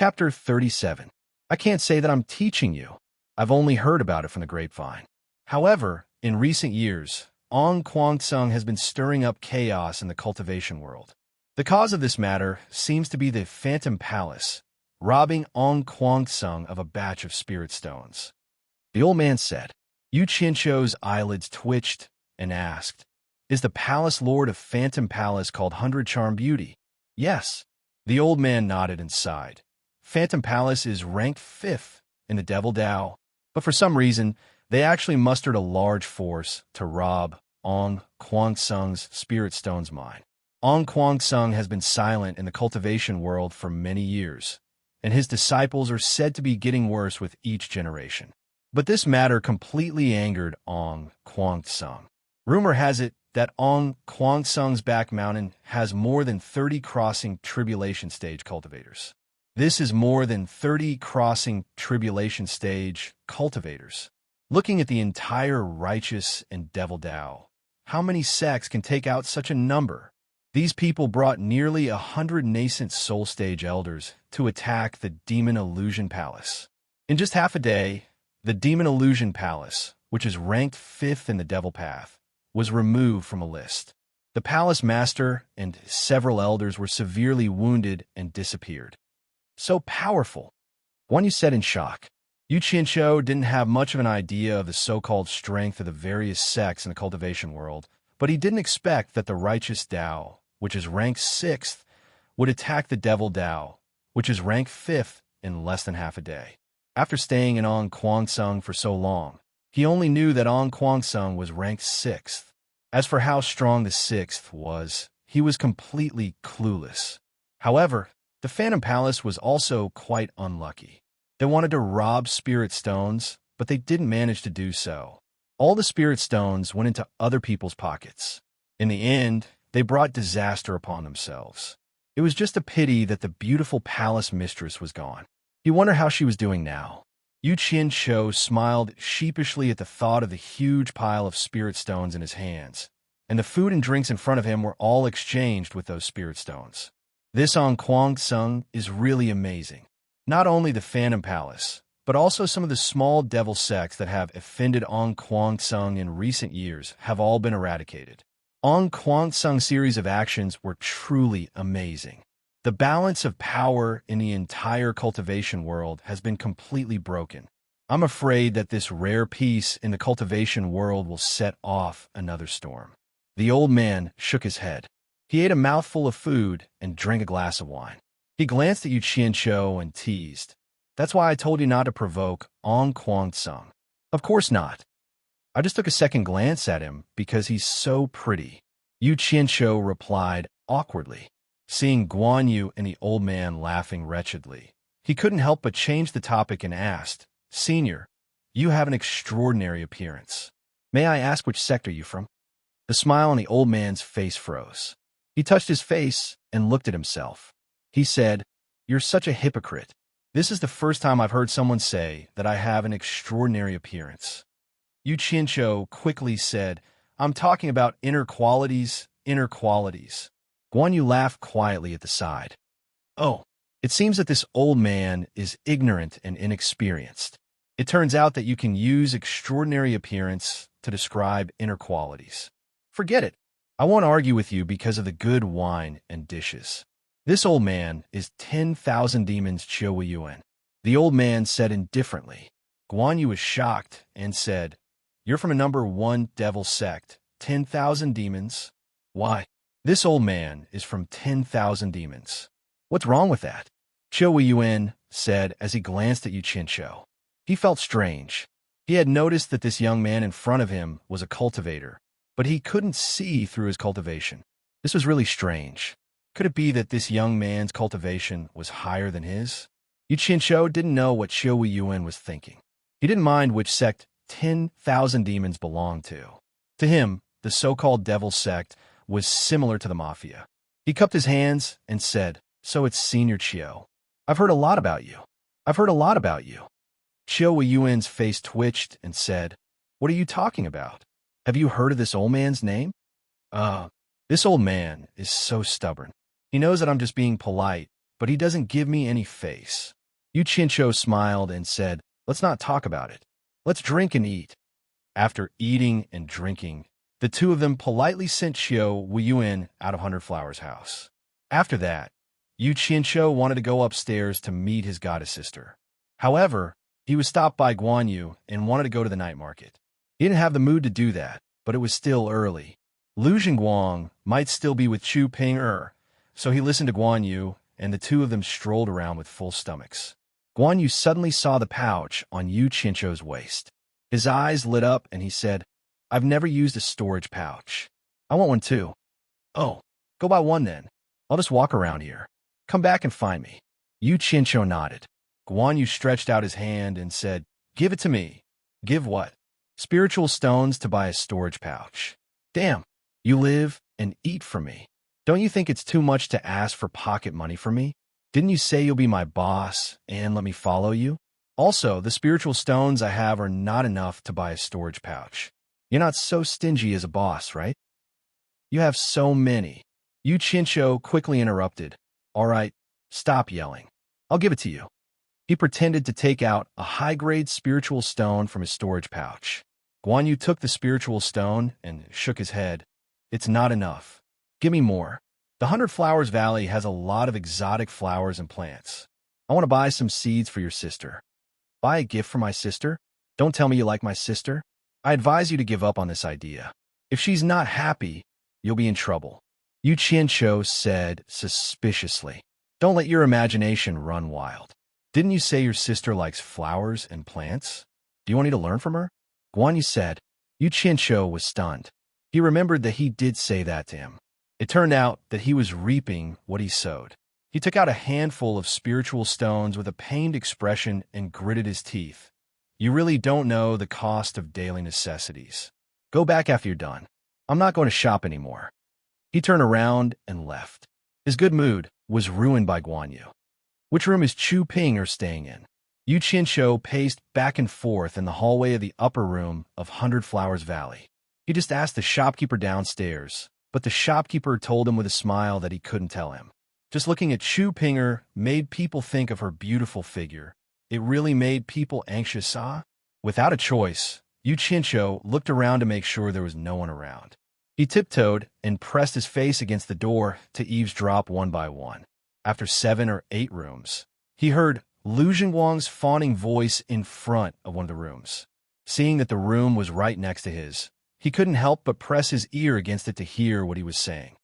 Chapter 37. I can't say that I'm teaching you. I've only heard about it from the grapevine. However, in recent years, Ong Kwang Sung has been stirring up chaos in the cultivation world. The cause of this matter seems to be the Phantom Palace, robbing Ong Kwang Sung of a batch of spirit stones. The old man said. Yu Qianqiu's eyelids twitched and asked, "Is the palace lord of Phantom Palace called 100 Charm Beauty?" "Yes." The old man nodded and sighed. Phantom Palace is ranked 5th in the Devil Dao, but for some reason, they actually mustered a large force to rob Ong Kwang Sung's spirit stones mine. Ong Kwang Sung has been silent in the cultivation world for many years, and his disciples are said to be getting worse with each generation. But this matter completely angered Ong Kwang Sung. Rumor has it that Ong Kwang Sung's back mountain has more than 30 crossing tribulation stage cultivators. This is more than 30 crossing tribulation stage cultivators. Looking at the entire righteous and devil Dao, how many sects can take out such a number? These people brought nearly 100 nascent soul stage elders to attack the Demon Illusion Palace. In just half a day, the Demon Illusion Palace, which is ranked 5th in the Devil Path, was removed from a list. The palace master and several elders were severely wounded and disappeared. So powerful, Guan Yu said in shock. Yu Qianqiu didn't have much of an idea of the so-called strength of the various sects in the cultivation world, but he didn't expect that the righteous Dao, which is ranked 6th, would attack the devil Dao, which is ranked 5th, in less than half a day. After staying in Ong Kwang Sung for so long, he only knew that Ong Kwang Sung was ranked 6th. As for how strong the 6th was, he was completely clueless. However, the Phantom Palace was also quite unlucky. They wanted to rob spirit stones, but they didn't manage to do so. All the spirit stones went into other people's pockets. In the end, they brought disaster upon themselves. It was just a pity that the beautiful palace mistress was gone. He wondered how she was doing now. Yu Qianqiu smiled sheepishly at the thought of the huge pile of spirit stones in his hands, and the food and drinks in front of him were all exchanged with those spirit stones. This Ong Kwang Sung is really amazing. Not only the Phantom Palace, but also some of the small devil sects that have offended Ong Kwang Sung in recent years have all been eradicated. Ong Kwang Sung's series of actions were truly amazing. The balance of power in the entire cultivation world has been completely broken. I'm afraid that this rare peace in the cultivation world will set off another storm. The old man shook his head. He ate a mouthful of food and drank a glass of wine. He glanced at Yu Qianqiu and teased, "That's why I told you not to provoke Ong Kwang Sung." "Of course not. I just took a second glance at him because he's so pretty," Yu Qianqiu replied awkwardly. Seeing Guan Yu and the old man laughing wretchedly, he couldn't help but change the topic and asked, "Senior, you have an extraordinary appearance. May I ask which sect are you from?" The smile on the old man's face froze. He touched his face and looked at himself. He said, "You're such a hypocrite. This is the first time I've heard someone say that I have an extraordinary appearance." Yu Qianqiu quickly said, "I'm talking about inner qualities, inner qualities." Guan Yu laughed quietly at the side. "Oh, it seems that this old man is ignorant and inexperienced. It turns out that you can use extraordinary appearance to describe inner qualities. Forget it. I won't argue with you because of the good wine and dishes. This old man is 10,000 demons Chiu Yuan." The old man said indifferently. Guan Yu was shocked and said, "You're from a number 1 devil sect, 10,000 demons? Why? This old man is from 10,000 demons. What's wrong with that?" Chiu Yuan said as he glanced at Yu Qianqiu. He felt strange. He had noticed that this young man in front of him was a cultivator, but he couldn't see through his cultivation. This was really strange. Could it be that this young man's cultivation was higher than his? Yu Qianqiu didn't know what Chiu Yuan was thinking. He didn't mind which sect 10,000 demons belonged to. To him, the so-called devil sect was similar to the mafia. He cupped his hands and said, "So it's Senior Chiu. I've heard a lot about you. I've heard a lot about you." Chiu Yuan's face twitched and said, "What are you talking about? Have you heard of this old man's name?" This old man is so stubborn. He knows that I'm just being polite, but he doesn't give me any face. Yu Qianqiu smiled and said, let's not talk about it. Let's drink and eat. After eating and drinking, the two of them politely sent Xiao Weiyuan out of Hundred Flowers' house. After that, Yu Qianqiu wanted to go upstairs to meet his goddess sister. However, he was stopped by Guan Yu and wanted to go to the night market. He didn't have the mood to do that, but it was still early. Lu Jingguang might still be with Chu Ping so he listened to Guan Yu, and the two of them strolled around with full stomachs. Guan Yu suddenly saw the pouch on Yu Qianqiu's waist. His eyes lit up and he said, I've never used a storage pouch. I want one too. Oh, go buy one then. I'll just walk around here. Come back and find me. Yu Qianqiu nodded. Guan Yu stretched out his hand and said, give it to me. Give what? Spiritual stones to buy a storage pouch. Damn, you live and eat for me. Don't you think it's too much to ask for pocket money from me? Didn't you say you'll be my boss and let me follow you? Also, the spiritual stones I have are not enough to buy a storage pouch. You're not so stingy as a boss, right? You have so many. Yu Qianqiu quickly interrupted. All right, stop yelling. I'll give it to you. He pretended to take out a high-grade spiritual stone from his storage pouch. Guan Yu took the spiritual stone and shook his head. It's not enough. Give me more. The Hundred Flowers Valley has a lot of exotic flowers and plants. I want to buy some seeds for your sister. Buy a gift for my sister? Don't tell me you like my sister. I advise you to give up on this idea. If she's not happy, you'll be in trouble. Yu Qianqiu said suspiciously. Don't let your imagination run wild. Didn't you say your sister likes flowers and plants? Do you want me to learn from her? Guan Yu said. Yu Qianqiu was stunned. He remembered that he did say that to him. It turned out that he was reaping what he sowed. He took out a handful of spiritual stones with a pained expression and gritted his teeth. You really don't know the cost of daily necessities. Go back after you're done. I'm not going to shop anymore. He turned around and left. His good mood was ruined by Guan Yu. Which room is Chu Ping staying in? Yu Qianqiu paced back and forth in the hallway of the upper room of Hundred Flowers Valley. He just asked the shopkeeper downstairs, but the shopkeeper told him with a smile that he couldn't tell him. Just looking at Chu Ping made people think of her beautiful figure. It really made people anxious, Without a choice, Yu Qianqiu looked around to make sure there was no one around. He tiptoed and pressed his face against the door to eavesdrop one by one. After 7 or 8 rooms, he heard Lu Jingguang's fawning voice in front of one of the rooms. Seeing that the room was right next to his, he couldn't help but press his ear against it to hear what he was saying.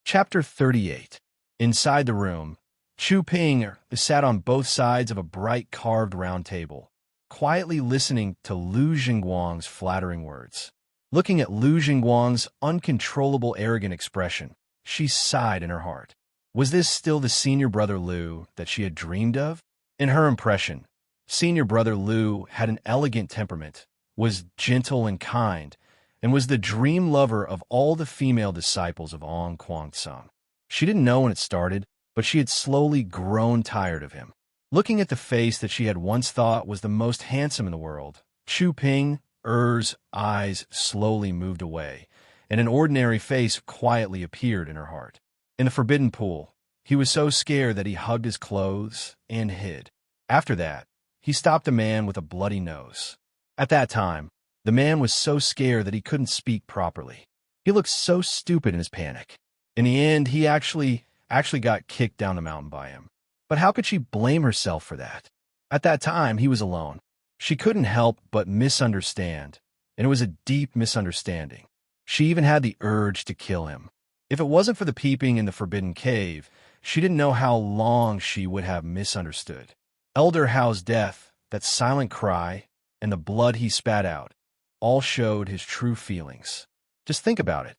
Chapter 38. Inside the room, Chu Ping sat on both sides of a bright carved round table, quietly listening to Lu Jingguang's flattering words. Looking at Lu Jingguang's uncontrollable arrogant expression, she sighed in her heart. Was this still the senior brother Lu that she had dreamed of? In her impression, senior brother Lu had an elegant temperament, was gentle and kind, and was the dream lover of all the female disciples of Ong Kwangsung. She didn't know when it started, but she had slowly grown tired of him. Looking at the face that she had once thought was the most handsome in the world, Chu Ping's eyes slowly moved away, and an ordinary face quietly appeared in her heart. In the forbidden pool, he was so scared that he hugged his clothes and hid. After that, he stopped a man with a bloody nose. At that time, the man was so scared that he couldn't speak properly. He looked so stupid in his panic. In the end, he actually got kicked down the mountain by him. But how could she blame herself for that? At that time, he was alone. She couldn't help but misunderstand, and it was a deep misunderstanding. She even had the urge to kill him. If it wasn't for the peeping in the forbidden cave, she didn't know how long she would have misunderstood. Elder Hao's death, that silent cry, and the blood he spat out, all showed his true feelings. Just think about it.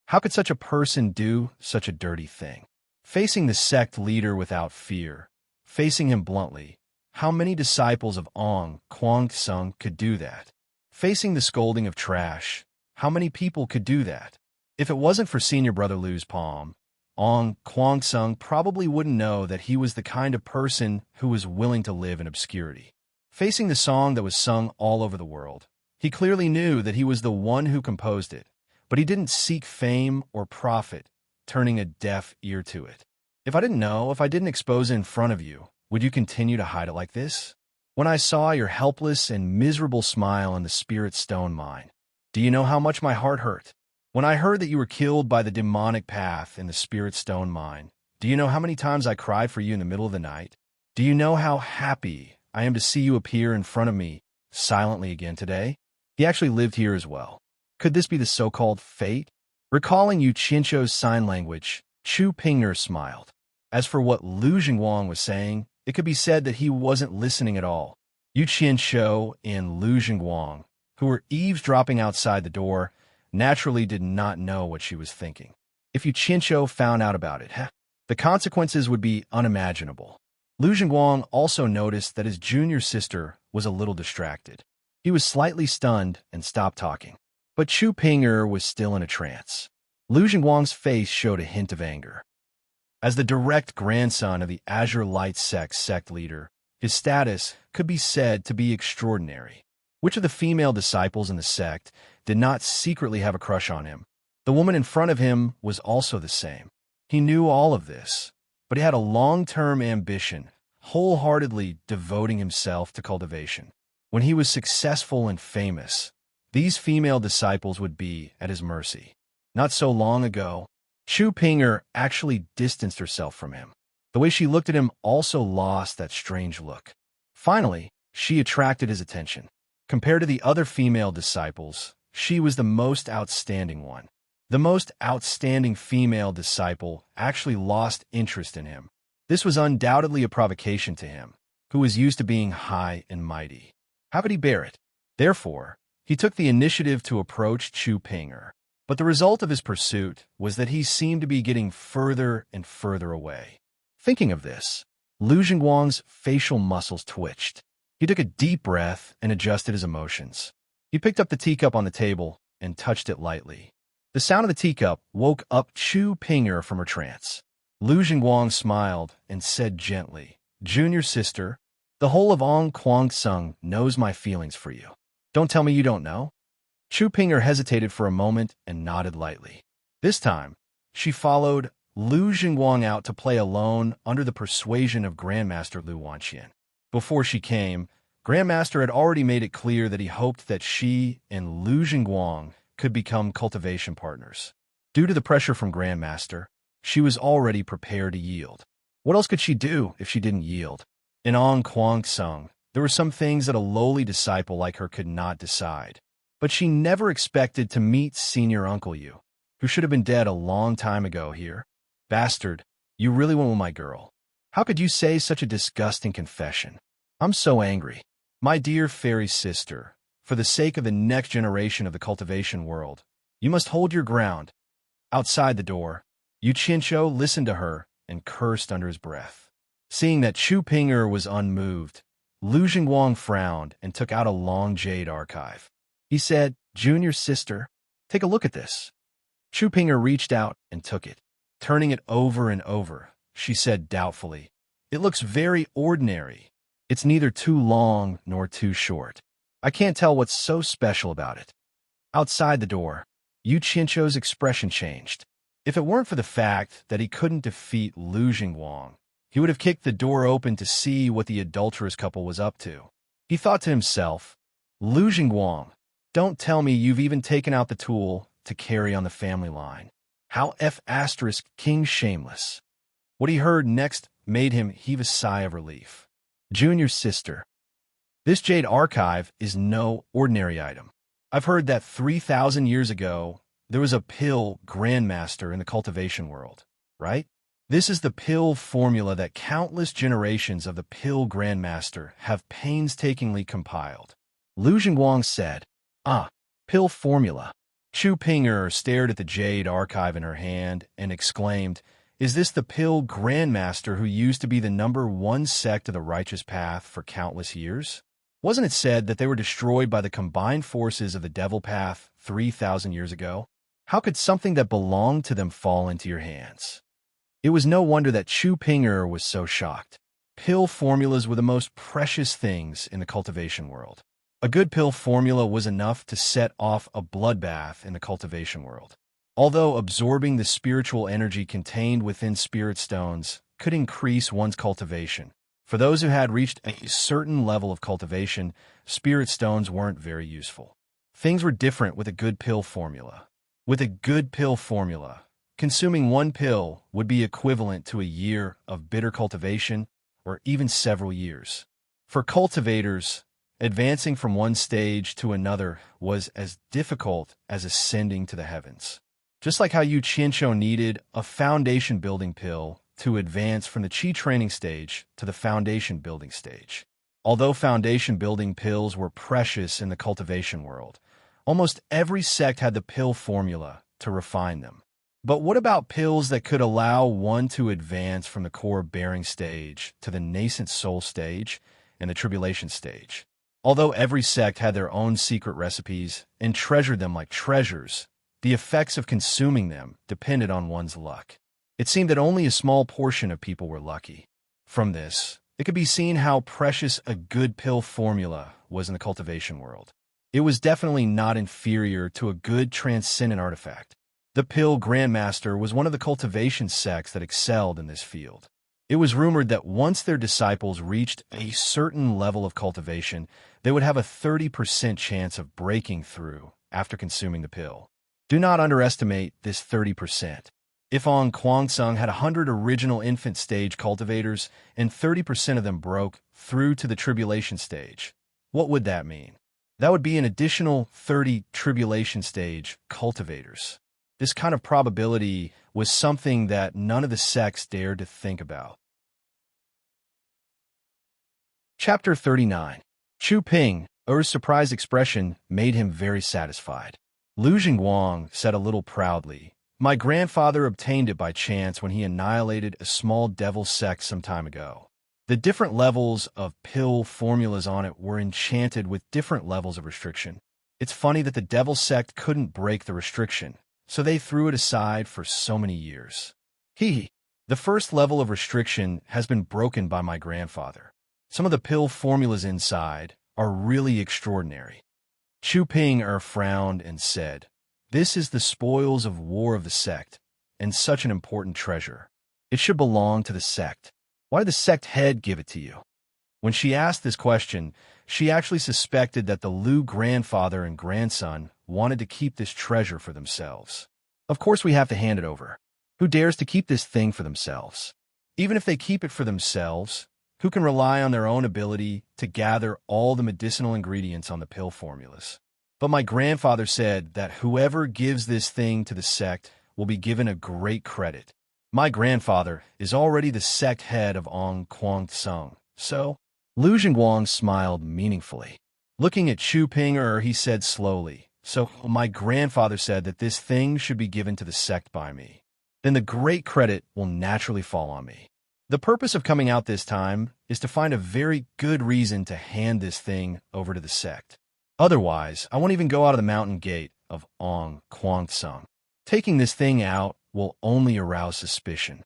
How could such a person do such a dirty thing? Facing the sect leader without fear, facing him bluntly, how many disciples of Ong Kwangsung could do that? Facing the scolding of trash, how many people could do that? If it wasn't for senior brother Lu's palm, Ong Kwangsung probably wouldn't know that he was the kind of person who was willing to live in obscurity. Facing the song that was sung all over the world, he clearly knew that he was the one who composed it, but he didn't seek fame or profit, turning a deaf ear to it. If I didn't know, if I didn't expose it in front of you, would you continue to hide it like this? When I saw your helpless and miserable smile in the spirit stone mine, do you know how much my heart hurt? When I heard that you were killed by the demonic path in the spirit stone mine, do you know how many times I cried for you in the middle of the night? Do you know how happy I am to see you appear in front of me silently again today? He actually lived here as well. Could this be the so-called fate? Recalling Yu Qianzhou's sign language, Chu Ping'er smiled. As for what Lu Jingguang was saying, it could be said that he wasn't listening at all. Yu Qianzhou and Lu Jingguang, who were eavesdropping outside the door, naturally did not know what she was thinking. If Yu Qianzhou found out about it, the consequences would be unimaginable. Lu Jingguang also noticed that his junior sister was a little distracted. He was slightly stunned and stopped talking. But Chu Ping'er was still in a trance. Lu Jingguang's face showed a hint of anger. As the direct grandson of the Azure Light Sect leader, his status could be said to be extraordinary. Which of the female disciples in the sect did not secretly have a crush on him? The woman in front of him was also the same. He knew all of this, but he had a long-term ambition, wholeheartedly devoting himself to cultivation. When he was successful and famous, these female disciples would be at his mercy. Not so long ago, Chu Ping'er actually distanced herself from him. The way she looked at him also lost that strange look. Finally, she attracted his attention. Compared to the other female disciples, she was the most outstanding one. The most outstanding female disciple actually lost interest in him. This was undoubtedly a provocation to him, who was used to being high and mighty. How could he bear it? Therefore, he took the initiative to approach Chu Ping'er. But the result of his pursuit was that he seemed to be getting further and further away. Thinking of this, Lu Jingguang's facial muscles twitched. He took a deep breath and adjusted his emotions. He picked up the teacup on the table and touched it lightly. The sound of the teacup woke up Chu Ping'er from her trance. Lu Jingguang smiled and said gently, "Junior sister, the whole of Kwang knows my feelings for you. Don't tell me you don't know." Chu Ping'er hesitated for a moment and nodded lightly. This time, she followed Lu Jingguang out to play alone under the persuasion of Grandmaster Lu Wanqian. Before she came, Grandmaster had already made it clear that he hoped that she and Lu Jingguang could become cultivation partners. Due to the pressure from Grandmaster, she was already prepared to yield. What else could she do if she didn't yield? In Kwang, there were some things that a lowly disciple like her could not decide. But she never expected to meet Senior Uncle Yu, who should have been dead a long time ago here. Bastard, you really went with my girl. How could you say such a disgusting confession? I'm so angry. My dear fairy sister, for the sake of the next generation of the cultivation world, you must hold your ground. Outside the door, Yu Qianzhou listened to her and cursed under his breath. Seeing that Chu Ping'er was unmoved, Lu Jingguang frowned and took out a long Jade archive. He said, "Junior sister, take a look at this." Chu Ping'er reached out and took it. Turning it over and over, she said doubtfully, "It looks very ordinary. It's neither too long nor too short. I can't tell what's so special about it." Outside the door, Yu Qianzhou's expression changed. If it weren't for the fact that he couldn't defeat Lu Jingguang, he would have kicked the door open to see what the adulterous couple was up to. He thought to himself, "Lu Jingguang, don't tell me you've even taken out the tool to carry on the family line. How King shameless." What he heard next made him heave a sigh of relief. "Junior sister, this Jade archive is no ordinary item. I've heard that 3,000 years ago, there was a pill grandmaster in the cultivation world, right? This is the pill formula that countless generations of the pill grandmaster have painstakingly compiled." Lu Jingguang said, "Ah, pill formula." Chu Ping'er stared at the Jade archive in her hand and exclaimed, "Is this the pill grandmaster who used to be the #1 sect of the righteous path for countless years? Wasn't it said that they were destroyed by the combined forces of the devil path 3,000 years ago? How could something that belonged to them fall into your hands?" It was no wonder that Chu Ping'er was so shocked. Pill formulas were the most precious things in the cultivation world. A good pill formula was enough to set off a bloodbath in the cultivation world. Although absorbing the spiritual energy contained within spirit stones could increase one's cultivation, for those who had reached a certain level of cultivation, spirit stones weren't very useful. Things were different with a good pill formula. With a good pill formula, consuming one pill would be equivalent to a year of bitter cultivation or even several years. For cultivators, advancing from one stage to another was as difficult as ascending to the heavens. Just like how Yu Qianshou needed a foundation-building pill to advance from the Qi training stage to the foundation-building stage. Although foundation-building pills were precious in the cultivation world, almost every sect had the pill formula to refine them. But what about pills that could allow one to advance from the core bearing stage to the nascent soul stage and the tribulation stage? Although every sect had their own secret recipes and treasured them like treasures, the effects of consuming them depended on one's luck. It seemed that only a small portion of people were lucky. From this, it could be seen how precious a good pill formula was in the cultivation world. It was definitely not inferior to a good transcendent artifact. The Pill Grandmaster was one of the cultivation sects that excelled in this field. It was rumored that once their disciples reached a certain level of cultivation, they would have a 30% chance of breaking through after consuming the pill. Do not underestimate this 30%. If On Kwangsung had 100 original infant stage cultivators and 30% of them broke through to the tribulation stage, what would that mean? That would be an additional 30 tribulation stage cultivators. This kind of probability was something that none of the sects dared to think about. Chapter 39. Chu Ping, Er's surprised expression made him very satisfied. Lu Jingguang said a little proudly, "My grandfather obtained it by chance when he annihilated a small devil sect some time ago. The different levels of pill formulas on it were enchanted with different levels of restriction. It's funny that the devil sect couldn't break the restriction, so they threw it aside for so many years. The first level of restriction has been broken by my grandfather. Some of the pill formulas inside are really extraordinary." Chu Ping frowned and said, "This is the spoils of war of the sect, and such an important treasure. It should belong to the sect. Why did the sect head give it to you?" When she asked this question, she actually suspected that the Lu grandfather and grandson wanted to keep this treasure for themselves. Of course we have to hand it over. Who dares to keep this thing for themselves? Even if they keep it for themselves, who can rely on their own ability to gather all the medicinal ingredients on the pill formulas? But my grandfather said that whoever gives this thing to the sect will be given a great credit. My grandfather is already the sect head of On Kwangsung, so... Lu Jingguang smiled meaningfully. Looking at Chu Ping he said slowly, "So my grandfather said that this thing should be given to the sect by me. Then the great credit will naturally fall on me. The purpose of coming out this time is to find a very good reason to hand this thing over to the sect. Otherwise, I won't even go out of the mountain gate of On Kwangsung. Taking this thing out will only arouse suspicion."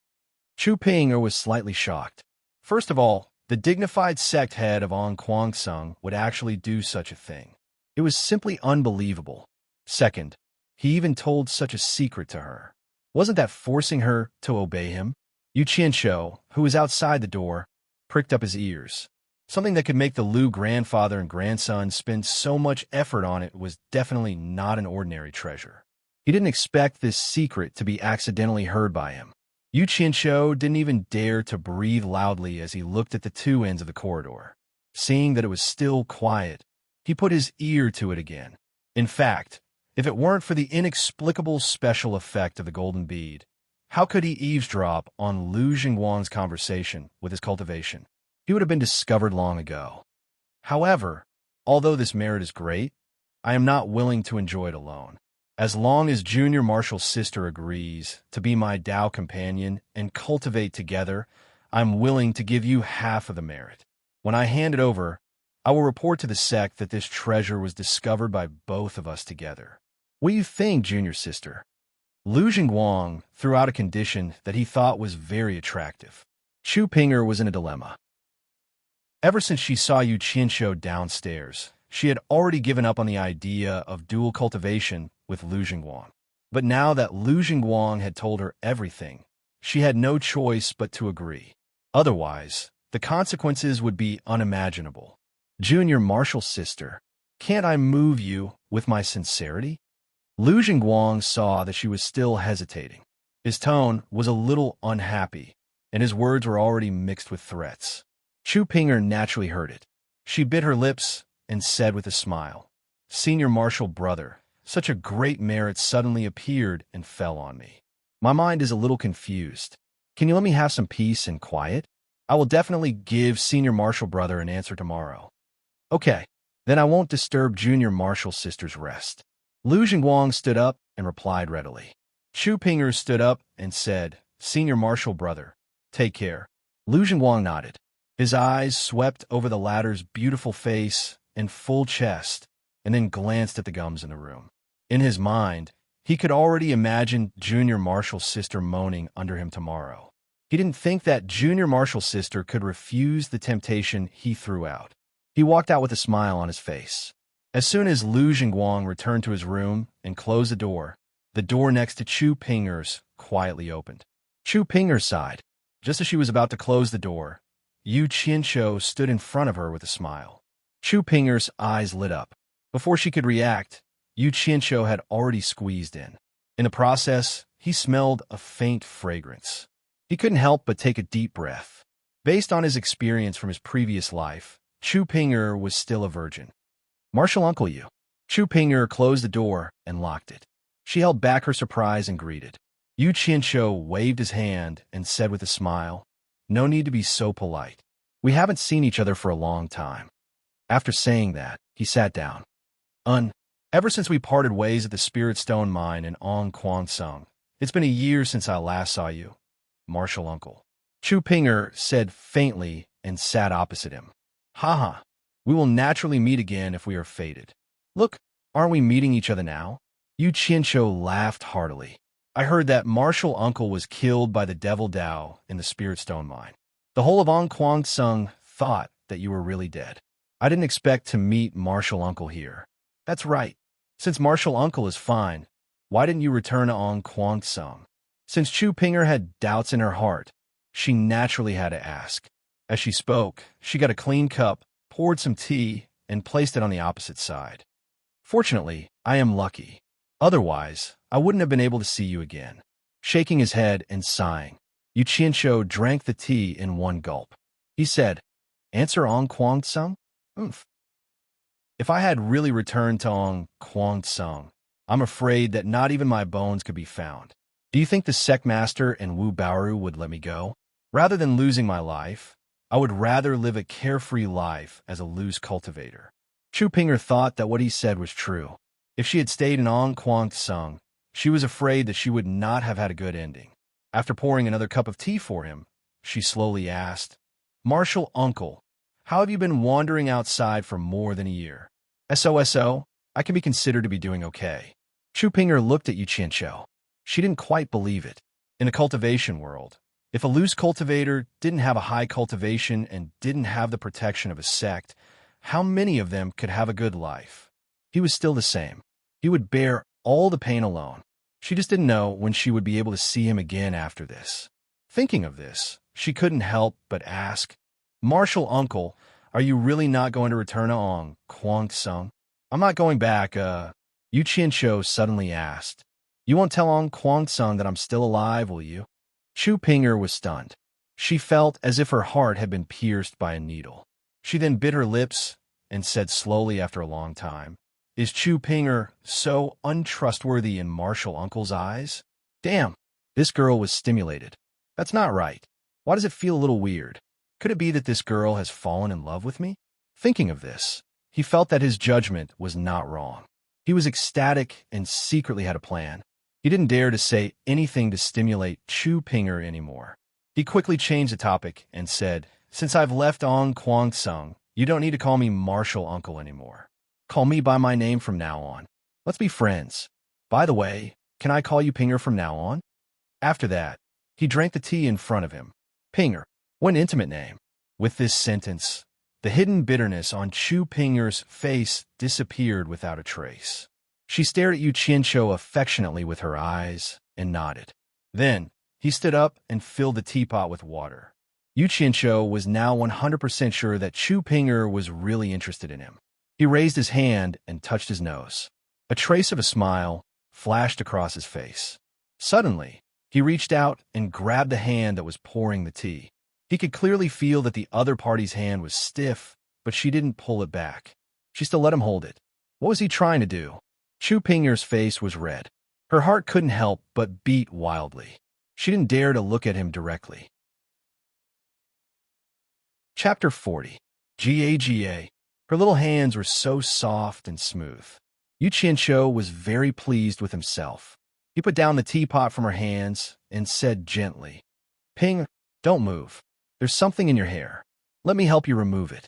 Chu Ping was slightly shocked. First of all, the dignified sect head of On Kwangsung would actually do such a thing. It was simply unbelievable. Second, he even told such a secret to her. Wasn't that forcing her to obey him? Yu Qianshou, who was outside the door, pricked up his ears. Something that could make the Lu grandfather and grandson spend so much effort on it was definitely not an ordinary treasure. He didn't expect this secret to be accidentally heard by him. Yu Qianshou didn't even dare to breathe loudly as he looked at the two ends of the corridor. Seeing that it was still quiet, he put his ear to it again. In fact, if it weren't for the inexplicable special effect of the golden bead, how could he eavesdrop on Lu Jingguang's conversation with his cultivation? He would have been discovered long ago. However, although this merit is great, I am not willing to enjoy it alone. As long as Junior Marshal's sister agrees to be my Tao companion and cultivate together, I'm willing to give you half of the merit. When I hand it over, I will report to the sect that this treasure was discovered by both of us together. What do you think, Junior Sister? Lu Jingguang threw out a condition that he thought was very attractive. Chu Ping was in a dilemma. Ever since she saw Yu Qianshou downstairs, she had already given up on the idea of dual cultivation with Lu Jingguang. But now that Lu Jingguang had told her everything, she had no choice but to agree. Otherwise, the consequences would be unimaginable. Junior Marshal sister, can't I move you with my sincerity? Lu Jingguang saw that she was still hesitating. His tone was a little unhappy, and his words were already mixed with threats. Chu Pinger naturally heard it. She bit her lips and said with a smile, Senior Marshal brother, such a great merit suddenly appeared and fell on me. My mind is a little confused. Can you let me have some peace and quiet? I will definitely give Senior Marshal brother an answer tomorrow. Okay, then I won't disturb Junior Marshal sister's rest. Lu Jingguang stood up and replied readily. Chu Pinger stood up and said, Senior Marshal brother, take care. Lu Jingguang nodded. His eyes swept over the latter's beautiful face and full chest, and then glanced at the gums in the room. In his mind, he could already imagine Junior Marshal's sister moaning under him tomorrow. He didn't think that Junior Marshal's sister could refuse the temptation he threw out. He walked out with a smile on his face. As soon as Lu Jingguang returned to his room and closed the door next to Chu Pinger's quietly opened. Chu Pinger sighed. Just as she was about to close the door, Yu Qianqiu stood in front of her with a smile. Chu Pinger's eyes lit up. Before she could react, Yu Qianqiu had already squeezed in. In the process, he smelled a faint fragrance. He couldn't help but take a deep breath. Based on his experience from his previous life, Chu Pinger was still a virgin. Marshal Uncle Yu. Chu Pinger closed the door and locked it. She held back her surprise and greeted. Yu Qianqiu waved his hand and said with a smile, No need to be so polite. We haven't seen each other for a long time. After saying that, he sat down. Ever since we parted ways at the Spirit Stone Mine in Kwangsung, it's been a year since I last saw you, Marshal Uncle. Chu Pinger said faintly and sat opposite him. Haha, we will naturally meet again if we are fated. Look, aren't we meeting each other now? Yu Qianqiu laughed heartily. I heard that Marshal Uncle was killed by the Devil Dao in the Spirit Stone Mine. The whole of Kwangsung thought that you were really dead. I didn't expect to meet Marshal Uncle here. That's right. Since Marshal Uncle is fine, why didn't you return to Kwangsung? Since Chu Pinger had doubts in her heart, she naturally had to ask. As she spoke, she got a clean cup, poured some tea, and placed it on the opposite side. Fortunately, I am lucky. Otherwise, I wouldn't have been able to see you again. Shaking his head and sighing, Yu Qianqiu drank the tea in one gulp. He said, Answer Kwangsung? Oomph. If I had really returned to Kwangsung, I'm afraid that not even my bones could be found. Do you think the Sect Master and Wu Baoru would let me go? Rather than losing my life, I would rather live a carefree life as a loose cultivator. Chu Pinger thought that what he said was true. If she had stayed in Kwangsung, she was afraid that she would not have had a good ending. After pouring another cup of tea for him, she slowly asked, Marshal Uncle, how have you been wandering outside for more than a year? SOSO, I can be considered to be doing okay. Chu Pinger looked at Yu Qianqiu. She didn't quite believe it. In a cultivation world, if a loose cultivator didn't have a high cultivation and didn't have the protection of a sect, how many of them could have a good life? He was still the same. He would bear all the pain alone. She just didn't know when she would be able to see him again after this. Thinking of this, she couldn't help but ask, Marshal Uncle, are you really not going to return to Kwangsung? I'm not going back, Yu Qianqiu suddenly asked. You won't tell Kwangsung that I'm still alive, will you? Chu Pinger was stunned. She felt as if her heart had been pierced by a needle. She then bit her lips and said slowly after a long time, Is Chu Pinger so untrustworthy in Marshal Uncle's eyes? Damn, this girl was stimulated. That's not right. Why does it feel a little weird? Could it be that this girl has fallen in love with me? Thinking of this, he felt that his judgment was not wrong. He was ecstatic and secretly had a plan. He didn't dare to say anything to stimulate Chu Pinger anymore. He quickly changed the topic and said, Since I've left Kwangsung, you don't need to call me Marshal Uncle anymore. Call me by my name from now on. Let's be friends. By the way, can I call you Pinger from now on? After that, he drank the tea in front of him. Pinger, what an intimate name. With this sentence, the hidden bitterness on Chu Pinger's face disappeared without a trace. She stared at Yu Qianqiu affectionately with her eyes and nodded. Then, he stood up and filled the teapot with water. Yu Qianqiu was now 100% sure that Chu Ping'er was really interested in him. He raised his hand and touched his nose. A trace of a smile flashed across his face. Suddenly, he reached out and grabbed the hand that was pouring the tea. He could clearly feel that the other party's hand was stiff, but she didn't pull it back. She still let him hold it. What was he trying to do? Chu Ping'er's face was red. Her heart couldn't help but beat wildly. She didn't dare to look at him directly. Chapter 40. Gaga. Her little hands were so soft and smooth. Yu Qianqiu was very pleased with himself. He put down the teapot from her hands and said gently, "Ping, don't move. There's something in your hair. Let me help you remove it."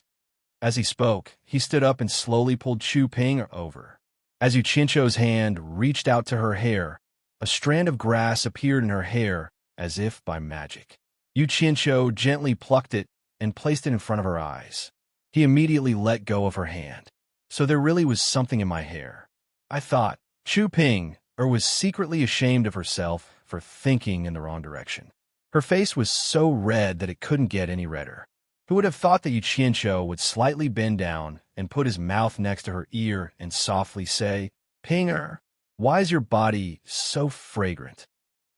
As he spoke, he stood up and slowly pulled Chu Ping over. As Yu Qianqiu's hand reached out to her hair, a strand of grass appeared in her hair as if by magic. Yu Qianqiu gently plucked it and placed it in front of her eyes. He immediately let go of her hand. So there really was something in my hair. I thought. Chu Ping'er was secretly ashamed of herself for thinking in the wrong direction. Her face was so red that it couldn't get any redder. Who would have thought that Yu Qianqiu would slightly bend down and put his mouth next to her ear and softly say, "Ping'er, why is your body so fragrant?"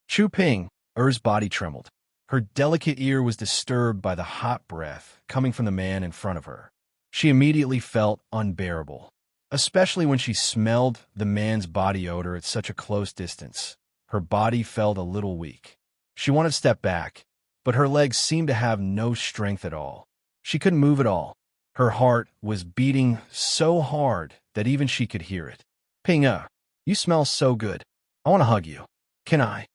Chu Ping'er's body trembled. Her delicate ear was disturbed by the hot breath coming from the man in front of her. She immediately felt unbearable, especially when she smelled the man's body odor at such a close distance. Her body felt a little weak. She wanted to step back, but her legs seemed to have no strength at all. She couldn't move at all. Her heart was beating so hard that even she could hear it. "Ping'er, you smell so good. I want to hug you. Can I?"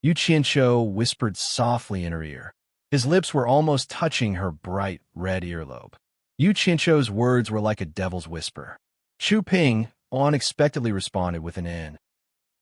Yu Qianqiu whispered softly in her ear. His lips were almost touching her bright red earlobe. Yu Qianqiu's words were like a devil's whisper. Chu Ping unexpectedly responded with an N.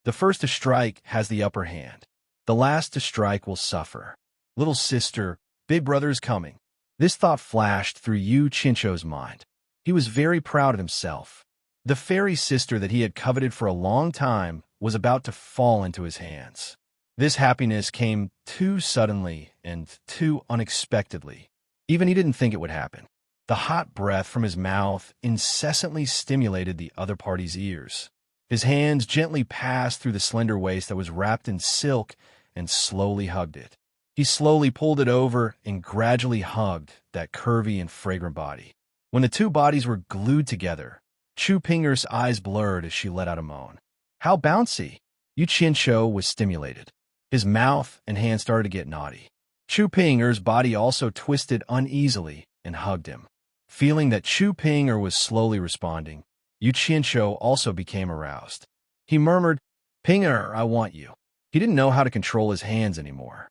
The first to strike has the upper hand. The last to strike will suffer. Little sister, big brother is coming. This thought flashed through Yu Qianqiu's mind. He was very proud of himself. The fairy sister that he had coveted for a long time was about to fall into his hands. This happiness came too suddenly and too unexpectedly. Even he didn't think it would happen. The hot breath from his mouth incessantly stimulated the other party's ears. His hands gently passed through the slender waist that was wrapped in silk and slowly hugged it. He slowly pulled it over and gradually hugged that curvy and fragrant body. When the two bodies were glued together, Chu Ping'er's eyes blurred as she let out a moan. How bouncy! Yu Qianqiu was stimulated. His mouth and hands started to get naughty. Chu Ping'er's body also twisted uneasily and hugged him. Feeling that Chu Ping'er was slowly responding, Yu Qianqiu also became aroused. He murmured, "Ping'er, I want you." He didn't know how to control his hands anymore.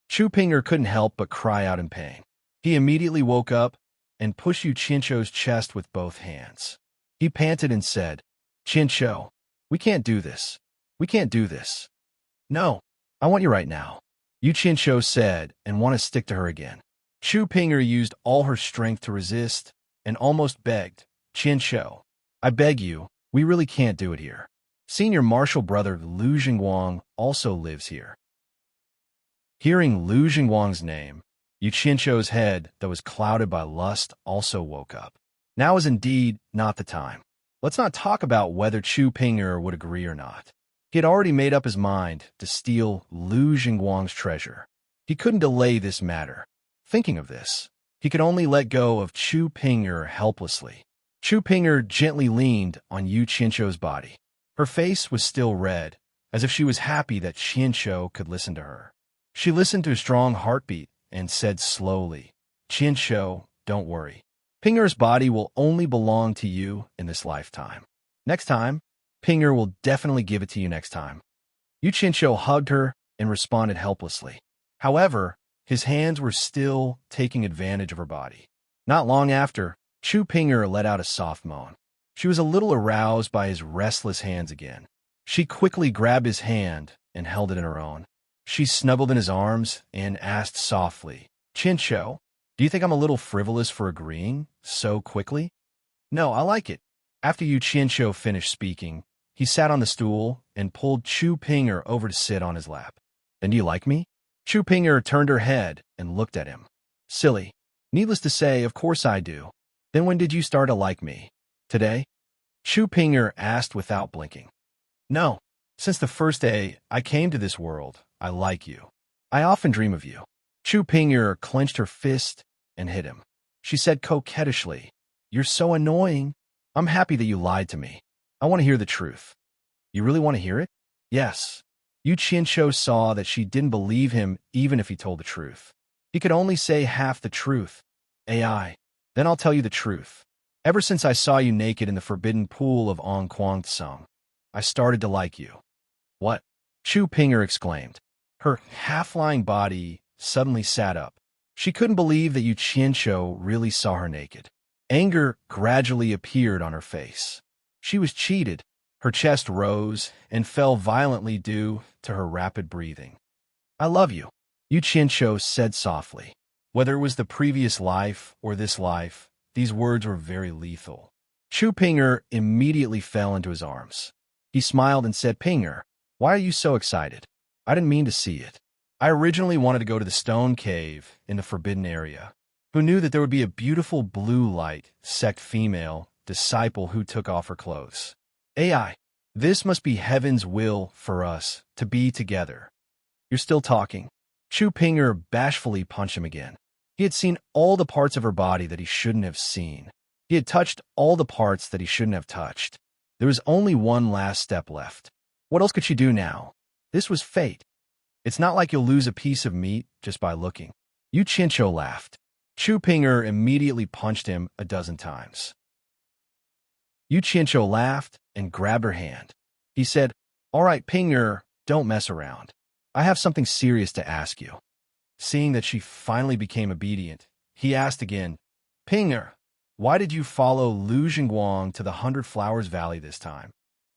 Chu Ping'er couldn't help but cry out in pain. He immediately woke up and pushed Yu Qianqiu's chest with both hands. He panted and said, "Qianqiu, we can't do this. We can't do this." "No, I want you right now," Yu Qianqiu said and wanted to stick to her again. Chu Ping'er used all her strength to resist and almost begged, "Qianqiu, I beg you, we really can't do it here. Senior martial brother Lu Jingguang also lives here." Hearing Lu Jingguang's name, Yu Qianqiu's head that was clouded by lust also woke up. Now is indeed not the time. Let's not talk about whether Chu Ping'er would agree or not. He had already made up his mind to steal Lu Jingguang's treasure. He couldn't delay this matter. Thinking of this, he could only let go of Chu Ping'er helplessly. Chu Ping'er gently leaned on Yu Qianqiu's body. Her face was still red, as if she was happy that Qianqiu could listen to her. She listened to a strong heartbeat and said slowly, "Qianqiu, don't worry. Ping'er's body will only belong to you in this lifetime. Next time, Ping'er will definitely give it to you next time." Yu Qianqiu hugged her and responded helplessly. However, his hands were still taking advantage of her body. Not long after, Chu Ping'er let out a soft moan. She was a little aroused by his restless hands again. She quickly grabbed his hand and held it in her own. She snuggled in his arms and asked softly, "Qianqiu, do you think I'm a little frivolous for agreeing so quickly?" "No, I like it." After Yu Qianqiu finished speaking, He sat on the stool and pulled Chu Pinger over to sit on his lap. "And do you like me?" Chu Pinger turned her head and looked at him. "Silly. Needless to say, of course I do. Then when did you start to like me? Today?" Chu Pinger asked without blinking. "No. Since the first day I came to this world, I like you. I often dream of you." Chu Pinger clenched her fist and hit him. She said coquettishly, "You're so annoying. I'm happy that you lied to me. I want to hear the truth." "You really want to hear it?" "Yes." Yu Qianqiu saw that she didn't believe him even if he told the truth. He could only say half the truth. "AI. Then I'll tell you the truth. Ever since I saw you naked in the forbidden pool of Onquangsong, I started to like you." "What?" Chu Pinger exclaimed. Her half-lying body suddenly sat up. She couldn't believe that Yu Qianqiu really saw her naked. Anger gradually appeared on her face. She was cheated. Her chest rose and fell violently due to her rapid breathing. "I love you," Yu Qianqiu said softly. Whether it was the previous life or this life, these words were very lethal. Chu Pinger immediately fell into his arms. He smiled and said, "Pinger, why are you so excited? I didn't mean to see it. I originally wanted to go to the stone cave in the forbidden area. Who knew that there would be a beautiful blue light sect female disciple who took off her clothes? AI, this must be heaven's will for us to be together." "You're still talking." Chu Pinger bashfully punched him again. He had seen all the parts of her body that he shouldn't have seen. He had touched all the parts that he shouldn't have touched. There was only one last step left. What else could she do now? This was fate. "It's not like you'll lose a piece of meat just by looking." Yu Qianqiu laughed. Chu Pinger immediately punched him a dozen times. Yu Qianqiu laughed and grabbed her hand. He said, "All right, Pinger, don't mess around. I have something serious to ask you." Seeing that she finally became obedient, he asked again, "Pinger, why did you follow Lu Jingguang to the 100 Flowers Valley this time?"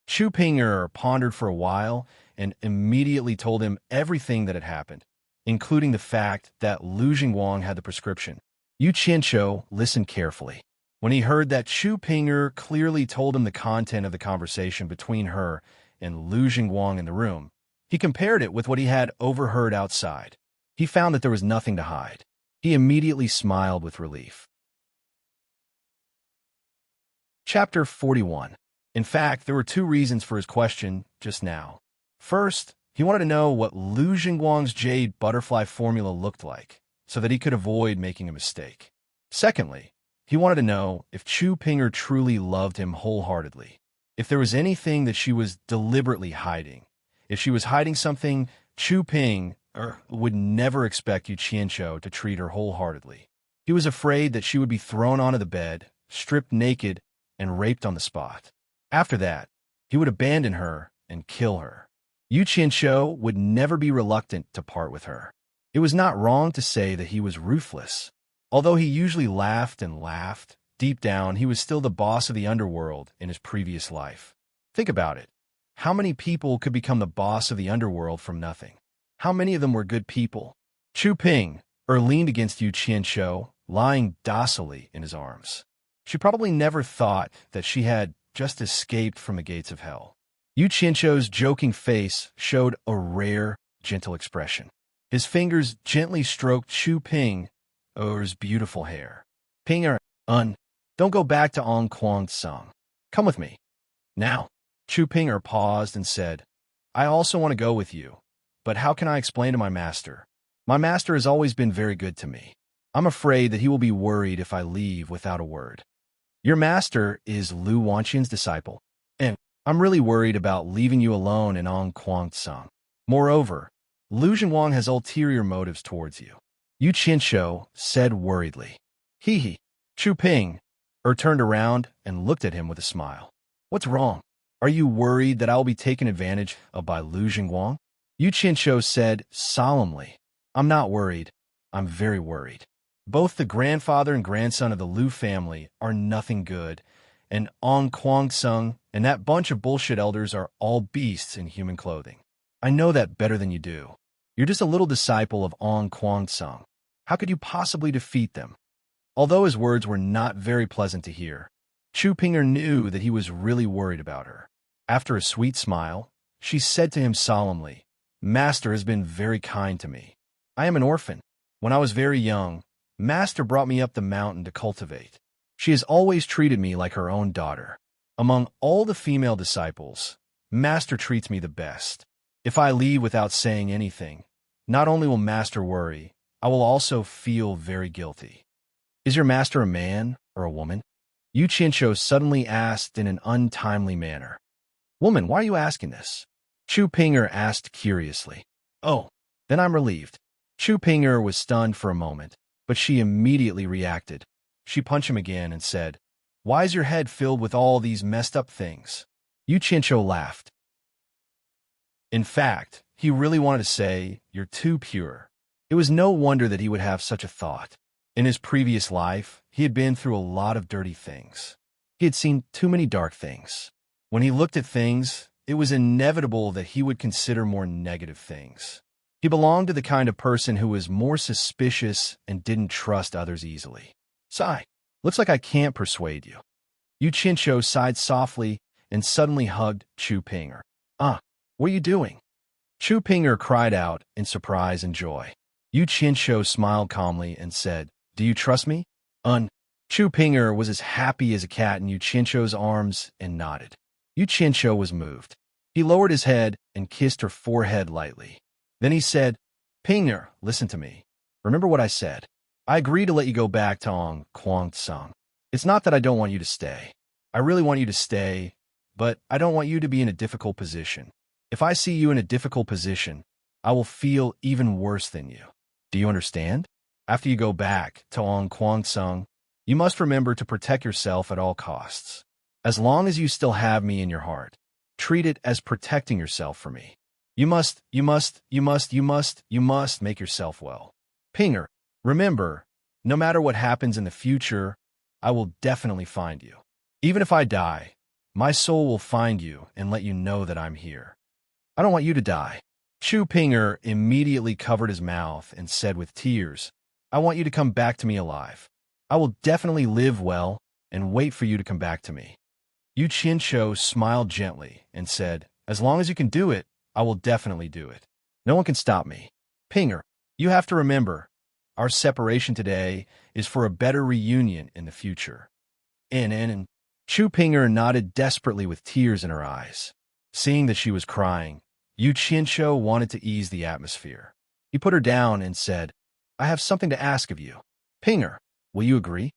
Chu Pinger pondered for a while and immediately told him everything that had happened, including the fact that Lu Jingguang had the prescription. Yu Qianqiu listened carefully. When he heard that Chu Pinger clearly told him the content of the conversation between her and Lu Jingguang in the room, he compared it with what he had overheard outside. He found that there was nothing to hide. He immediately smiled with relief. Chapter 41. In fact, there were two reasons for his question just now. First, he wanted to know what Lu Jingguang's Jade butterfly formula looked like, so that he could avoid making a mistake. Secondly, he wanted to know if Chu Pinger truly loved him wholeheartedly, if there was anything that she was deliberately hiding. If she was hiding something, Chu Ping would never expect Yu Qianqiu to treat her wholeheartedly. He was afraid that she would be thrown onto the bed, stripped naked, and raped on the spot. After that, he would abandon her and kill her. Yu Qianqiu would never be reluctant to part with her. It was not wrong to say that he was ruthless. Although he usually laughed and laughed, deep down he was still the boss of the underworld in his previous life. Think about it. How many people could become the boss of the underworld from nothing? How many of them were good people? Chu Ping leaned against Yu Qianqiu, lying docilely in his arms. She probably never thought that she had just escaped from the gates of hell. Yu Qianqiu's joking face showed a rare, gentle expression. His fingers gently stroked Chu Ping's beautiful hair. "Pinger, don't go back to Onquangsong. Come with me." "Now." Chu Pinger paused and said, "I also want to go with you, but how can I explain to my master? My master has always been very good to me. I'm afraid that he will be worried if I leave without a word. Your master is Lu Wanqian's disciple, and I'm really worried about leaving you alone in Onquangsong. Moreover, Lu Jingguang has ulterior motives towards you." Yu Qianqiu said worriedly. Hee. Chu Ping turned around and looked at him with a smile. "What's wrong? Are you worried that I will be taken advantage of by Lu Jingguang?" Yu Qianqiu said solemnly, "I'm not worried. I'm very worried. Both the grandfather and grandson of the Lu family are nothing good, and Onquangsong and that bunch of bullshit elders are all beasts in human clothing. I know that better than you do. You're just a little disciple of Onquangsong. How could you possibly defeat them?" Although his words were not very pleasant to hear, Chu Pinger knew that he was really worried about her. After a sweet smile, she said to him solemnly, Master has been very kind to me. I am an orphan. When I was very young, Master brought me up the mountain to cultivate. She has always treated me like her own daughter. Among all the female disciples, Master treats me the best. If I leave without saying anything, not only will Master worry, I will also feel very guilty. Is your master a man or a woman? Yu Qianqiu suddenly asked in an untimely manner. Woman, why are you asking this? Chu Ping'er asked curiously. Oh, then I'm relieved. Chu Ping'er was stunned for a moment, but she immediately reacted. She punched him again and said, Why is your head filled with all these messed up things? Yu Qianqiu laughed. In fact, he really wanted to say, You're too pure. It was no wonder that he would have such a thought. In his previous life, he had been through a lot of dirty things. He had seen too many dark things. When he looked at things, it was inevitable that he would consider more negative things. He belonged to the kind of person who was more suspicious and didn't trust others easily. Sigh. Looks like I can't persuade you. Yu Qianqiu sighed softly and suddenly hugged Chu Ping'er. What are you doing? Chu Ping'er cried out in surprise and joy. Yu Qianqiu smiled calmly and said, Do you trust me? Chu Ping'er was as happy as a cat in Yu Qianqiu's arms and nodded. Yu Qianqiu was moved. He lowered his head and kissed her forehead lightly. Then he said, Ping'er, listen to me. Remember what I said. I agree to let you go back to Kwangtsung. It's not that I don't want you to stay. I really want you to stay, but I don't want you to be in a difficult position. If I see you in a difficult position, I will feel even worse than you. Do you understand? After you go back to Kwangtsung, you must remember to protect yourself at all costs. As long as you still have me in your heart, treat it as protecting yourself for me. You must make yourself well. Ping'er, remember, no matter what happens in the future, I will definitely find you. Even if I die, my soul will find you and let you know that I'm here. I don't want you to die. Chu Ping'er immediately covered his mouth and said with tears, I want you to come back to me alive. I will definitely live well and wait for you to come back to me. Yu Qianqiu smiled gently and said, As long as you can do it, I will definitely do it. No one can stop me. Ping'er, you have to remember, our separation today is for a better reunion in the future. And Chu Ping'er nodded desperately with tears in her eyes. Seeing that she was crying, Yu Qianqiu wanted to ease the atmosphere. He put her down and said, I have something to ask of you. Ping'er, will you agree?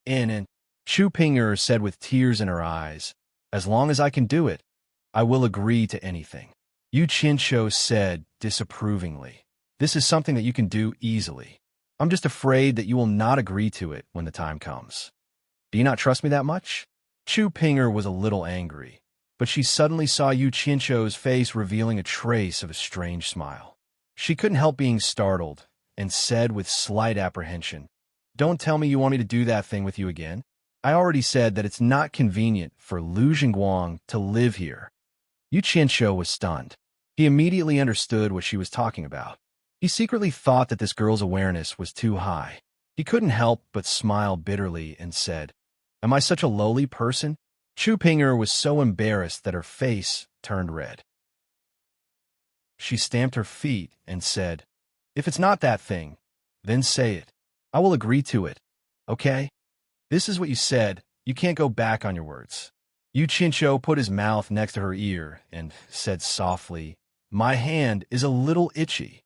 And Chu Ping'er said with tears in her eyes, As long as I can do it, I will agree to anything. Yu Qianqiu said disapprovingly, This is something that you can do easily. I'm just afraid that you will not agree to it when the time comes. Do you not trust me that much? Chu Ping'er was a little angry, but she suddenly saw Yu Qianqiu's face revealing a trace of a strange smile. She couldn't help being startled and said with slight apprehension, Don't tell me you want me to do that thing with you again. I already said that it's not convenient for Lu Jingguang to live here. Yu Qianqiu was stunned. He immediately understood what she was talking about. He secretly thought that this girl's awareness was too high. He couldn't help but smile bitterly and said, Am I such a lowly person? Chu Ping'er was so embarrassed that her face turned red. She stamped her feet and said, If it's not that thing, then say it. I will agree to it. Okay? This is what you said. You can't go back on your words. Yu Qianqiu put his mouth next to her ear and said softly, My hand is a little itchy.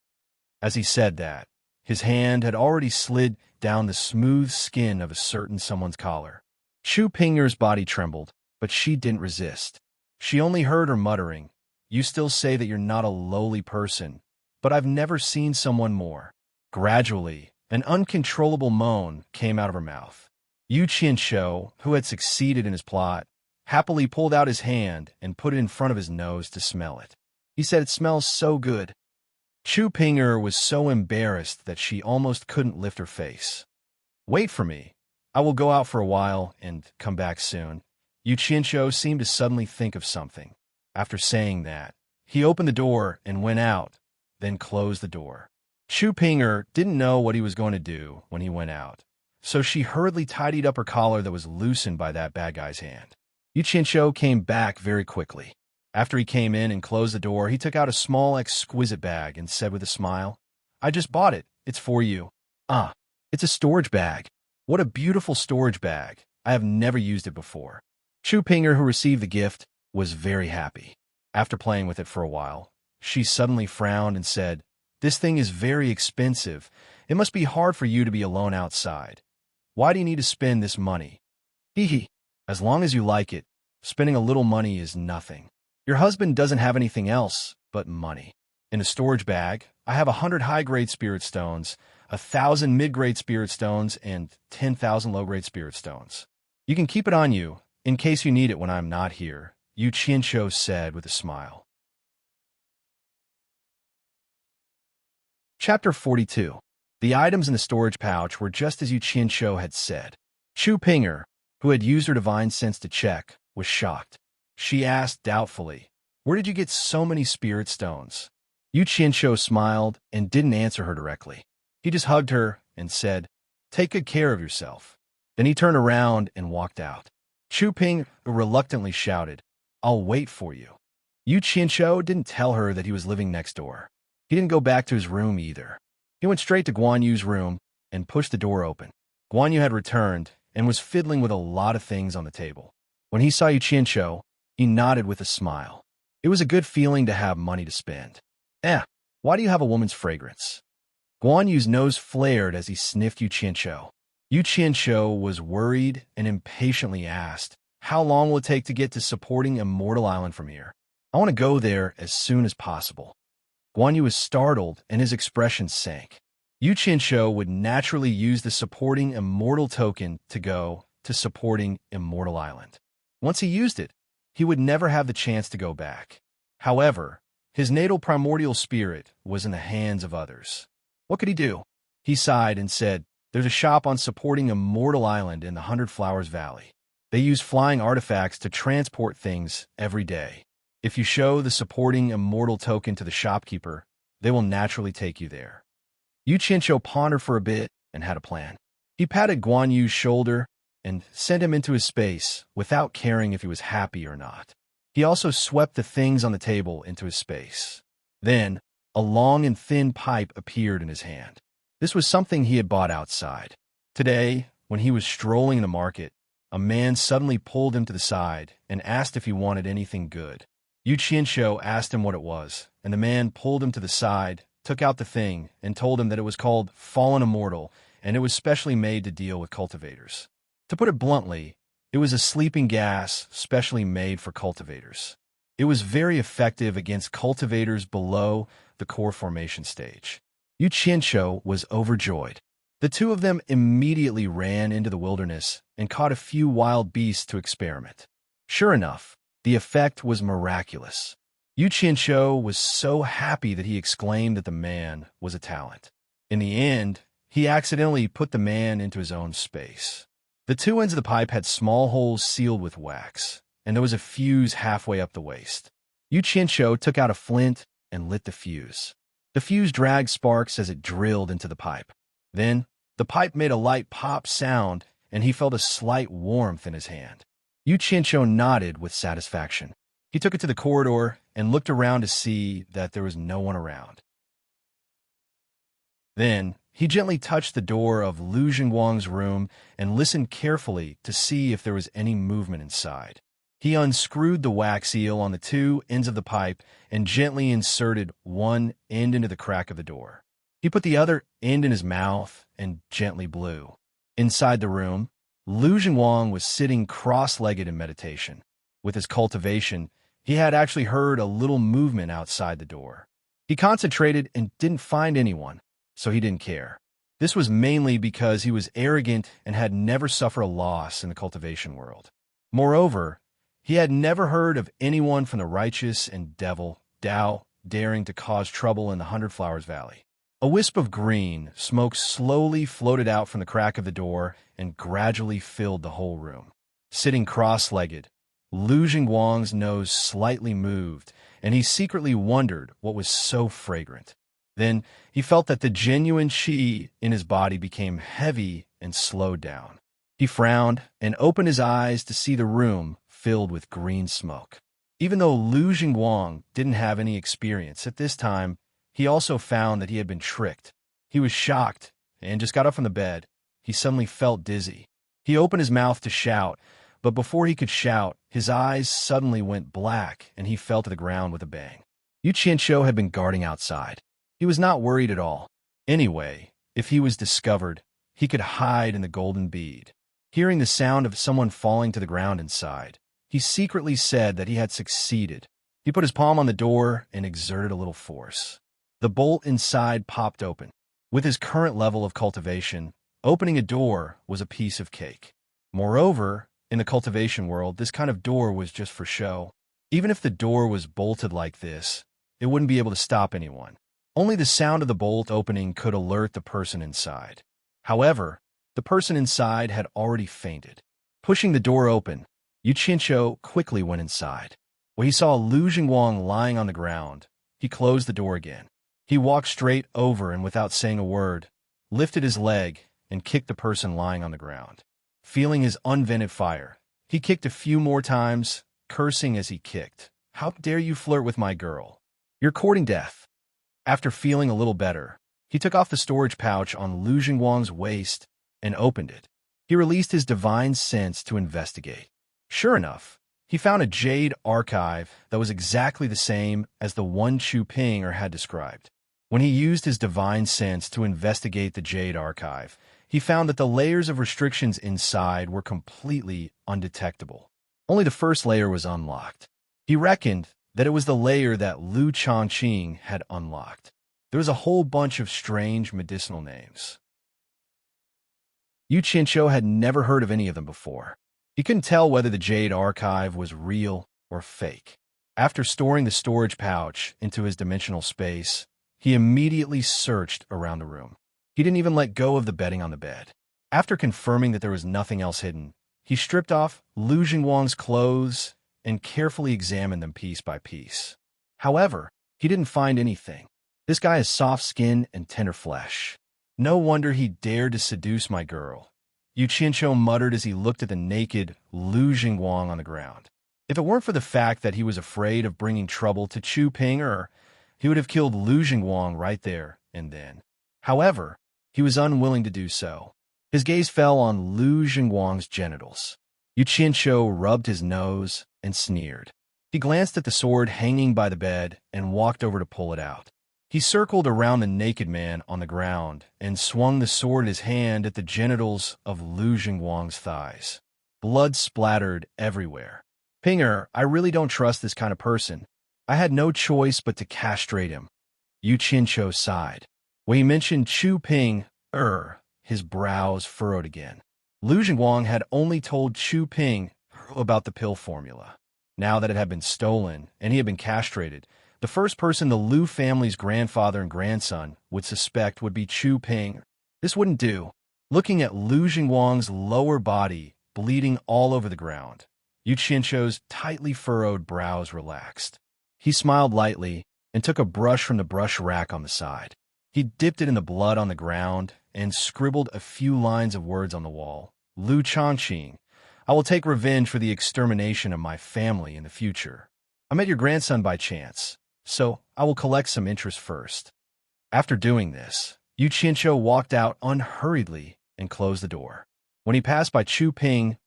As he said that, his hand had already slid down the smooth skin of a certain someone's collar. Chu Ping'er's body trembled, but she didn't resist. She only heard her muttering, You still say that you're not a lowly person, but I've never seen someone more. Gradually, an uncontrollable moan came out of her mouth. Yu Qianqiu, who had succeeded in his plot, happily pulled out his hand and put it in front of his nose to smell it. He said, It smells so good. Chu Ping'er was so embarrassed that she almost couldn't lift her face. Wait for me. I will go out for a while and come back soon. Yu Qianqiu seemed to suddenly think of something. After saying that, he opened the door and went out, then closed the door. Chu Ping'er didn't know what he was going to do when he went out, so she hurriedly tidied up her collar that was loosened by that bad guy's hand. Yu Qianqiu came back very quickly. After he came in and closed the door, he took out a small, exquisite bag and said with a smile, "I just bought it. It's for you." "Ah, it's a storage bag. What a beautiful storage bag. I have never used it before." Chu Pinger, who received the gift, was very happy. After playing with it for a while, she suddenly frowned and said, "This thing is very expensive. It must be hard for you to be alone outside. Why do you need to spend this money?" "Hee hee. As long as you like it, spending a little money is nothing. Your husband doesn't have anything else but money. In a storage bag, I have 100 high-grade spirit stones, 1,000 mid-grade spirit stones, and 10,000 low-grade spirit stones. You can keep it on you, in case you need it when I'm not here," Yu Qianshou said with a smile. Chapter 42. The items in the storage pouch were just as Yu Qianshou had said. Chu Pinger, who had used her divine sense to check, was shocked. She asked doubtfully, "Where did you get so many spirit stones?" Yu Qianshou smiled and didn't answer her directly. He just hugged her and said, "Take good care of yourself." Then he turned around and walked out. Chu Ping reluctantly shouted, "I'll wait for you." Yu Qianshou didn't tell her that he was living next door. He didn't go back to his room either. He went straight to Guan Yu's room and pushed the door open. Guan Yu had returned and was fiddling with a lot of things on the table. When he saw Yu Qianshou, he nodded with a smile. It was a good feeling to have money to spend. Why do you have a woman's fragrance?" Guan Yu's nose flared as he sniffed Yu Qianshou. Yu Qianshou was worried and impatiently asked, "How long will it take to get to supporting Immortal Island from here? I want to go there as soon as possible." Guan Yu was startled and his expression sank. Yu Qianshou would naturally use the supporting Immortal token to go to supporting Immortal Island. Once he used it, he would never have the chance to go back. However, his natal primordial spirit was in the hands of others. What could he do? He sighed and said, "There's a shop on supporting Immortal Island in the 100 Flowers Valley. They use flying artifacts to transport things every day. If you show the supporting Immortal token to the shopkeeper, they will naturally take you there." Yu Qianshou pondered for a bit and had a plan. He patted Guan Yu's shoulder and sent him into his space without caring if he was happy or not. He also swept the things on the table into his space. Then, a long and thin pipe appeared in his hand. This was something he had bought outside. Today, when he was strolling in the market, a man suddenly pulled him to the side and asked if he wanted anything good. Yu Qianshou asked him what it was, and the man pulled him to the side, took out the thing, and told him that it was called Fallen Immortal, and it was specially made to deal with cultivators. To put it bluntly, it was a sleeping gas specially made for cultivators. It was very effective against cultivators below the core formation stage. Yu Qianshou was overjoyed. The two of them immediately ran into the wilderness and caught a few wild beasts to experiment. Sure enough, the effect was miraculous. Yu Qianshou was so happy that he exclaimed that the man was a talent. In the end, he accidentally put the man into his own space. The two ends of the pipe had small holes sealed with wax, and there was a fuse halfway up the waist. Yu Qianshou took out a flint and lit the fuse. The fuse dragged sparks as it drilled into the pipe. Then, the pipe made a light pop sound, and he felt a slight warmth in his hand. Yu Qianshou nodded with satisfaction. He took it to the corridor and looked around to see that there was no one around. Then, he gently touched the door of Lu Jingguang's room and listened carefully to see if there was any movement inside. He unscrewed the wax seal on the two ends of the pipe and gently inserted one end into the crack of the door. He put the other end in his mouth and gently blew. Inside the room, Lu Jingguang was sitting cross-legged in meditation. With his cultivation, he had actually heard a little movement outside the door. He concentrated and didn't find anyone, so he didn't care. This was mainly because he was arrogant and had never suffered a loss in the cultivation world. Moreover, he had never heard of anyone from the righteous and devil, Dao, daring to cause trouble in the 100 Flowers Valley. A wisp of green smoke slowly floated out from the crack of the door and gradually filled the whole room. Sitting cross-legged, Lu Jingguang's nose slightly moved, and he secretly wondered what was so fragrant. Then he felt that the genuine qi in his body became heavy and slowed down. He frowned and opened his eyes to see the room filled with green smoke. Even though Lu Jingguang didn't have any experience at this time, he also found that he had been tricked. He was shocked and just got up from the bed. He suddenly felt dizzy. He opened his mouth to shout, but before he could shout, his eyes suddenly went black and he fell to the ground with a bang. Yu Qianqiu had been guarding outside. He was not worried at all. Anyway, if he was discovered, he could hide in the golden bead. Hearing the sound of someone falling to the ground inside, he secretly said that he had succeeded. He put his palm on the door and exerted a little force. The bolt inside popped open. With his current level of cultivation, opening a door was a piece of cake. Moreover, in the cultivation world, this kind of door was just for show. Even if the door was bolted like this, it wouldn't be able to stop anyone. Only the sound of the bolt opening could alert the person inside. However, the person inside had already fainted. Pushing the door open, Yu Qianqiu quickly went inside. When he saw Lu Jingguang lying on the ground, he closed the door again. He walked straight over and without saying a word, lifted his leg and kicked the person lying on the ground. Feeling his unvented fire, he kicked a few more times, cursing as he kicked. "How dare you flirt with my girl? You're courting death." After feeling a little better, he took off the storage pouch on Lu Jingguang's waist and opened it. He released his divine sense to investigate. Sure enough, he found a Jade archive that was exactly the same as the one Chu Ping had described. When he used his divine sense to investigate the Jade archive, he found that the layers of restrictions inside were completely undetectable. Only the first layer was unlocked. He reckoned that it was the layer that Lu Changqing had unlocked. There was a whole bunch of strange medicinal names. Yu Qianqiu had never heard of any of them before. He couldn't tell whether the Jade archive was real or fake. After storing the storage pouch into his dimensional space, he immediately searched around the room. He didn't even let go of the bedding on the bed. After confirming that there was nothing else hidden, he stripped off Lu Jingguang's clothes and carefully examined them piece by piece. However, he didn't find anything. This guy has soft skin and tender flesh. No wonder he dared to seduce my girl, Yu Qianqiu muttered as he looked at the naked Lu Jingguang on the ground. If it weren't for the fact that he was afraid of bringing trouble to Chu Ping, he would have killed Lu Jingguang right there and then. However, he was unwilling to do so. His gaze fell on Lu Jingguang's genitals. Yu Qianqiu rubbed his nose and sneered. He glanced at the sword hanging by the bed and walked over to pull it out. He circled around the naked man on the ground and swung the sword in his hand at the genitals of Lu Jingguang's thighs. Blood splattered everywhere. "Pinger, I really don't trust this kind of person. I had no choice but to castrate him." Yu Qianqiu sighed. When he mentioned Chu Ping, his brows furrowed again. Lu Jingguang had only told Chu Ping about the pill formula. Now that it had been stolen and he had been castrated, the first person the Lu family's grandfather and grandson would suspect would be Chu Ping. This wouldn't do. Looking at Lu Jingguang's lower body bleeding all over the ground, Yu Qianqiu's tightly furrowed brows relaxed. He smiled lightly and took a brush from the brush rack on the side. He dipped it in the blood on the ground and scribbled a few lines of words on the wall. "Lu Changqing, I will take revenge for the extermination of my family in the future. I met your grandson by chance, so I will collect some interest first." After doing this, Yu Qianqiu walked out unhurriedly and closed the door. When he passed by Chu Ping's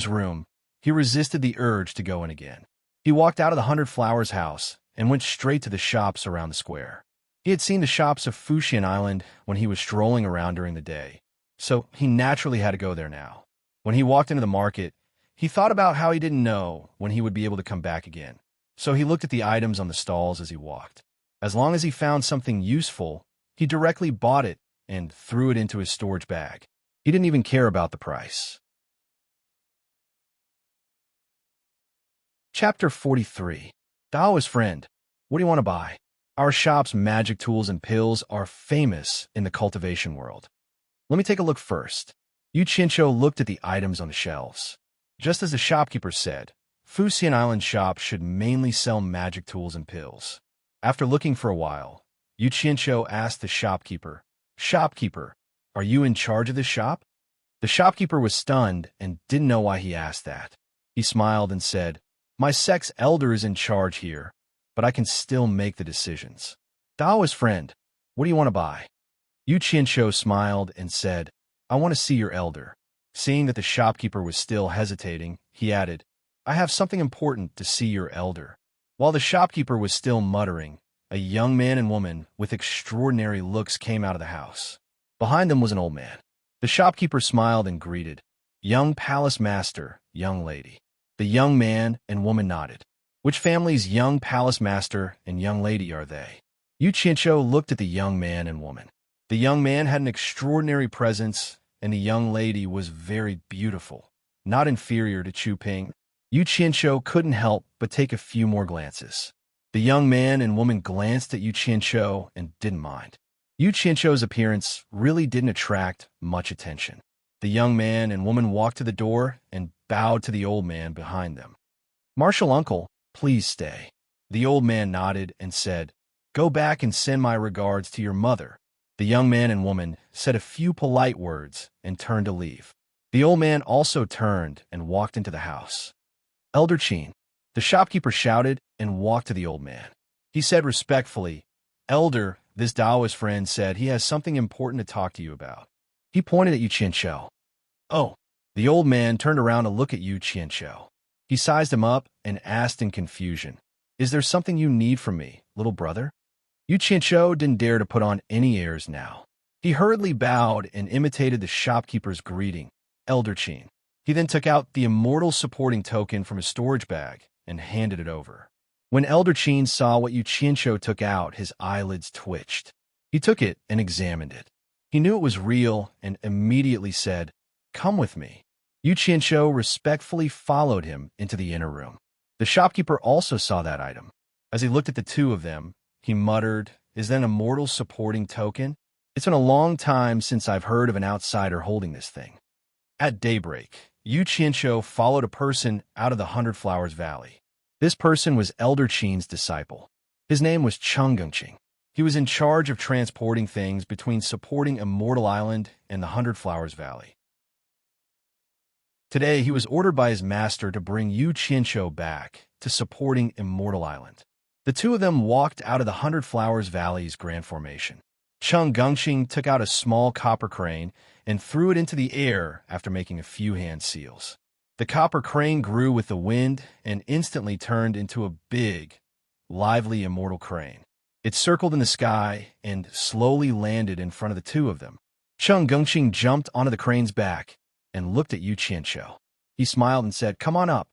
room, he resisted the urge to go in again. He walked out of the 100 Flowers house and went straight to the shops around the square. He had seen the shops of Fuxian Island when he was strolling around during the day, so he naturally had to go there now. When he walked into the market, he thought about how he didn't know when he would be able to come back again. So he looked at the items on the stalls as he walked. As long as he found something useful, he directly bought it and threw it into his storage bag. He didn't even care about the price. Chapter 43. Dao's friend. What do you want to buy? Our shop's magic tools and pills are famous in the cultivation world. Let me take a look first. Yu Qianqiu looked at the items on the shelves. Just as the shopkeeper said, Fuxian Island shop should mainly sell magic tools and pills. After looking for a while, Yu Qianqiu asked the shopkeeper, "Shopkeeper, are you in charge of this shop?" The shopkeeper was stunned and didn't know why he asked that. He smiled and said, My sect's elder is in charge here, but I can still make the decisions. Daoist friend, what do you want to buy? Yu Qianshou smiled and said, I want to see your elder. Seeing that the shopkeeper was still hesitating, he added, I have something important to see your elder. While the shopkeeper was still muttering, a young man and woman with extraordinary looks came out of the house. Behind them was an old man. The shopkeeper smiled and greeted, Young palace master, young lady. The young man and woman nodded. Which family's young palace master and young lady are they? Yu Qianshou looked at the young man and woman. The young man had an extraordinary presence, and the young lady was very beautiful, not inferior to Chu Ping. Yu Qianshou couldn't help but take a few more glances. The young man and woman glanced at Yu Qianshou and didn't mind. Yu Qianshou's appearance really didn't attract much attention. The young man and woman walked to the door and bowed to the old man behind them. Martial uncle, please stay. The old man nodded and said, Go back and send my regards to your mother. The young man and woman said a few polite words and turned to leave. The old man also turned and walked into the house. Elder Qin, the shopkeeper shouted and walked to the old man. He said respectfully, Elder, this Daoist friend said he has something important to talk to you about. He pointed at Yu Qianshou. Oh, the old man turned around to look at Yu Qianshou. He sized him up and asked in confusion, Is there something you need from me, little brother? Yu Qianshou didn't dare to put on any airs now. He hurriedly bowed and imitated the shopkeeper's greeting, Elder Qin. He then took out the immortal supporting token from his storage bag and handed it over. When Elder Qin saw what Yu Qianshou took out, his eyelids twitched. He took it and examined it. He knew it was real and immediately said, Come with me. Yu Qianshou respectfully followed him into the inner room. The shopkeeper also saw that item. As he looked at the two of them, he muttered, Is that an immortal supporting token? It's been a long time since I've heard of an outsider holding this thing. At daybreak, Yu Qianshou followed a person out of the Hundred Flowers Valley. This person was Elder Qin's disciple. His name was Cheng Gengqing. He was in charge of transporting things between supporting Immortal Island and the Hundred Flowers Valley. Today, he was ordered by his master to bring Yu Qianshou back to supporting Immortal Island. The two of them walked out of the Hundred Flowers Valley's Grand Formation. Cheng Gengqing took out a small copper crane and threw it into the air after making a few hand seals. The copper crane grew with the wind and instantly turned into a big, lively immortal crane. It circled in the sky and slowly landed in front of the two of them. Cheng Gengqing jumped onto the crane's back and looked at Yu Qianshou. He smiled and said, Come on up.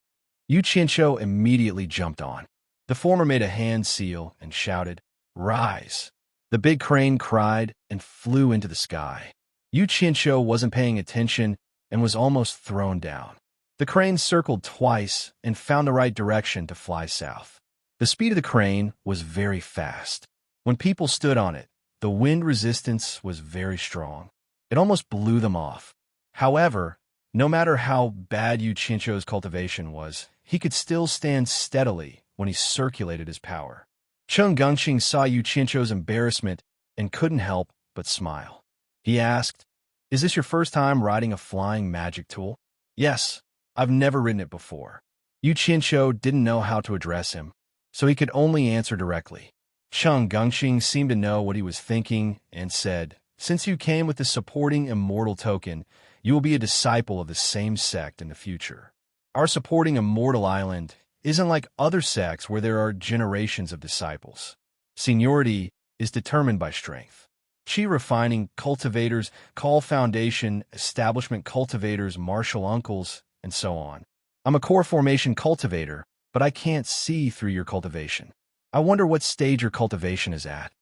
Yu Qianshou immediately jumped on. The former made a hand seal and shouted, Rise. The big crane cried and flew into the sky. Yu Qianshou wasn't paying attention and was almost thrown down. The crane circled twice and found the right direction to fly south. The speed of the crane was very fast. When people stood on it, the wind resistance was very strong. It almost blew them off. However, no matter how bad Yu Qianshou's cultivation was, he could still stand steadily when he circulated his power. Cheng Gengqing saw Yu Qianshou's embarrassment and couldn't help but smile. He asked, Is this your first time riding a flying magic tool? Yes, I've never ridden it before. Yu Qianshou didn't know how to address him, so he could only answer directly. Cheng Gengqing seemed to know what he was thinking and said, Since you came with the supporting immortal token, you will be a disciple of the same sect in the future. Our supporting Immortal Island isn't like other sects where there are generations of disciples. Seniority is determined by strength. Chi refining cultivators, call foundation, establishment cultivators, martial uncles, and so on. I'm a core formation cultivator, but I can't see through your cultivation. I wonder what stage your cultivation is at.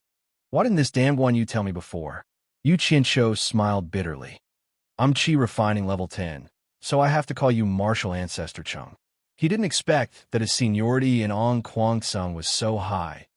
Why didn't this damn Guan Yu tell me before? Yu Qianshou smiled bitterly. I'm Chi refining level 10, so I have to call you Martial Ancestor Cheng. He didn't expect that his seniority in On Kwangsung was so high,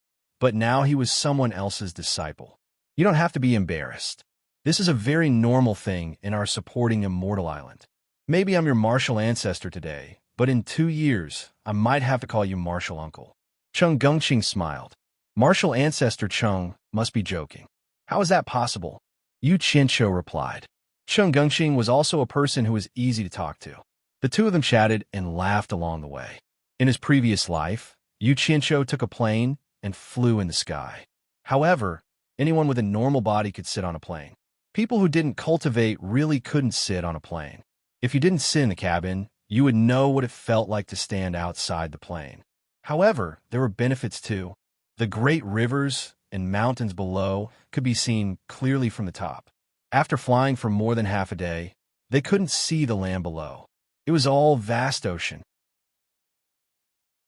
but now he was someone else's disciple. You don't have to be embarrassed. This is a very normal thing in our supporting Immortal Island. Maybe I'm your martial ancestor today, but in 2 years, I might have to call you Martial Uncle. Cheng Gengqing smiled. Martial Ancestor Cheng must be joking. How is that possible? Yu Qianshou replied. Cheng Gengqing was also a person who was easy to talk to. The two of them chatted and laughed along the way. In his previous life, Yu Qianqiu took a plane and flew in the sky. However, anyone with a normal body could sit on a plane. People who didn't cultivate really couldn't sit on a plane. If you didn't sit in the cabin, you would know what it felt like to stand outside the plane. However, there were benefits too. The great rivers and mountains below could be seen clearly from the top. After flying for more than half a day, they couldn't see the land below. It was all vast ocean.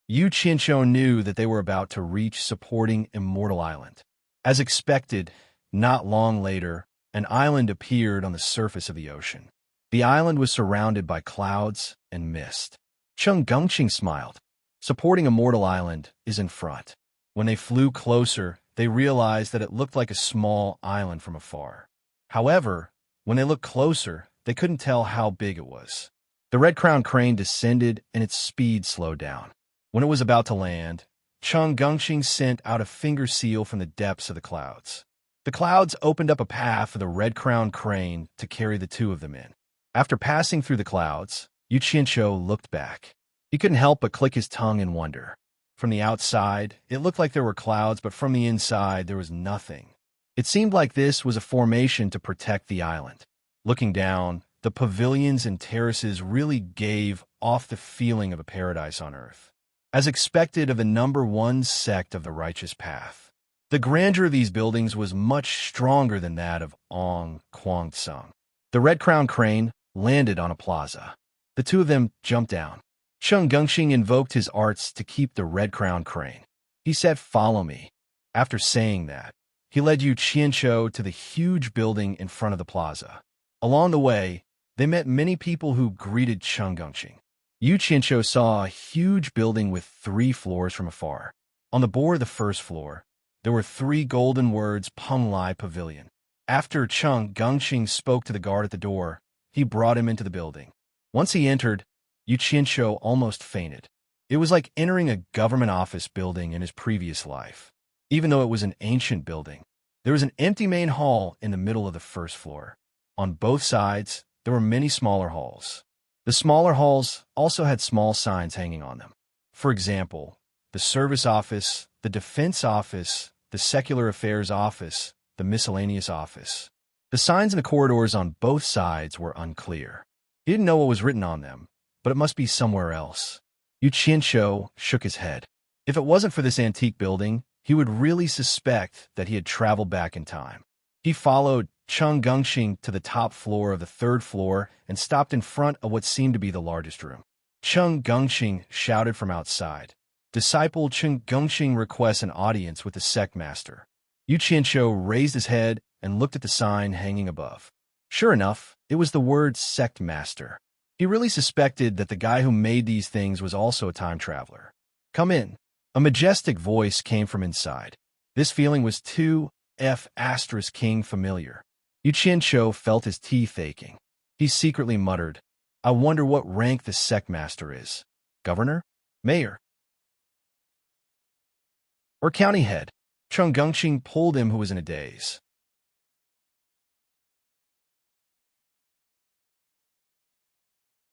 Yu Qianqiu knew that they were about to reach supporting Immortal Island. As expected, not long later, an island appeared on the surface of the ocean. The island was surrounded by clouds and mist. Cheng Gengqing smiled. Supporting Immortal Island is in front. When they flew closer, they realized that it looked like a small island from afar. However, when they looked closer, they couldn't tell how big it was. The red-crowned crane descended and its speed slowed down. When it was about to land, Cheng Gengqing sent out a finger seal from the depths of the clouds. The clouds opened up a path for the red-crowned crane to carry the two of them in. After passing through the clouds, Yu Qianqiu looked back. He couldn't help but click his tongue in wonder. From the outside, it looked like there were clouds, but from the inside, there was nothing. It seemed like this was a formation to protect the island. Looking down, the pavilions and terraces really gave off the feeling of a paradise on earth. As expected of the #1 sect of the righteous path. The grandeur of these buildings was much stronger than that of Quangsung. The red-crowned crane landed on a plaza. The two of them jumped down. Cheng Gengqing invoked his arts to keep the red-crowned crane. He said, "Follow me." After saying that, he led Yu Qianqiu to the huge building in front of the plaza. Along the way, they met many people who greeted Cheng Gengqing. Yu Qianqiu saw a huge building with 3 floors from afar. On the board of the first floor, there were 3 golden words Peng Lai Pavilion. After Cheng Gengqing spoke to the guard at the door, he brought him into the building. Once he entered, Yu Qianqiu almost fainted. It was like entering a government office building in his previous life. Even though it was an ancient building, there was an empty main hall in the middle of the first floor. On both sides, there were many smaller halls. The smaller halls also had small signs hanging on them. For example, the service office, the defense office, the secular affairs office, the miscellaneous office. The signs in the corridors on both sides were unclear. He didn't know what was written on them, but it must be somewhere else. Yu Qianqiu shook his head. If it wasn't for this antique building, he would really suspect that he had traveled back in time. He followed Cheng Gengqing to the top floor of the 3rd floor and stopped in front of what seemed to be the largest room. Cheng Gengqing shouted from outside. Disciple Cheng Gengqing requests an audience with the sect master. Yu Qianqiu raised his head and looked at the sign hanging above. Sure enough, it was the word Sect Master. He really suspected that the guy who made these things was also a time traveler. "Come in." A majestic voice came from inside. This feeling was too King familiar. Yu Qianqiu felt his teeth aching. He secretly muttered, "I wonder what rank the sect master is. Governor? Mayor? Or county head?" Cheng Gengqing pulled him who was in a daze.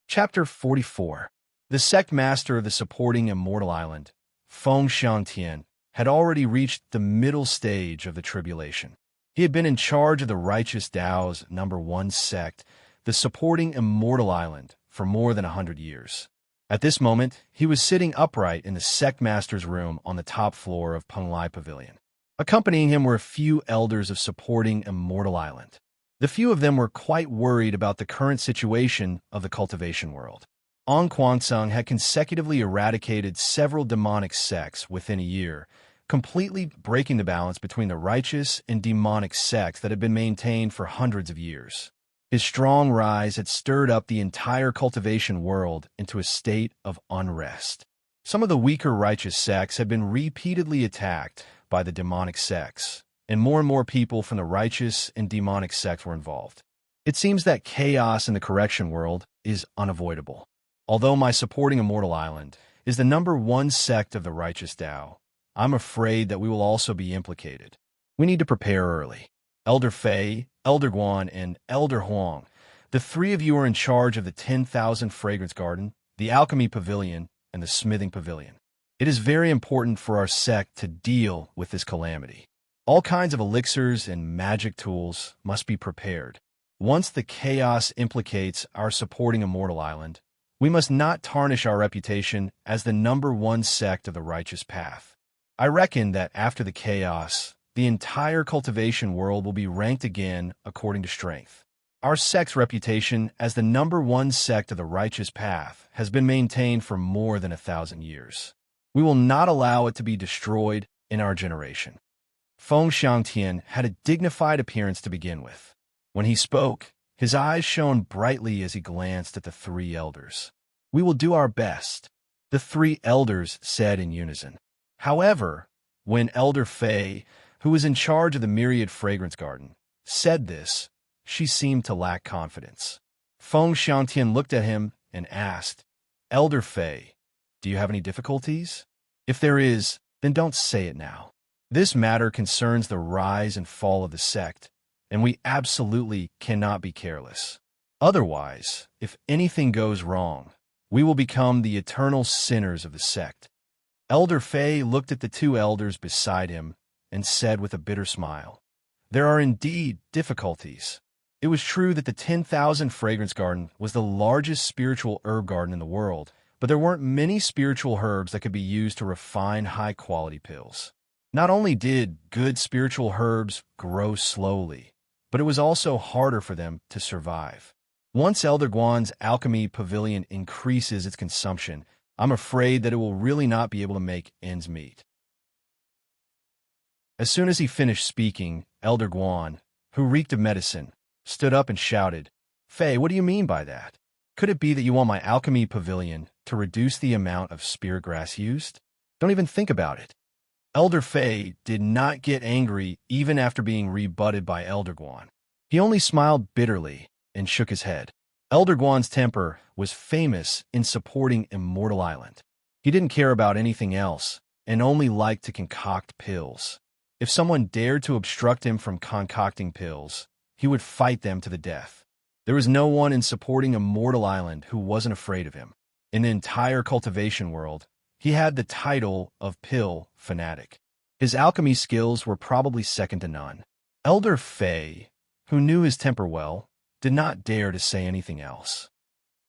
Chapter 44. The sect master of the supporting Immortal Island, Feng Xiangtian, had already reached the middle stage of the tribulation. He had been in charge of the righteous Tao's #1 sect, the supporting Immortal Island, for more than 100 years. At this moment, he was sitting upright in the sect master's room on the top floor of Peng Lai Pavilion. Accompanying him were a few elders of supporting Immortal Island. The few of them were quite worried about the current situation of the cultivation world. Quangsung had consecutively eradicated several demonic sects within a year, completely breaking the balance between the righteous and demonic sects that had been maintained for hundreds of years. His strong rise had stirred up the entire cultivation world into a state of unrest. Some of the weaker righteous sects had been repeatedly attacked by the demonic sects, and more people from the righteous and demonic sects were involved. It seems that chaos in the correction world is unavoidable. Although my supporting Immortal Island is the #1 sect of the righteous Tao, I'm afraid that we will also be implicated. We need to prepare early. Elder Fei, Elder Guan, and Elder Huang, the 3 of you are in charge of the 10,000 Fragrance Garden, the Alchemy Pavilion, and the smithing pavilion. It is very important for our sect to deal with this calamity. All kinds of elixirs and magic tools must be prepared. Once the chaos implicates our supporting Immortal Island, we must not tarnish our reputation as the #1 sect of the righteous path. I reckon that after the chaos, the entire cultivation world will be ranked again according to strength. Our sect's reputation as the #1 sect of the righteous path has been maintained for more than 1,000 years. We will not allow it to be destroyed in our generation. Feng Xiangtian had a dignified appearance to begin with. When he spoke, his eyes shone brightly as he glanced at the three elders. "We will do our best," the three elders said in unison. However, when Elder Fei, who was in charge of the Myriad Fragrance Garden, said this, she seemed to lack confidence. Feng Xiangtian looked at him and asked, "Elder Fei, do you have any difficulties? If there is, then don't say it now. This matter concerns the rise and fall of the sect, and we absolutely cannot be careless. Otherwise, if anything goes wrong, we will become the eternal sinners of the sect." Elder Fei looked at the two elders beside him and said with a bitter smile, "There are indeed difficulties." It was true that the 10,000 Fragrance Garden was the largest spiritual herb garden in the world, but there weren't many spiritual herbs that could be used to refine high-quality pills. Not only did good spiritual herbs grow slowly, but it was also harder for them to survive. Once Elder Guan's alchemy pavilion increases its consumption, I'm afraid that it will really not be able to make ends meet. As soon as he finished speaking, Elder Guan, who reeked of medicine, stood up and shouted, "Fei, what do you mean by that? Could it be that you want my alchemy pavilion to reduce the amount of spirit grass used? Don't even think about it." Elder Fei did not get angry even after being rebutted by Elder Guan. He only smiled bitterly and shook his head. Elder Guan's temper was famous in supporting Immortal Island. He didn't care about anything else and only liked to concoct pills. If someone dared to obstruct him from concocting pills, he would fight them to the death. There was no one in supporting Immortal Island who wasn't afraid of him. In the entire cultivation world, he had the title of Pill Fanatic. His alchemy skills were probably second to none. Elder Fei, who knew his temper well, did not dare to say anything else.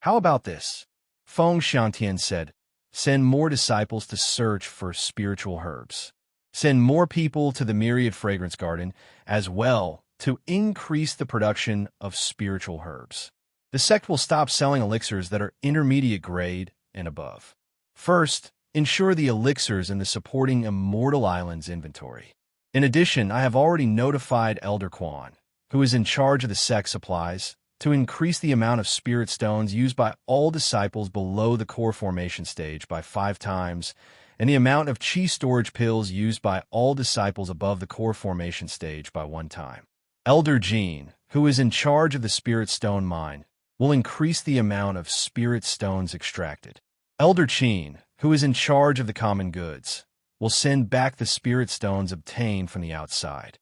"How about this?" Feng Xiangtian said, "Send more disciples to search for spiritual herbs. Send more people to the Myriad Fragrance Garden as well to increase the production of spiritual herbs. The sect will stop selling elixirs that are intermediate grade and above. First, ensure the elixirs in the supporting Immortal Island's inventory. In addition, I have already notified Elder Quan, who is in charge of the sect supplies, to increase the amount of spirit stones used by all disciples below the core formation stage by 5 times, and the amount of chi storage pills used by all disciples above the core formation stage by 1 time. Elder Jean, who is in charge of the spirit stone mine, will increase the amount of spirit stones extracted. Elder Qin, who is in charge of the common goods, will send back the spirit stones obtained from the outside."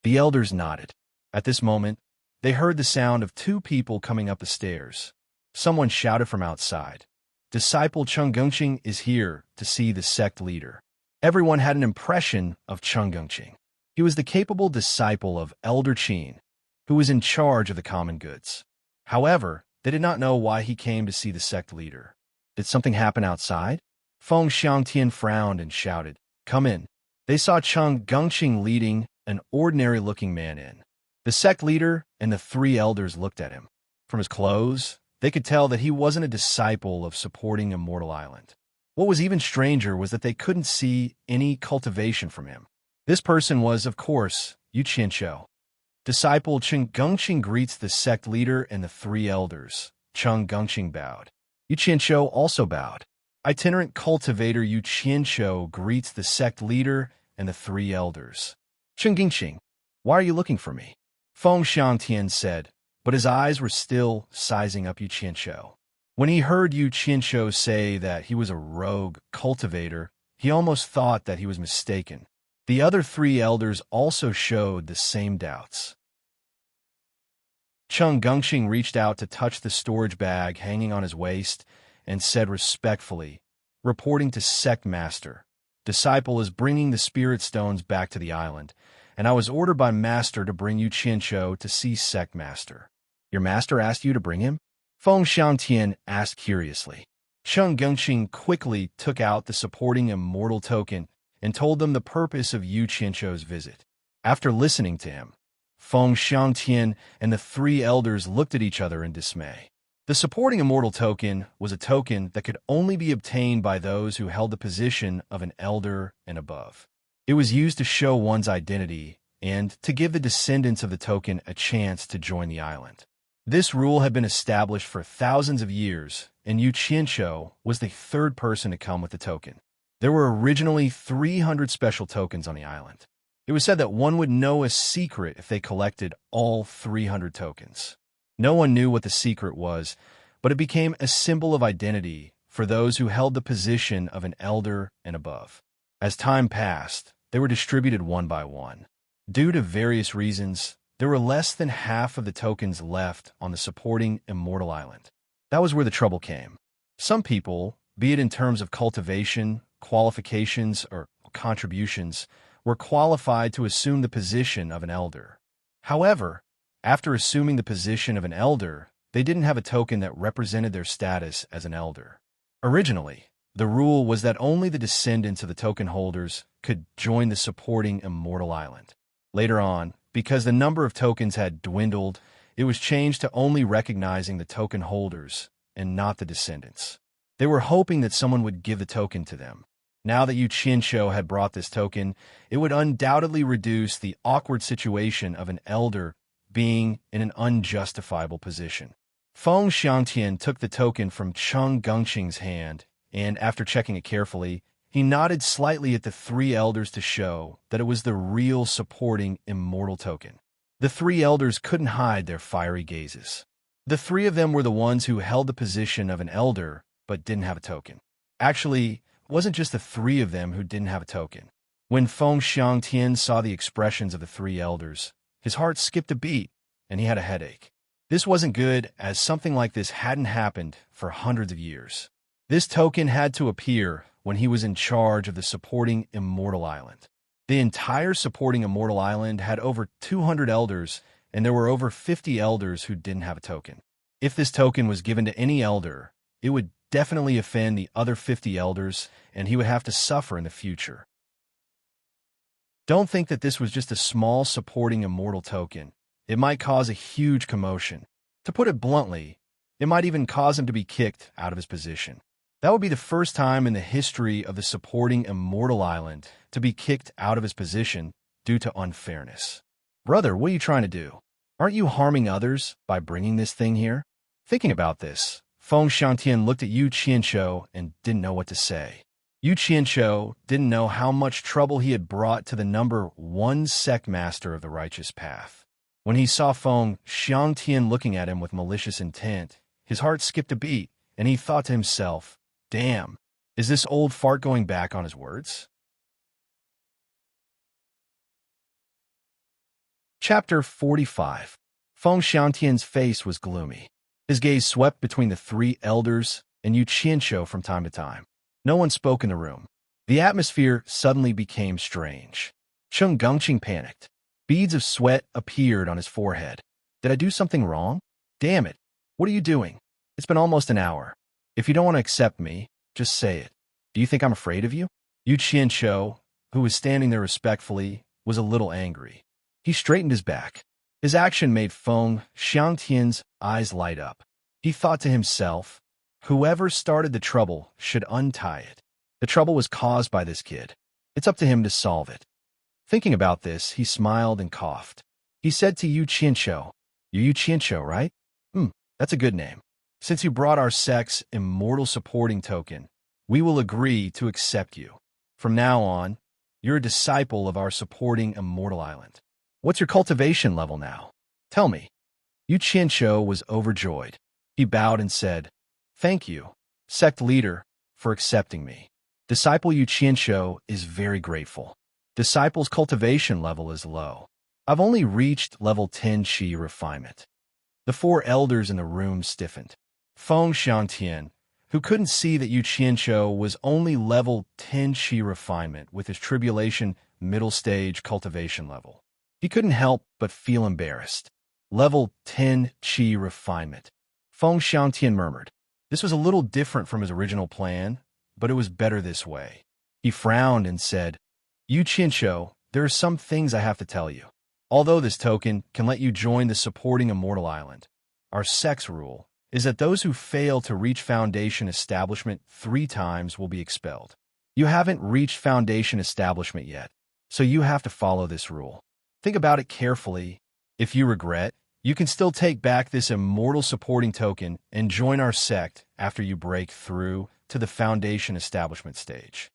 The elders nodded. At this moment, they heard the sound of 2 people coming up the stairs. Someone shouted from outside, "Disciple Chung Gongqing is here to see the sect leader." Everyone had an impression of Chung Gongqing. He was the capable disciple of Elder Qin, who was in charge of the common goods. However, they did not know why he came to see the sect leader. Did something happen outside? Feng Xiangtian frowned and shouted, "Come in." They saw Chung Gongqing leading an ordinary-looking man in. The sect leader and the 3 elders looked at him. From his clothes, they could tell that he wasn't a disciple of supporting Immortal Island. What was even stranger was that they couldn't see any cultivation from him. This person was, of course, Yu Qianshou. Disciple Chung Gongqing greets the sect leader and the 3 elders. Chung Gongqing bowed. Yu Qianshou also bowed. Itinerant cultivator Yu Qianshou greets the sect leader and the 3 elders. "Chung Gongqing, why are you looking for me?" Feng Xiangtian said, but his eyes were still sizing up Yu Qianshou. When he heard Yu Qianshou say that he was a rogue cultivator, he almost thought that he was mistaken. The other 3 elders also showed the same doubts. Chung Gongqing reached out to touch the storage bag hanging on his waist and said respectfully, reporting to Sect Master. Disciple is bringing the spirit stones back to the island, and I was ordered by Master to bring you Qianqiu to see Sect Master. Your master asked you to bring him? Feng Xiangtian asked curiously. Cheng Gengqing quickly took out the supporting immortal token and told them the purpose of Yu Qianqiu's visit. After listening to him, Feng Xiangtian and the three elders looked at each other in dismay. The supporting immortal token was a token that could only be obtained by those who held the position of an elder and above. It was used to show one's identity and to give the descendants of the token a chance to join the island. This rule had been established for thousands of years, and Yu Qianqiu was the third person to come with the token. There were originally 300 special tokens on the island. It was said that one would know a secret if they collected all 300 tokens. No one knew what the secret was, but it became a symbol of identity for those who held the position of an elder and above. As time passed, they were distributed one by one. Due to various reasons, there were less than half of the tokens left on the supporting immortal island. That was where the trouble came. Some people, be it in terms of cultivation, qualifications, or contributions, were qualified to assume the position of an elder. However, after assuming the position of an elder, they didn't have a token that represented their status as an elder. Originally, the rule was that only the descendants of the token holders could join the supporting immortal island. Later on, because the number of tokens had dwindled, it was changed to only recognizing the token holders and not the descendants. They were hoping that someone would give the token to them. Now that Yu Qianqiu had brought this token, it would undoubtedly reduce the awkward situation of an elder being in an unjustifiable position. Feng Xiangtian took the token from Cheng Gengqing's hand, and after checking it carefully, he nodded slightly at the three elders to show that it was the real supporting immortal token. The three elders couldn't hide their fiery gazes. The three of them were the ones who held the position of an elder but didn't have a token. Actually, it wasn't just the three of them who didn't have a token. When Feng Xiangtian saw the expressions of the three elders, his heart skipped a beat, and he had a headache. This wasn't good, as something like this hadn't happened for hundreds of years. This token had to appear when he was in charge of the supporting immortal island. The entire supporting immortal island had over 200 elders, and there were over 50 elders who didn't have a token. If this token was given to any elder, it would definitely offend the other 50 elders, and he would have to suffer in the future. Don't think that this was just a small supporting immortal token. It might cause a huge commotion. To put it bluntly, it might even cause him to be kicked out of his position. That would be the first time in the history of the supporting immortal island to be kicked out of his position due to unfairness. Brother, what are you trying to do? Aren't you harming others by bringing this thing here? Thinking about this, Feng Xiangtian looked at Yu Qianqiu and didn't know what to say. Yu Qianqiu didn't know how much trouble he had brought to the number one sect master of the righteous path. When he saw Feng Xiangtian looking at him with malicious intent, his heart skipped a beat, and he thought to himself, "Damn, is this old fart going back on his words?" Chapter 45. Feng Xiangtian's face was gloomy. His gaze swept between the three elders and Yu Qianqiu from time to time. No one spoke in the room. The atmosphere suddenly became strange. Cheng Gengqing panicked. Beads of sweat appeared on his forehead. Did I do something wrong? Damn it. What are you doing? It's been almost an hour. If you don't want to accept me, just say it. Do you think I'm afraid of you? Yu Qianqiu, who was standing there respectfully, was a little angry. He straightened his back. His action made Feng Xiangtian's eyes light up. He thought to himself, whoever started the trouble should untie it. The trouble was caused by this kid. It's up to him to solve it. Thinking about this, he smiled and coughed. He said to Yu Qianqiu, "You're Yu Qianqiu, right? That's a good name. Since you brought our sect's immortal supporting token, we will agree to accept you. From now on, you're a disciple of our supporting immortal island. What's your cultivation level now? Tell me." Yu Qianqiu was overjoyed. He bowed and said, "Thank you, sect leader, for accepting me. Disciple Yu Qianqiu is very grateful. Disciple's cultivation level is low. I've only reached level 10 Qi refinement." The four elders in the room stiffened. Feng Xiangtian, who couldn't see that Yu Qianqiu was only level 10 Qi refinement with his tribulation middle stage cultivation level. He couldn't help but feel embarrassed. Level 10 Qi refinement. Feng Xiangtian murmured. This was a little different from his original plan, but it was better this way. He frowned and said, Yu Qianqiu, there are some things I have to tell you. Although this token can let you join the supporting Immortal Island, our Sect's rule is that those who fail to reach Foundation Establishment 3 times will be expelled. You haven't reached Foundation Establishment yet, so you have to follow this rule. Think about it carefully. If you regret, you can still take back this immortal supporting token and join our sect after you break through to the Foundation Establishment stage.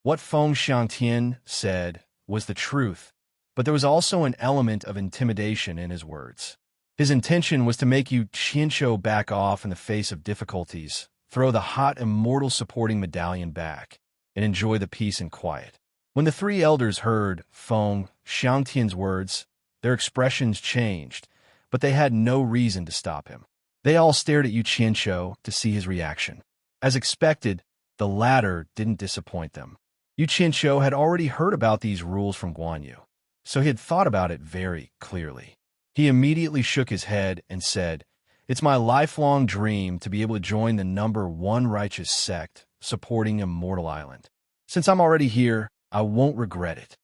What Feng Xiangtian said was the truth, but there was also an element of intimidation in his words. His intention was to make Yu Qianqiu back off in the face of difficulties, throw the hot immortal supporting medallion back, and enjoy the peace and quiet. When the 3 elders heard Feng Xiangtian's words, their expressions changed, but they had no reason to stop him. They all stared at Yu Qianqiu to see his reaction. As expected, the latter didn't disappoint them. Yu Qianqiu had already heard about these rules from Guan Yu, so he had thought about it very clearly. He immediately shook his head and said, It's my lifelong dream to be able to join the number 1 righteous sect supporting Immortal Island. Since I'm already here, I won't regret it.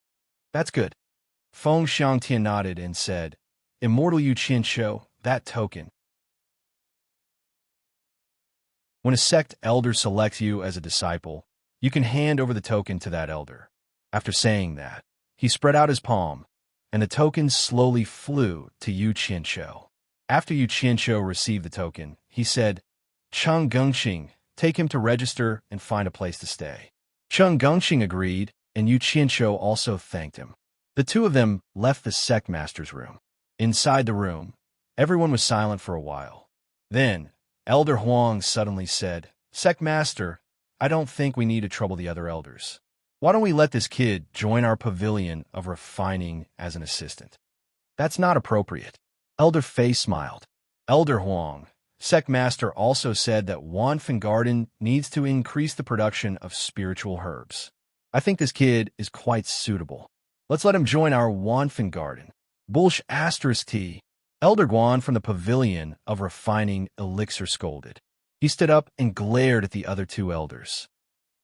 That's good. Feng Xiangtian nodded and said, Immortal Yu Qianqiu, that token. When a sect elder selects you as a disciple, you can hand over the token to that elder. After saying that, he spread out his palm, and the token slowly flew to Yu Qianqiu. After Yu Qianqiu received the token, he said, Cheng Gengxing, take him to register and find a place to stay. Cheng Gengxing agreed, and Yu Qianqiu also thanked him. The 2 of them left the sect master's room. Inside the room, everyone was silent for a while. Then, Elder Huang suddenly said, Sect Master, I don't think we need to trouble the other elders. Why don't we let this kid join our pavilion of refining as an assistant? That's not appropriate. Elder Fei smiled. Elder Huang, Sect Master, also said that Wanfen Garden needs to increase the production of spiritual herbs. I think this kid is quite suitable. Let's let him join our Wanfen Garden. Bulsh asterisk T. Elder Guan from the pavilion of refining elixir scolded. He stood up and glared at the other 2 elders.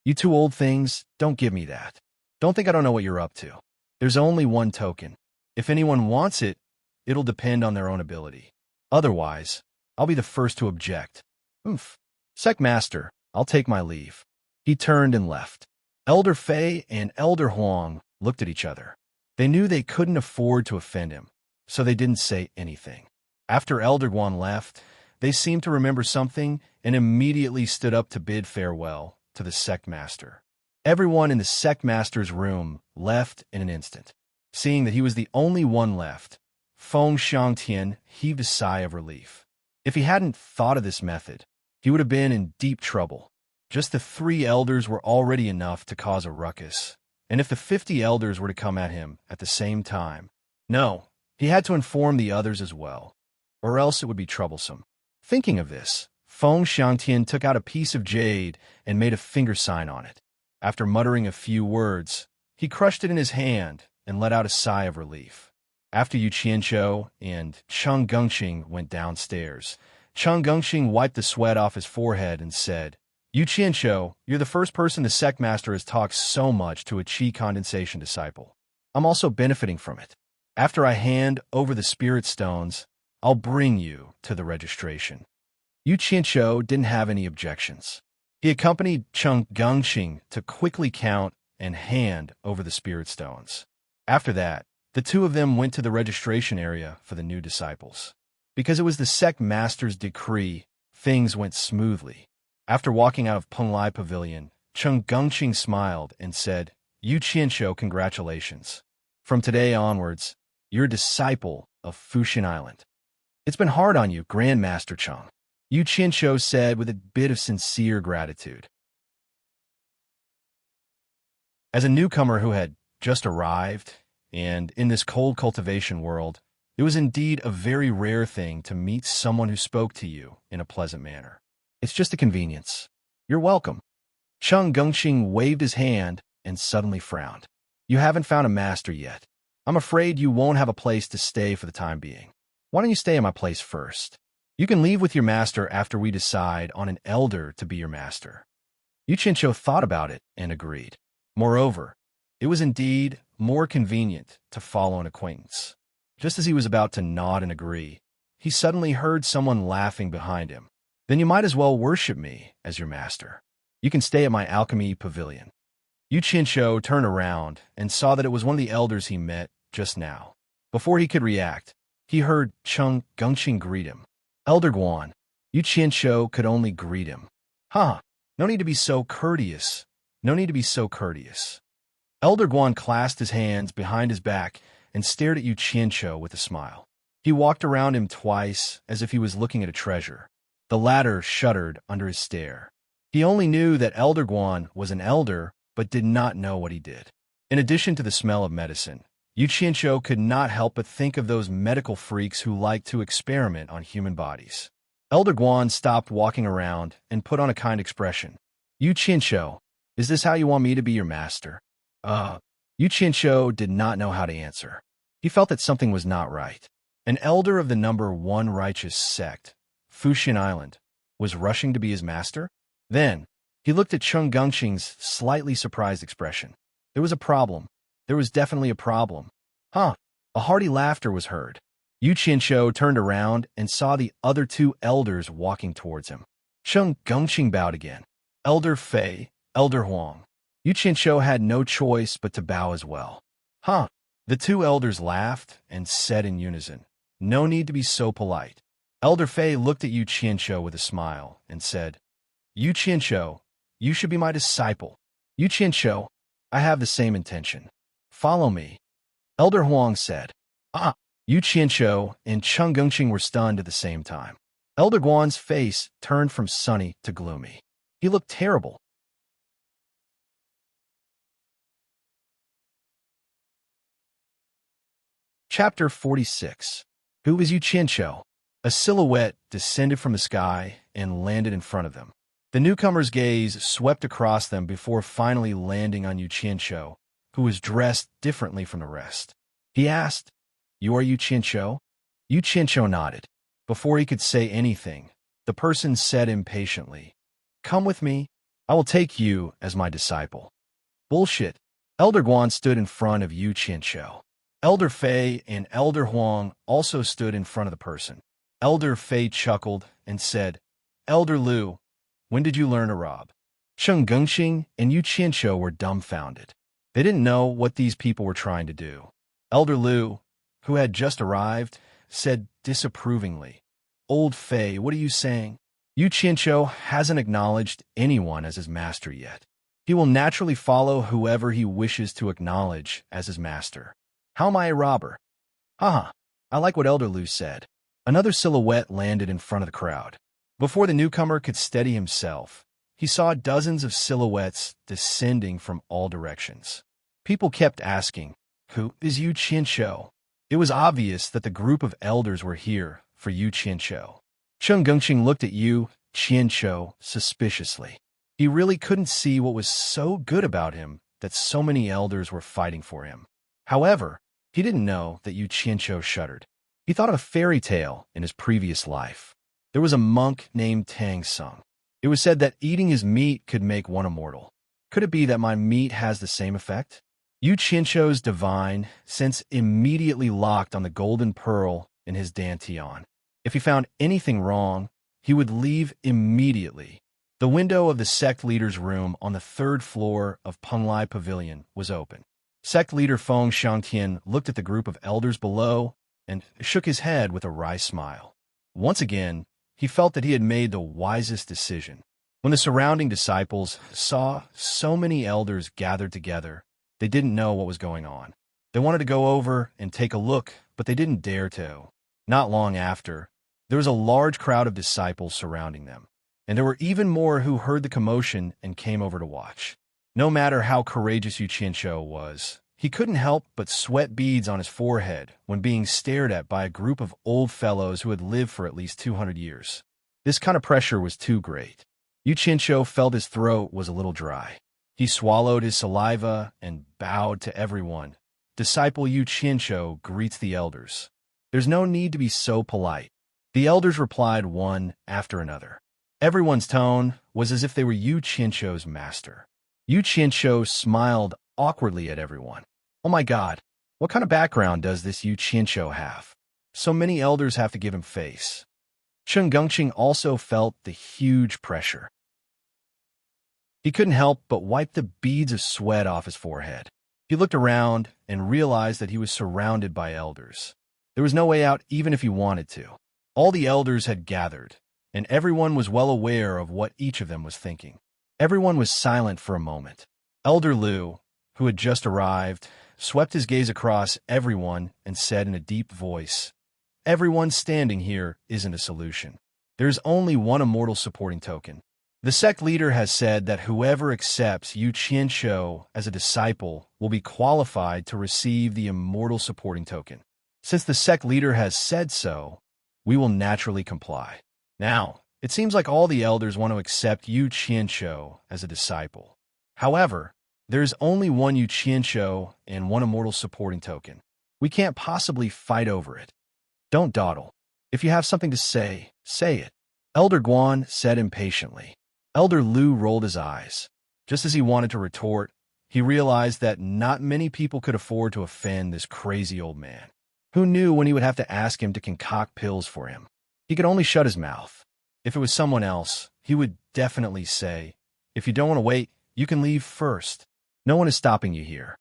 You 2 old things, don't give me that. Don't think I don't know what you're up to. There's only 1 token. If anyone wants it, it'll depend on their own ability. Otherwise, I'll be the first to object. Oomph. Sect Master, I'll take my leave. He turned and left. Elder Fei and Elder Huang looked at each other. They knew they couldn't afford to offend him, so they didn't say anything. After Elder Guan left, they seemed to remember something and immediately stood up to bid farewell to the Sect Master. Everyone in the Sect Master's room left in an instant. Seeing that he was the only one left, Feng Xiangtian heaved a sigh of relief. If he hadn't thought of this method, he would have been in deep trouble. Just the 3 elders were already enough to cause a ruckus, and if the 50 elders were to come at him at the same time, no, he had to inform the others as well, or else it would be troublesome. Thinking of this, Feng Xiangtian took out a piece of jade and made a finger sign on it. After muttering a few words, he crushed it in his hand and let out a sigh of relief. After Yu Qianqiu and Cheng Gengxing went downstairs, Cheng Gengxing wiped the sweat off his forehead and said, Yu Qianqiu, you're the first person the Sect Master has talked so much to a Qi condensation disciple. I'm also benefiting from it. After I hand over the spirit stones, I'll bring you to the registration. Yu Qianqiu didn't have any objections. He accompanied Cheng Gengxing to quickly count and hand over the spirit stones. After that, the 2 of them went to the registration area for the new disciples. Because it was the Sect Master's decree, things went smoothly. After walking out of Penglai Pavilion, Cheng Gengxing smiled and said, Yu Qianqiu, congratulations. From today onwards, you're a disciple of Fushin Island. It's been hard on you, Grand Master Cheng, Yu Qianqiu said with a bit of sincere gratitude. As a newcomer who had just arrived, and in this cold cultivation world, it was indeed a very rare thing to meet someone who spoke to you in a pleasant manner. It's just a convenience. You're welcome. Chung Gongqing waved his hand and suddenly frowned. You haven't found a master yet. I'm afraid you won't have a place to stay for the time being. Why don't you stay at my place first? You can leave with your master after we decide on an elder to be your master. Yu Qianqiu thought about it and agreed. Moreover, it was indeed more convenient to follow an acquaintance. Just as he was about to nod and agree, he suddenly heard someone laughing behind him. Then you might as well worship me as your master. You can stay at my alchemy pavilion. Yu Qianqiu turned around and saw that it was one of the elders he met just now. Before he could react, he heard Chung Gongqing greet him. Elder Guan. Yu Qianqiu could only greet him. Huh, no need to be so courteous. No need to be so courteous. Elder Guan clasped his hands behind his back and stared at Yu Qianqiu with a smile. He walked around him twice as if he was looking at a treasure. The latter shuddered under his stare. He only knew that Elder Guan was an elder, but did not know what he did. In addition to the smell of medicine, Yu Qianqiu could not help but think of those medical freaks who like to experiment on human bodies. Elder Guan stopped walking around and put on a kind expression. Yu Qianqiu, is this how you want me to be your master? Yu Qianqiu did not know how to answer. He felt that something was not right. An elder of the number 1 righteous sect, Fuxian Island, was rushing to be his master? Then, he looked at Chung Gongqing's slightly surprised expression. There was a problem. There was definitely a problem. Huh. A hearty laughter was heard. Yu Qianqiu turned around and saw the other 2 elders walking towards him. Chung Gongqing bowed again. Elder Fei, Elder Huang. Yu Qianqiu had no choice but to bow as well. Huh. The 2 elders laughed and said in unison, no need to be so polite. Elder Fei looked at Yu Qianqiu with a smile and said, Yu Qianqiu, you should be my disciple. Yu Qianqiu, I have the same intention. Follow me. Elder Huang said. Yu Qianqiu and Chung Gongqing were stunned at the same time. Elder Guan's face turned from sunny to gloomy. He looked terrible. Chapter 46. Who is Yu Qianqiu? A silhouette descended from the sky and landed in front of them. The newcomer's gaze swept across them before finally landing on Yu Qianqiu, who was dressed differently from the rest. He asked, You are Yu Qianqiu? Yu Qianqiu nodded. Before he could say anything, the person said impatiently, Come with me. I will take you as my disciple. Bullshit. Elder Guan stood in front of Yu Qianqiu. Elder Fei and Elder Huang also stood in front of the person. Elder Fei chuckled and said, Elder Lu, when did you learn to rob? Chung Gongqing and Yu Qianqiu were dumbfounded. They didn't know what these people were trying to do. Elder Lu, who had just arrived, said disapprovingly, Old Fei, what are you saying? Yu Qianqiu hasn't acknowledged anyone as his master yet. He will naturally follow whoever he wishes to acknowledge as his master. How am I a robber? Haha, I like what Elder Lu said. Another silhouette landed in front of the crowd. Before the newcomer could steady himself, he saw dozens of silhouettes descending from all directions. People kept asking, Who is Yu Qianqiu? It was obvious that the group of elders were here for Yu Qianqiu. Chung Gongqing looked at Yu Qianqiu suspiciously. He really couldn't see what was so good about him that so many elders were fighting for him. However, he didn't know that Yu Qianqiu shuddered. He thought of a fairy tale in his previous life. There was a monk named Tang Sung. It was said that eating his meat could make one immortal. Could it be that my meat has the same effect? Yu Qianqiu's divine sense immediately locked on the golden pearl in his dantian. If he found anything wrong, he would leave immediately. The window of the sect leader's room on the 3rd floor of Penglai Pavilion was open. Sect leader Feng Shangtian looked at the group of elders below and shook his head with a wry smile. Once again, he felt that he had made the wisest decision. When the surrounding disciples saw so many elders gathered together, they didn't know what was going on. They wanted to go over and take a look, but they didn't dare to. Not long after, there was a large crowd of disciples surrounding them, and there were even more who heard the commotion and came over to watch. No matter how courageous Yu Qianqiu was, he couldn't help but sweat beads on his forehead when being stared at by a group of old fellows who had lived for at least 200 years. This kind of pressure was too great. Yu Qinsho felt his throat was a little dry. He swallowed his saliva and bowed to everyone. Disciple Yu Qinsho greets the elders. There's no need to be so polite. The elders replied one after another. Everyone's tone was as if they were Yu Qinsho's master. Yu Qinsho smiled awkwardly at everyone. Oh my God, what kind of background does this Yu Qinsho have? So many elders have to give him face. Chen Gongqing also felt the huge pressure. He couldn't help but wipe the beads of sweat off his forehead. He looked around and realized that he was surrounded by elders. There was no way out even if he wanted to. All the elders had gathered, and everyone was well aware of what each of them was thinking. Everyone was silent for a moment. Elder Liu, who had just arrived, swept his gaze across everyone and said in a deep voice, "Everyone standing here isn't a solution. There's only one immortal supporting token. The sect leader has said that whoever accepts Yu Qinsho as a disciple will be qualified to receive the immortal supporting token. Since the sect leader has said so, we will naturally comply." Now, it seems like all the elders want to accept Yu Qinsho as a disciple. However, there is only one Yu Qinsho and one immortal supporting token. We can't possibly fight over it. Don't dawdle. If you have something to say, say it. Elder Guan said impatiently. Elder Liu rolled his eyes. Just as he wanted to retort, he realized that not many people could afford to offend this crazy old man. Who knew when he would have to ask him to concoct pills for him? He could only shut his mouth. If it was someone else, he would definitely say, "If you don't want to wait, you can leave first. No one is stopping you here."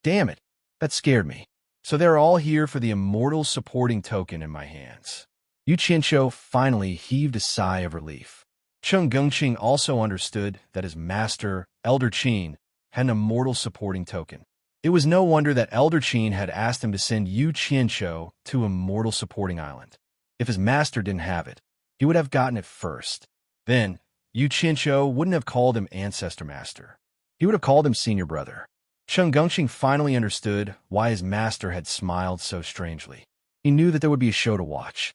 Damn it, that scared me. So they're all here for the immortal supporting token in my hands. Yu Qinsho finally heaved a sigh of relief. Chen Gongqing also understood that his master, Elder Qin, had an immortal supporting token. It was no wonder that Elder Qin had asked him to send Yu Qinsho to Immortal Supporting Island. If his master didn't have it, he would have gotten it first. Then, Yu Qinsho wouldn't have called him Ancestor Master. He would have called him Senior Brother. Chen Gongqing finally understood why his master had smiled so strangely. He knew that there would be a show to watch.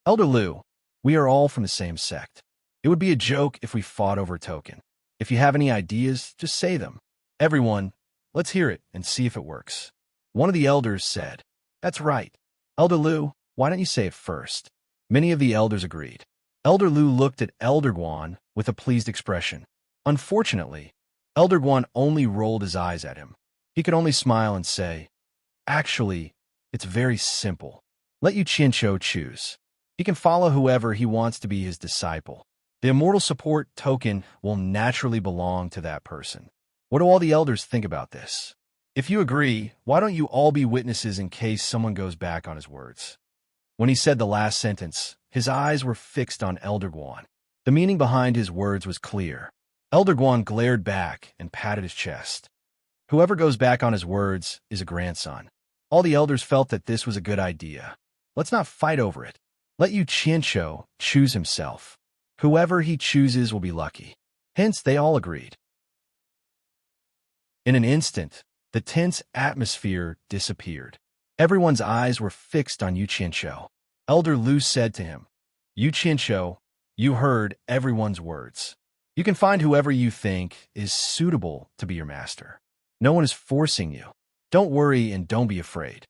Elder Liu, we are all from the same sect. It would be a joke if we fought over a token. If you have any ideas, just say them. Everyone, let's hear it and see if it works. One of the elders said, "That's right. Elder Liu, why don't you say it first?" Many of the elders agreed. Elder Liu looked at Elder Guan with a pleased expression. Unfortunately, Elder Guan only rolled his eyes at him. He could only smile and say, "Actually, it's very simple. Let Yu Qinsho choose. He can follow whoever he wants to be his disciple. The immortal support token will naturally belong to that person." What do all the elders think about this? If you agree, why don't you all be witnesses in case someone goes back on his words? When he said the last sentence, his eyes were fixed on Elder Guan. The meaning behind his words was clear. Elder Guan glared back and patted his chest. Whoever goes back on his words is a grandson. All the elders felt that this was a good idea. Let's not fight over it. Let Yu Qinsho choose himself. Whoever he chooses will be lucky. Hence, they all agreed. In an instant, the tense atmosphere disappeared. Everyone's eyes were fixed on Yu Qinsho. Elder Liu said to him, "Yu Qinsho, you heard everyone's words. You can find whoever you think is suitable to be your master. No one is forcing you. Don't worry and don't be afraid."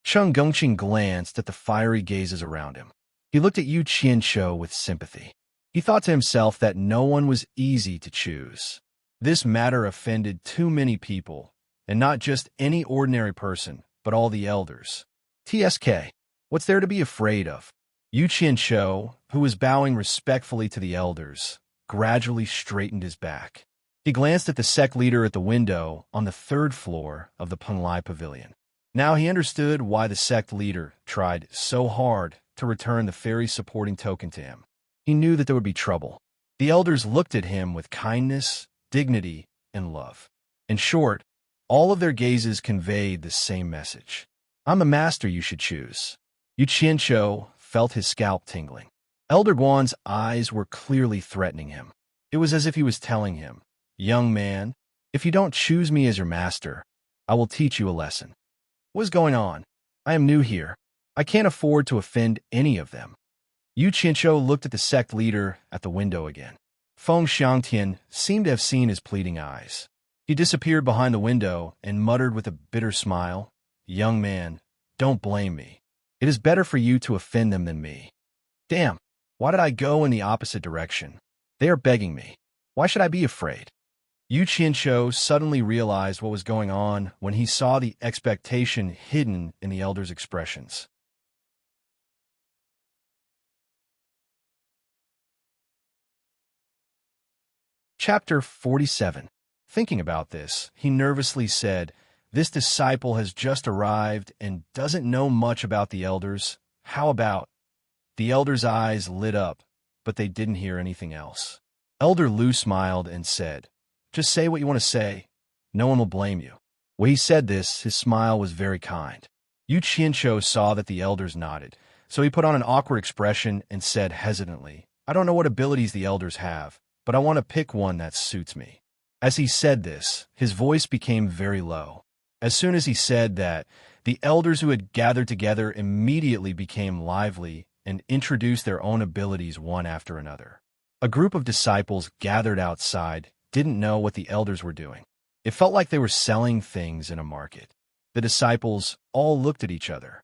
Chen Gongqing glanced at the fiery gazes around him. He looked at Yu Qinsho with sympathy. He thought to himself that no one was easy to choose. This matter offended too many people, and not just any ordinary person, but all the elders. TSK, what's there to be afraid of? Yu Qinsho, who was bowing respectfully to the elders, gradually straightened his back. He glanced at the sect leader at the window on the third floor of the Penglai Pavilion. Now he understood why the sect leader tried so hard to return the fairy supporting token to him. He knew that there would be trouble. The elders looked at him with kindness, dignity, and love. In short, all of their gazes conveyed the same message. I'm a master you should choose. Yu Qinsho felt his scalp tingling. Elder Guan's eyes were clearly threatening him. It was as if he was telling him, "Young man, if you don't choose me as your master, I will teach you a lesson." What is going on? I am new here. I can't afford to offend any of them. Yu Qinsho looked at the sect leader at the window again. Feng Xiangtian seemed to have seen his pleading eyes. He disappeared behind the window and muttered with a bitter smile, "Young man, don't blame me. It is better for you to offend them than me. Damn, why did I go in the opposite direction? They are begging me. Why should I be afraid?" Yu Qianqiu suddenly realized what was going on when he saw the expectation hidden in the elder's expressions. Chapter 47. Thinking about this, he nervously said, "This disciple has just arrived and doesn't know much about the elders. How about—" The elder's eyes lit up, but they didn't hear anything else. Elder Lu smiled and said, "Just say what you want to say. No one will blame you." When he said this, his smile was very kind. Yu Qianqiu saw that the elders nodded, so he put on an awkward expression and said hesitantly, "I don't know what abilities the elders have, but I want to pick one that suits me." As he said this, his voice became very low. As soon as he said that, the elders who had gathered together immediately became lively and introduced their own abilities one after another. A group of disciples gathered outside didn't know what the elders were doing. It felt like they were selling things in a market. The disciples all looked at each other.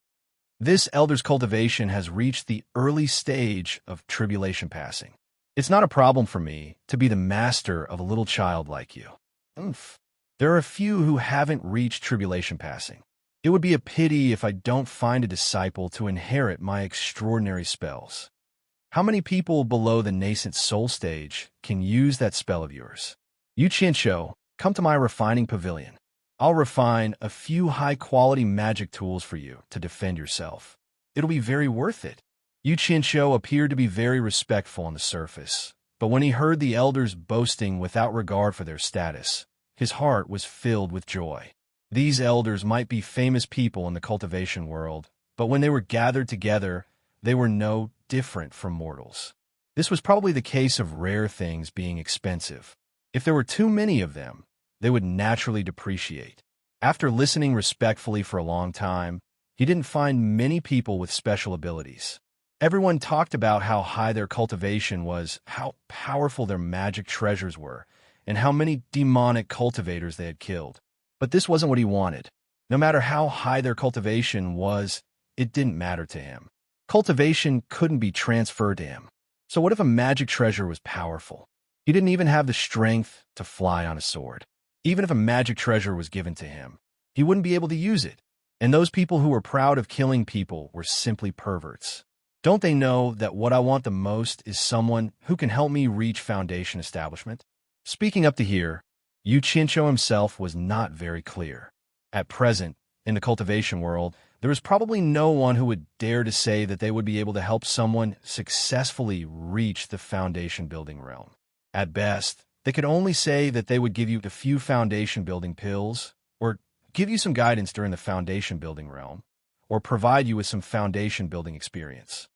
This elder's cultivation has reached the early stage of tribulation passing. It's not a problem for me to be the master of a little child like you. Oomph. There are a few who haven't reached tribulation passing. It would be a pity if I don't find a disciple to inherit my extraordinary spells. How many people below the nascent soul stage can use that spell of yours? Yu Qianqiu, come to my refining pavilion. I'll refine a few high-quality magic tools for you to defend yourself. It'll be very worth it. Yu Qianqiu appeared to be very respectful on the surface, but when he heard the elders boasting without regard for their status, his heart was filled with joy. These elders might be famous people in the cultivation world, but when they were gathered together, they were no different from mortals. This was probably the case of rare things being expensive. If there were too many of them, they would naturally depreciate. After listening respectfully for a long time, he didn't find many people with special abilities. Everyone talked about how high their cultivation was, how powerful their magic treasures were, and how many demonic cultivators they had killed. But this wasn't what he wanted. No matter how high their cultivation was, it didn't matter to him. Cultivation couldn't be transferred to him. So what if a magic treasure was powerful? He didn't even have the strength to fly on a sword. Even if a magic treasure was given to him, he wouldn't be able to use it. And those people who were proud of killing people were simply perverts. Don't they know that what I want the most is someone who can help me reach foundation establishment? Speaking up to here, Yu Qianqiu himself was not very clear. At present, in the cultivation world, there is probably no one who would dare to say that they would be able to help someone successfully reach the foundation building realm. At best, they could only say that they would give you a few foundation building pills, or give you some guidance during the foundation building realm, or provide you with some foundation building experience.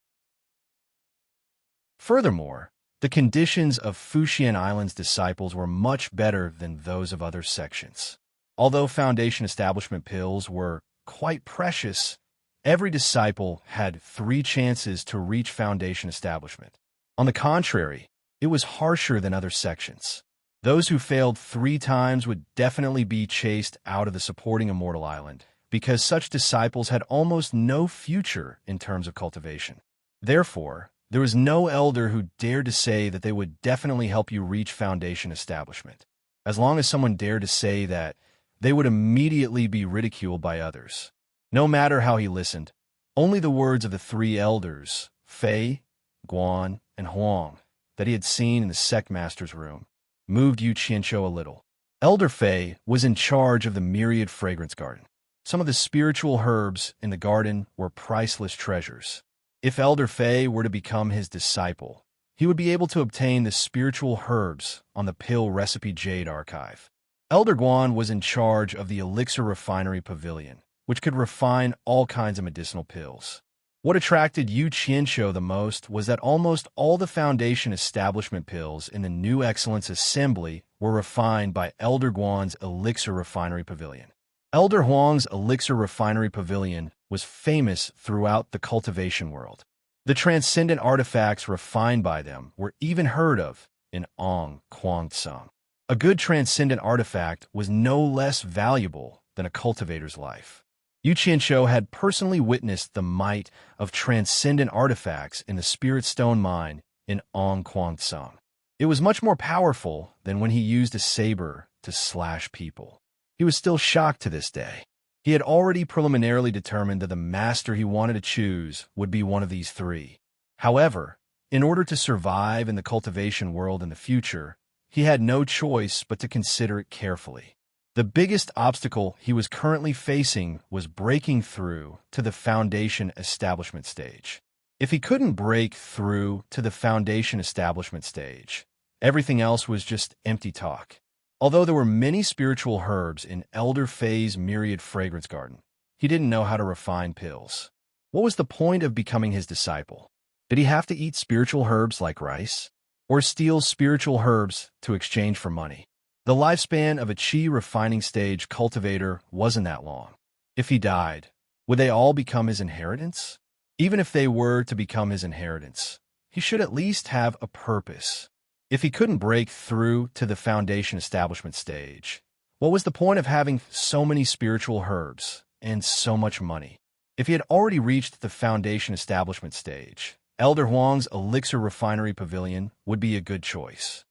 Furthermore, the conditions of Fuxian Island's disciples were much better than those of other sections. Although foundation establishment pills were quite precious, every disciple had 3 chances to reach foundation establishment. On the contrary, it was harsher than other sections. Those who failed 3 times would definitely be chased out of the supporting Immortal Island, because such disciples had almost no future in terms of cultivation. Therefore, there was no elder who dared to say that they would definitely help you reach foundation establishment. As long as someone dared to say that, they would immediately be ridiculed by others. No matter how he listened, only the words of the 3 elders, Fei, Guan, and Huang, that he had seen in the Sect Master's room, moved Yu Qianqiu a little. Elder Fei was in charge of the myriad fragrance garden. Some of the spiritual herbs in the garden were priceless treasures. If Elder Fei were to become his disciple, he would be able to obtain the spiritual herbs on the pill recipe Jade archive. Elder Guan was in charge of the elixir refinery pavilion, which could refine all kinds of medicinal pills. What attracted Yu Qianqiu the most was that almost all the foundation establishment pills in the New Excellence Assembly were refined by Elder Guan's elixir refinery pavilion. Elder Huang's elixir refinery pavilion was famous throughout the cultivation world. The transcendent artifacts refined by them were even heard of in Ong Kwang Sung. A good transcendent artifact was no less valuable than a cultivator's life. Yu Qianshou had personally witnessed the might of transcendent artifacts in the Spirit Stone mine in Ong Kwang Sung. It was much more powerful than when he used a saber to slash people. He was still shocked to this day. He had already preliminarily determined that the master he wanted to choose would be one of these three. However, in order to survive in the cultivation world in the future, he had no choice but to consider it carefully. The biggest obstacle he was currently facing was breaking through to the foundation establishment stage. If he couldn't break through to the foundation establishment stage, everything else was just empty talk. Although there were many spiritual herbs in Elder Fei's myriad fragrance garden, he didn't know how to refine pills. What was the point of becoming his disciple? Did he have to eat spiritual herbs like rice? Or steal spiritual herbs to exchange for money? The lifespan of a qi refining stage cultivator wasn't that long. If he died, would they all become his inheritance? Even if they were to become his inheritance, he should at least have a purpose. If he couldn't break through to the foundation establishment stage, what was the point of having so many spiritual herbs and so much money? If he had already reached the foundation establishment stage, Elder Huang's Elixir Refinery Pavilion would be a good choice.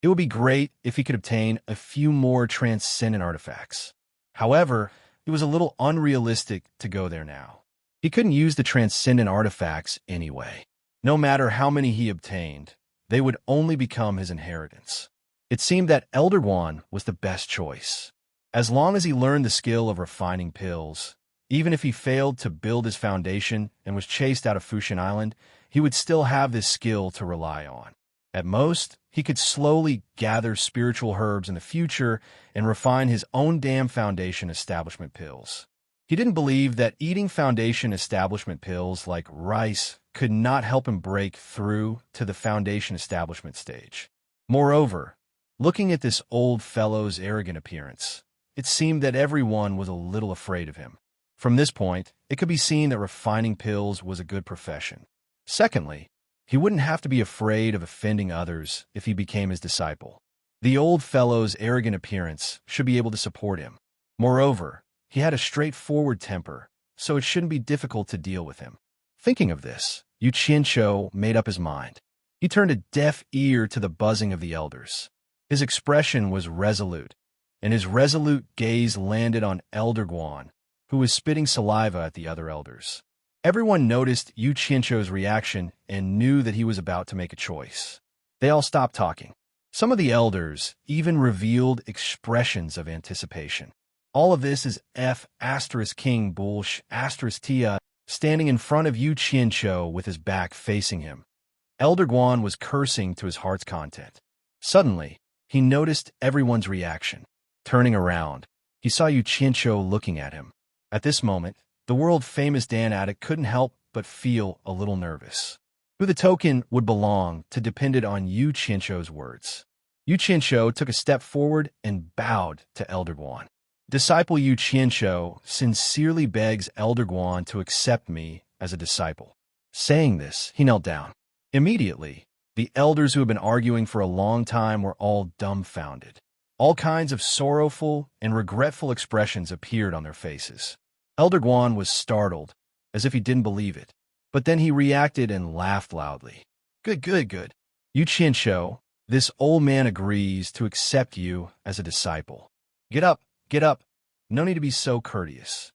It would be great if he could obtain a few more transcendent artifacts. However, it was a little unrealistic to go there now. He couldn't use the transcendent artifacts anyway. No matter how many he obtained, they would only become his inheritance. It seemed that Elder Guan was the best choice. As long as he learned the skill of refining pills, even if he failed to build his foundation and was chased out of Fushin Island, he would still have this skill to rely on. At most, he could slowly gather spiritual herbs in the future and refine his own damn foundation establishment pills. He didn't believe that eating foundation establishment pills like rice could not help him break through to the foundation establishment stage. Moreover, looking at this old fellow's arrogant appearance, it seemed that everyone was a little afraid of him. From this point, it could be seen that refining pills was a good profession. Secondly, he wouldn't have to be afraid of offending others if he became his disciple. The old fellow's arrogant appearance should be able to support him. Moreover, he had a straightforward temper, so it shouldn't be difficult to deal with him. Thinking of this, Yu Qianshou made up his mind. He turned a deaf ear to the buzzing of the elders. His expression was resolute, and his resolute gaze landed on Elder Guan, who was spitting saliva at the other elders. Everyone noticed Yu Qianshou's reaction and knew that he was about to make a choice. They all stopped talking. Some of the elders even revealed expressions of anticipation. All of this is King Bulsh Tia standing in front of Yu Qianshou with his back facing him. Elder Guan was cursing to his heart's content. Suddenly, he noticed everyone's reaction. Turning around, he saw Yu Qianshou looking at him. At this moment, the world-famous Dan addict couldn't help but feel a little nervous. Who the token would belong to depended on Yu Qianshou's words. Yu Qianshou took a step forward and bowed to Elder Guan. Disciple Yu Qianshou sincerely begs Elder Guan to accept me as a disciple. Saying this, he knelt down. Immediately, the elders who had been arguing for a long time were all dumbfounded. All kinds of sorrowful and regretful expressions appeared on their faces. Elder Guan was startled, as if he didn't believe it. But then he reacted and laughed loudly. Good. Yu Qianshou, this old man agrees to accept you as a disciple. Get up. No need to be so courteous.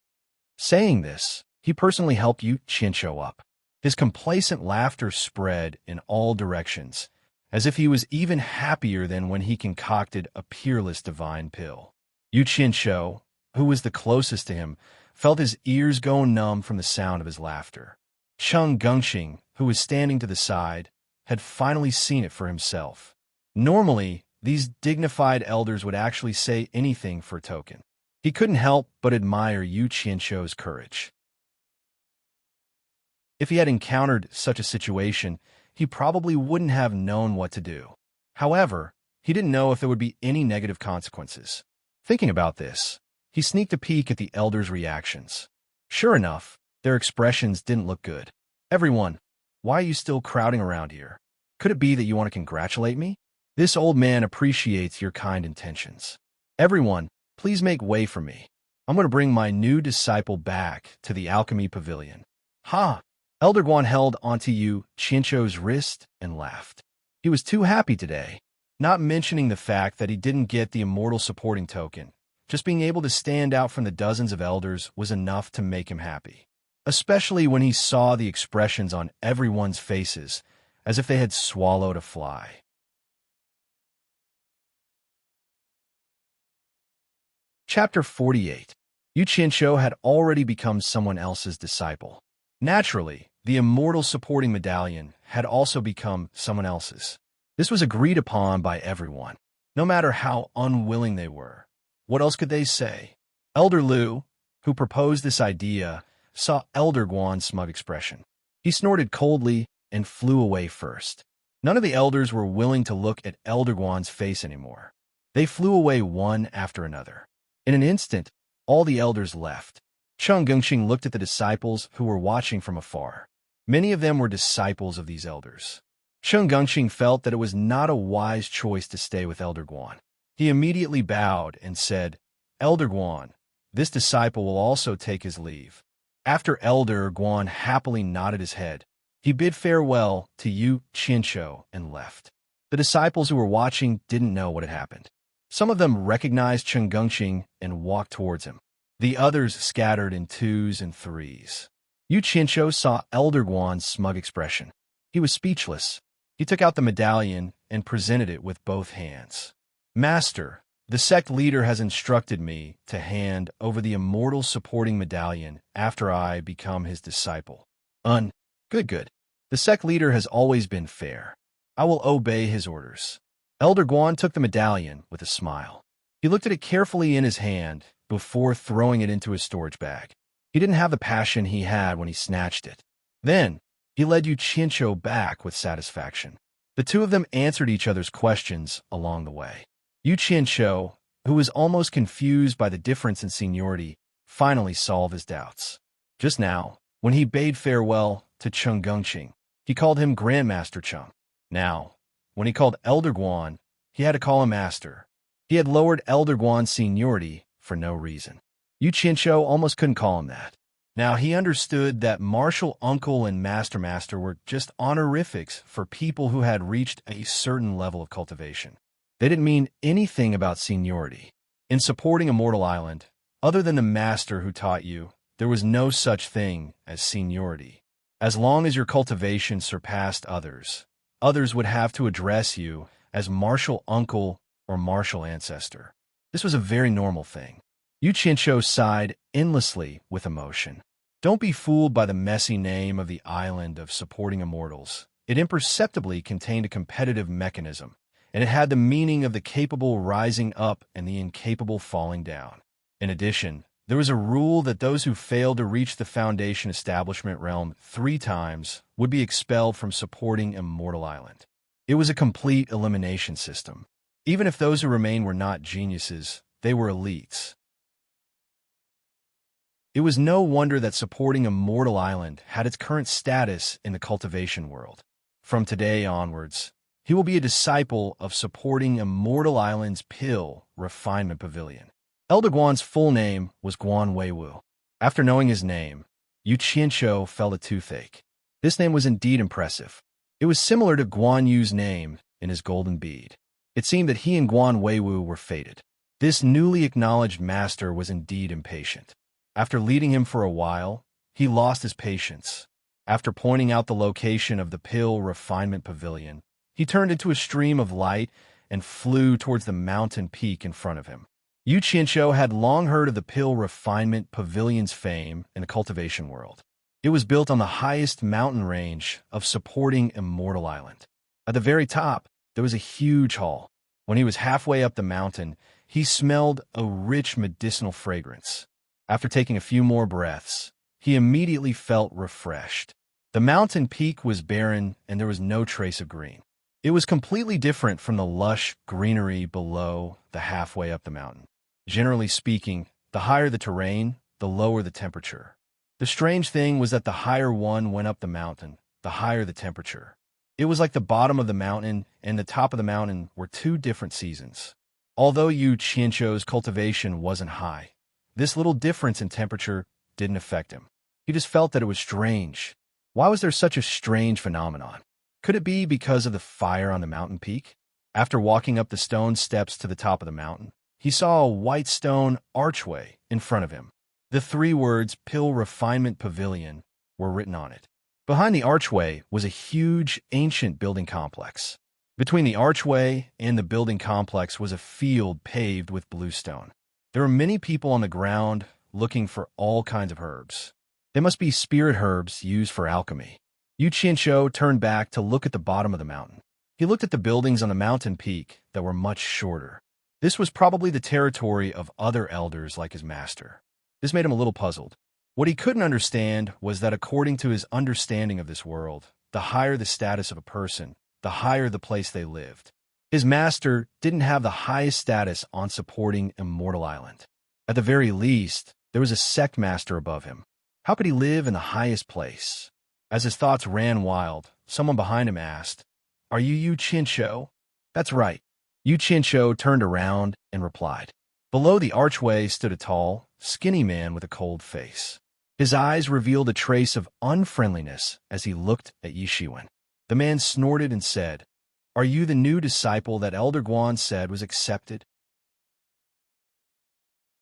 Saying this, he personally helped Yu Qianshou up. His complacent laughter spread in all directions, as if he was even happier than when he concocted a peerless divine pill. Yu Qianshou, who was the closest to him, felt his ears go numb from the sound of his laughter. Cheng Gengxing, who was standing to the side, had finally seen it for himself. Normally, these dignified elders would actually say anything for a token. He couldn't help but admire Yu Qianshou's courage. If he had encountered such a situation, he probably wouldn't have known what to do. However, he didn't know if there would be any negative consequences. Thinking about this, he sneaked a peek at the elders' reactions. Sure enough, their expressions didn't look good. Everyone, why are you still crowding around here? Could it be that you want to congratulate me? This old man appreciates your kind intentions. Everyone, please make way for me. I'm going to bring my new disciple back to the alchemy pavilion. Ha! Elder Guan held onto Yu Qianzhou's wrist and laughed. He was too happy today, not mentioning the fact that he didn't get the immortal supporting token. Just being able to stand out from the dozens of elders was enough to make him happy, especially when he saw the expressions on everyone's faces, as if they had swallowed a fly. Chapter 48. Yu Qianzhou had already become someone else's disciple. Naturally, the immortal supporting medallion had also become someone else's. This was agreed upon by everyone, no matter how unwilling they were. What else could they say? Elder Lu, who proposed this idea, saw Elder Guan's smug expression. He snorted coldly and flew away first. None of the elders were willing to look at Elder Guan's face anymore. They flew away one after another. In an instant, all the elders left. Cheng Gengxing looked at the disciples who were watching from afar. Many of them were disciples of these elders. Cheng Gengxing felt that it was not a wise choice to stay with Elder Guan. He immediately bowed and said, Elder Guan, this disciple will also take his leave. After Elder Guan happily nodded his head, he bid farewell to Yu Qianzhou and left. The disciples who were watching didn't know what had happened. Some of them recognized Cheng Gengxing and walked towards him. The others scattered in twos and threes. Yu Qianzhou saw Elder Guan's smug expression. He was speechless. He took out the medallion and presented it with both hands. Master, the sect leader has instructed me to hand over the immortal supporting medallion after I become his disciple. Good. The sect leader has always been fair. I will obey his orders. Elder Guan took the medallion with a smile. He looked at it carefully in his hand before throwing it into his storage bag. He didn't have the passion he had when he snatched it. Then, he led Yu Qianzhou back with satisfaction. The two of them answered each other's questions along the way. Yu Qianzhou, who was almost confused by the difference in seniority, finally solved his doubts. Just now, when he bade farewell to Cheng Gengxing, he called him Grandmaster Cheng. Now, when he called Elder Guan, he had to call him Master. He had lowered Elder Guan's seniority for no reason. Yu Qianzhou almost couldn't call him that. Now he understood that Martial Uncle and Master were just honorifics for people who had reached a certain level of cultivation. They didn't mean anything about seniority. In supporting Immortal Island, other than the master who taught you, there was no such thing as seniority. As long as your cultivation surpassed others, others would have to address you as Martial Uncle or Martial Ancestor. This was a very normal thing. Yu Qianzhou sighed endlessly with emotion. Don't be fooled by the messy name of the island of supporting immortals. It imperceptibly contained a competitive mechanism, and it had the meaning of the capable rising up and the incapable falling down. In addition, there was a rule that those who failed to reach the Foundation Establishment realm 3 times would be expelled from supporting Immortal Island. It was a complete elimination system. Even if those who remained were not geniuses, they were elites. It was no wonder that supporting Immortal Island had its current status in the cultivation world. From today onwards, he will be a disciple of supporting Immortal Island's Pill Refinement Pavilion. Elder Guan's full name was Guan Weiwu. After knowing his name, Yu Qianzhou felt a toothache. This name was indeed impressive. It was similar to Guan Yu's name in his golden bead. It seemed that he and Guan Weiwu were fated. This newly acknowledged master was indeed impatient. After leading him for a while, he lost his patience. After pointing out the location of the Pill Refinement Pavilion, he turned into a stream of light and flew towards the mountain peak in front of him. Yu Qianzhou had long heard of the Pill Refinement Pavilion's fame in the cultivation world. It was built on the highest mountain range of supporting Immortal Island. At the very top, there was a huge hall. When he was halfway up the mountain, he smelled a rich medicinal fragrance. After taking a few more breaths, he immediately felt refreshed. The mountain peak was barren and there was no trace of green. It was completely different from the lush greenery below the halfway up the mountain. Generally speaking, the higher the terrain, the lower the temperature. The strange thing was that the higher one went up the mountain, the higher the temperature. It was like the bottom of the mountain and the top of the mountain were two different seasons. Although Yu Qianzhou's cultivation wasn't high, this little difference in temperature didn't affect him. He just felt that it was strange. Why was there such a strange phenomenon? Could it be because of the fire on the mountain peak? After walking up the stone steps to the top of the mountain, he saw a white stone archway in front of him. The three words Pill Refinement Pavilion were written on it. Behind the archway was a huge, ancient building complex. Between the archway and the building complex was a field paved with bluestone. There were many people on the ground looking for all kinds of herbs. They must be spirit herbs used for alchemy. Yu Qianzhou turned back to look at the bottom of the mountain. He looked at the buildings on the mountain peak that were much shorter. This was probably the territory of other elders like his master. This made him a little puzzled. What he couldn't understand was that according to his understanding of this world, the higher the status of a person, the higher the place they lived. His master didn't have the highest status on supporting Immortal Island. At the very least, there was a sect master above him. How could he live in the highest place? As his thoughts ran wild, someone behind him asked, "Are you Yu Qianzhou?" "That's right." Yu Qianzhou turned around and replied. Below the archway stood a tall, skinny man with a cold face. His eyes revealed a trace of unfriendliness as he looked at Yi Shiwen. The man snorted and said, "Are you the new disciple that Elder Guan said was accepted?"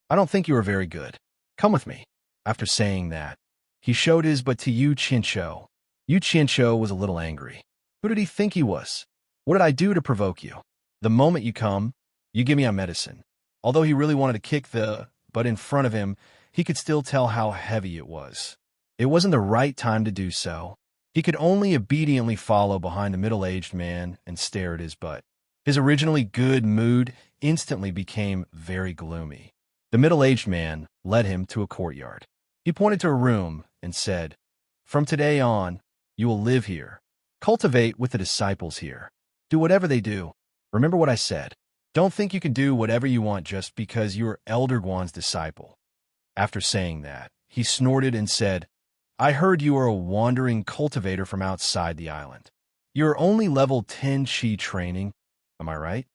"I don't think you are very good. Come with me." After saying that, he showed his butt to Yu Qianzhou. Yu Qianzhou was a little angry. Who did he think he was? What did I do to provoke you? The moment you come, you give me a medicine. Although he really wanted to kick the butt in front of him, he could still tell how heavy it was. It wasn't the right time to do so. He could only obediently follow behind the middle-aged man and stare at his butt. His originally good mood instantly became very gloomy. The middle-aged man led him to a courtyard. He pointed to a room and said, "From today on, you will live here. Cultivate with the disciples here. Do whatever they do. Remember what I said. Don't think you can do whatever you want just because you're Elder Guan's disciple." After saying that, he snorted and said, "I heard you are a wandering cultivator from outside the island. You're only level 10 Qi training, am I right?"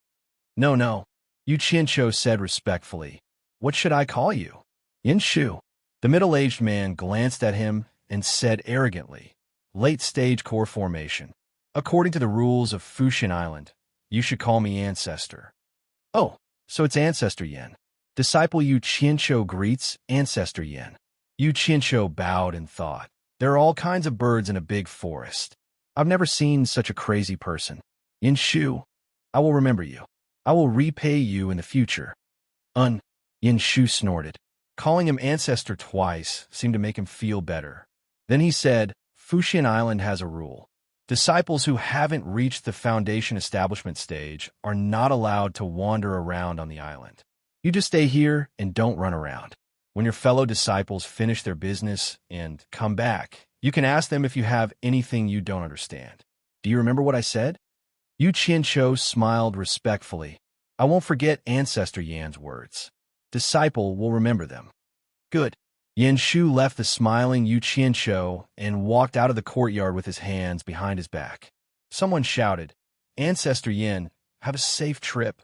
No. Yu Qianzhou said respectfully. "What should I call you?" "Yin Shu." The middle-aged man glanced at him and said arrogantly, "Late-stage core formation. According to the rules of Fuxian Island, you should call me Ancestor." "Oh, so it's Ancestor Yin." Disciple Yu Qianzhou greets Ancestor Yin. Yu Qianzhou bowed and thought, "There are all kinds of birds in a big forest. I've never seen such a crazy person. Yin Shu, I will remember you. I will repay you in the future." Yin Shu snorted. Calling him Ancestor twice seemed to make him feel better. Then he said, "Fuxian Island has a rule. Disciples who haven't reached the foundation establishment stage are not allowed to wander around on the island. You just stay here and don't run around. When your fellow disciples finish their business and come back, you can ask them if you have anything you don't understand. Do you remember what I said?" Yu Qianzhou smiled respectfully. "I won't forget Ancestor Yan's words. Disciple will remember them." "Good." Yin Shu left the smiling Yu Qianzhou and walked out of the courtyard with his hands behind his back. Someone shouted, "Ancestor Yin, have a safe trip."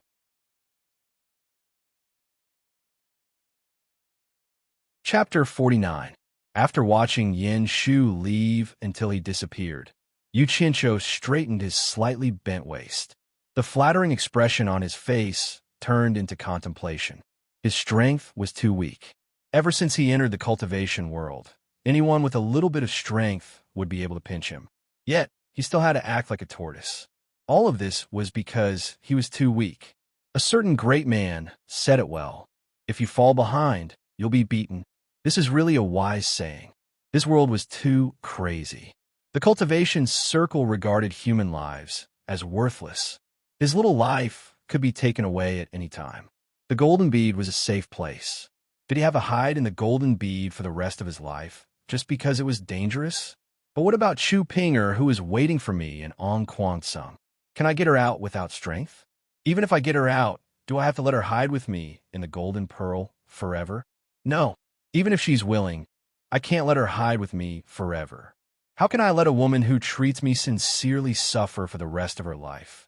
Chapter 49. After watching Yin Shu leave until he disappeared, Yu Qianzhou straightened his slightly bent waist. The flattering expression on his face turned into contemplation. His strength was too weak. Ever since he entered the cultivation world, anyone with a little bit of strength would be able to pinch him. Yet, he still had to act like a tortoise. All of this was because he was too weak. A certain great man said it well. If you fall behind, you'll be beaten. This is really a wise saying. This world was too crazy. The cultivation circle regarded human lives as worthless. His little life could be taken away at any time. The golden bead was a safe place. Did he have to hide in the golden bead for the rest of his life, just because it was dangerous? But what about Chu Pinger, who is waiting for me in Ongquangsung? Can I get her out without strength? Even if I get her out, do I have to let her hide with me in the golden pearl forever? No. Even if she's willing, I can't let her hide with me forever. How can I let a woman who treats me sincerely suffer for the rest of her life?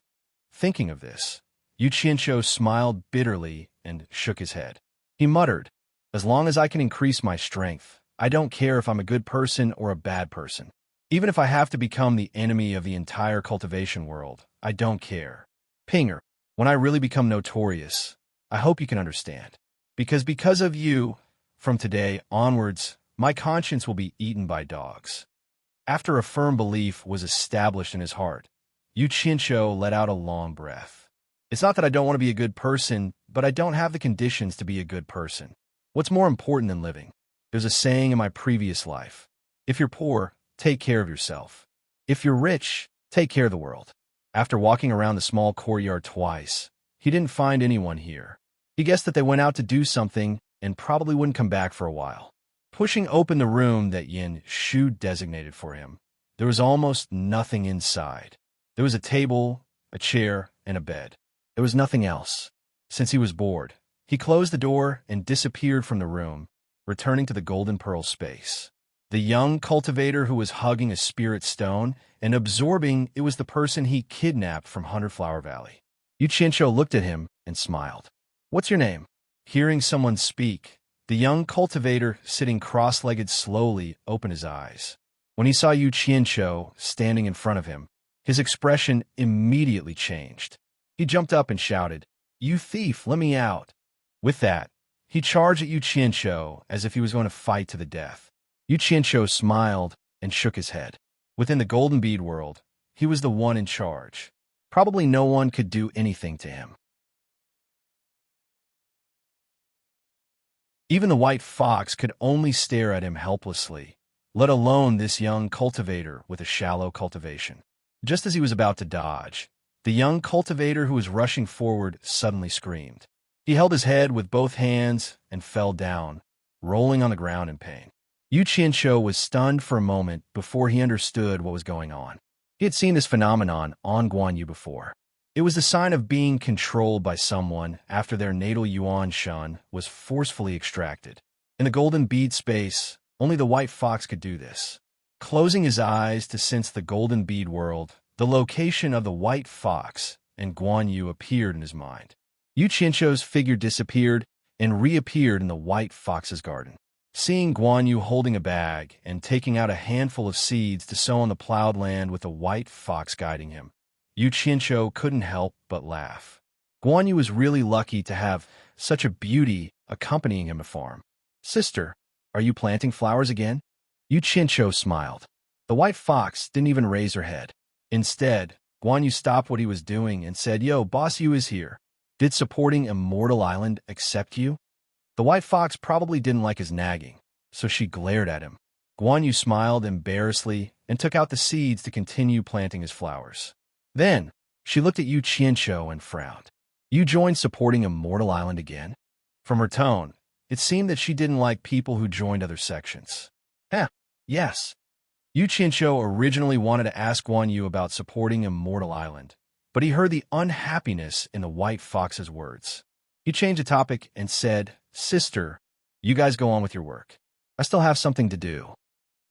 Thinking of this, Yuchincho smiled bitterly and shook his head. He muttered, as long as I can increase my strength, I don't care if I'm a good person or a bad person. Even if I have to become the enemy of the entire cultivation world, I don't care. Pinger, when I really become notorious, I hope you can understand. Because of you, from today onwards, my conscience will be eaten by dogs. After a firm belief was established in his heart, Yuchincho let out a long breath. It's not that I don't want to be a good person, but I don't have the conditions to be a good person. What's more important than living? There's a saying in my previous life. If you're poor, take care of yourself. If you're rich, take care of the world. After walking around the small courtyard twice, he didn't find anyone here. He guessed that they went out to do something and probably wouldn't come back for a while. Pushing open the room that Yin Shu designated for him, there was almost nothing inside. There was a table, a chair, and a bed. There was nothing else. Since he was bored, he closed the door and disappeared from the room, returning to the Golden Pearl space. The young cultivator who was hugging a spirit stone and absorbing it was the person he kidnapped from Hunterflower Valley. Yuchincho looked at him and smiled. What's your name? Hearing someone speak, the young cultivator, sitting cross-legged, slowly opened his eyes. When he saw Yuchincho standing in front of him, his expression immediately changed. He jumped up and shouted, "You thief, let me out!" With that, he charged at Yuchincho as if he was going to fight to the death. Yuchincho smiled and shook his head. Within the Golden Bead world, he was the one in charge. Probably no one could do anything to him. Even the white fox could only stare at him helplessly, let alone this young cultivator with a shallow cultivation. Just as he was about to dodge, the young cultivator who was rushing forward suddenly screamed. He held his head with both hands and fell down, rolling on the ground in pain. Yuchincho was stunned for a moment before he understood what was going on. He had seen this phenomenon on Guan Yu before. It was the sign of being controlled by someone after their natal Yuan Shun was forcefully extracted. In the golden bead space, only the white fox could do this. Closing his eyes to sense the golden bead world, the location of the white fox and Guan Yu appeared in his mind. Yuchincho's figure disappeared and reappeared in the white fox's garden. Seeing Guan Yu holding a bag and taking out a handful of seeds to sow on the plowed land with the white fox guiding him, Yuchincho couldn't help but laugh. Guan Yu was really lucky to have such a beauty accompanying him to farm. Sister, are you planting flowers again? Yuchincho smiled. The white fox didn't even raise her head. Instead, Guan Yu stopped what he was doing and said, "Yo, Boss Yu is here. Did supporting Immortal Island accept you?" The white fox probably didn't like his nagging, so she glared at him. Guan Yu smiled embarrassedly and took out the seeds to continue planting his flowers. Then, she looked at Yuchincho and frowned. You joined supporting Immortal Island again? From her tone, it seemed that she didn't like people who joined other sections. Yes. Yuchincho originally wanted to ask Guan Yu about supporting Immortal Island, but he heard the unhappiness in the white fox's words. He changed the topic and said, "Sister, you guys go on with your work. I still have something to do."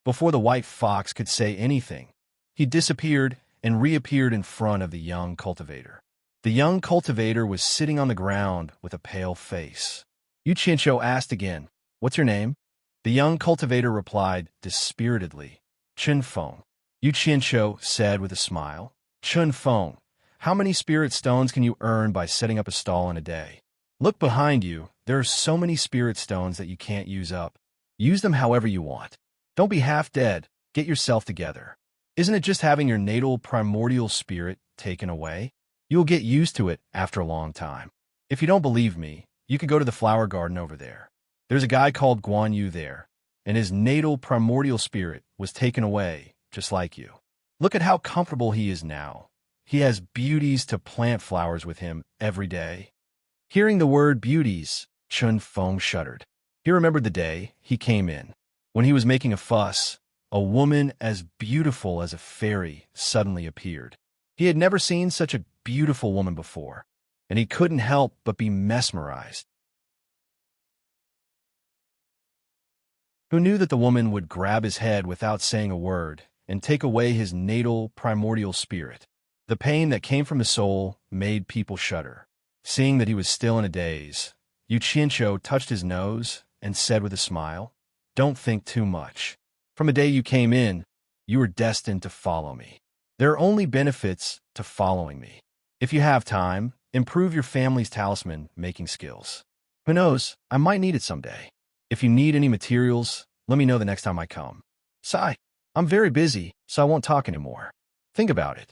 Before the white fox could say anything, he disappeared and reappeared in front of the young cultivator. The young cultivator was sitting on the ground with a pale face. Yuchincho asked again, "What's your name?" The young cultivator replied dispiritedly, "Chun Feng." Yuchincho said with a smile, "Chun Feng, how many spirit stones can you earn by setting up a stall in a day? Look behind you, there are so many spirit stones that you can't use up. Use them however you want. Don't be half dead, get yourself together. Isn't it just having your natal primordial spirit taken away? You'll get used to it after a long time. If you don't believe me, you could go to the flower garden over there. There's a guy called Guan Yu there, and his natal primordial spirit was taken away, just like you. Look at how comfortable he is now. He has beauties to plant flowers with him every day." Hearing the word beauties, Chun Feng shuddered. He remembered the day he came in. When he was making a fuss, a woman as beautiful as a fairy suddenly appeared. He had never seen such a beautiful woman before, and he couldn't help but be mesmerized. Who knew that the woman would grab his head without saying a word and take away his natal primordial spirit. The pain that came from his soul made people shudder. Seeing that he was still in a daze, Yuchincho touched his nose and said with a smile, "Don't think too much. From the day you came in, you were destined to follow me. There are only benefits to following me. If you have time, improve your family's talisman-making skills. Who knows, I might need it someday. If you need any materials, let me know the next time I come. Sigh, I'm very busy, so I won't talk anymore. Think about it."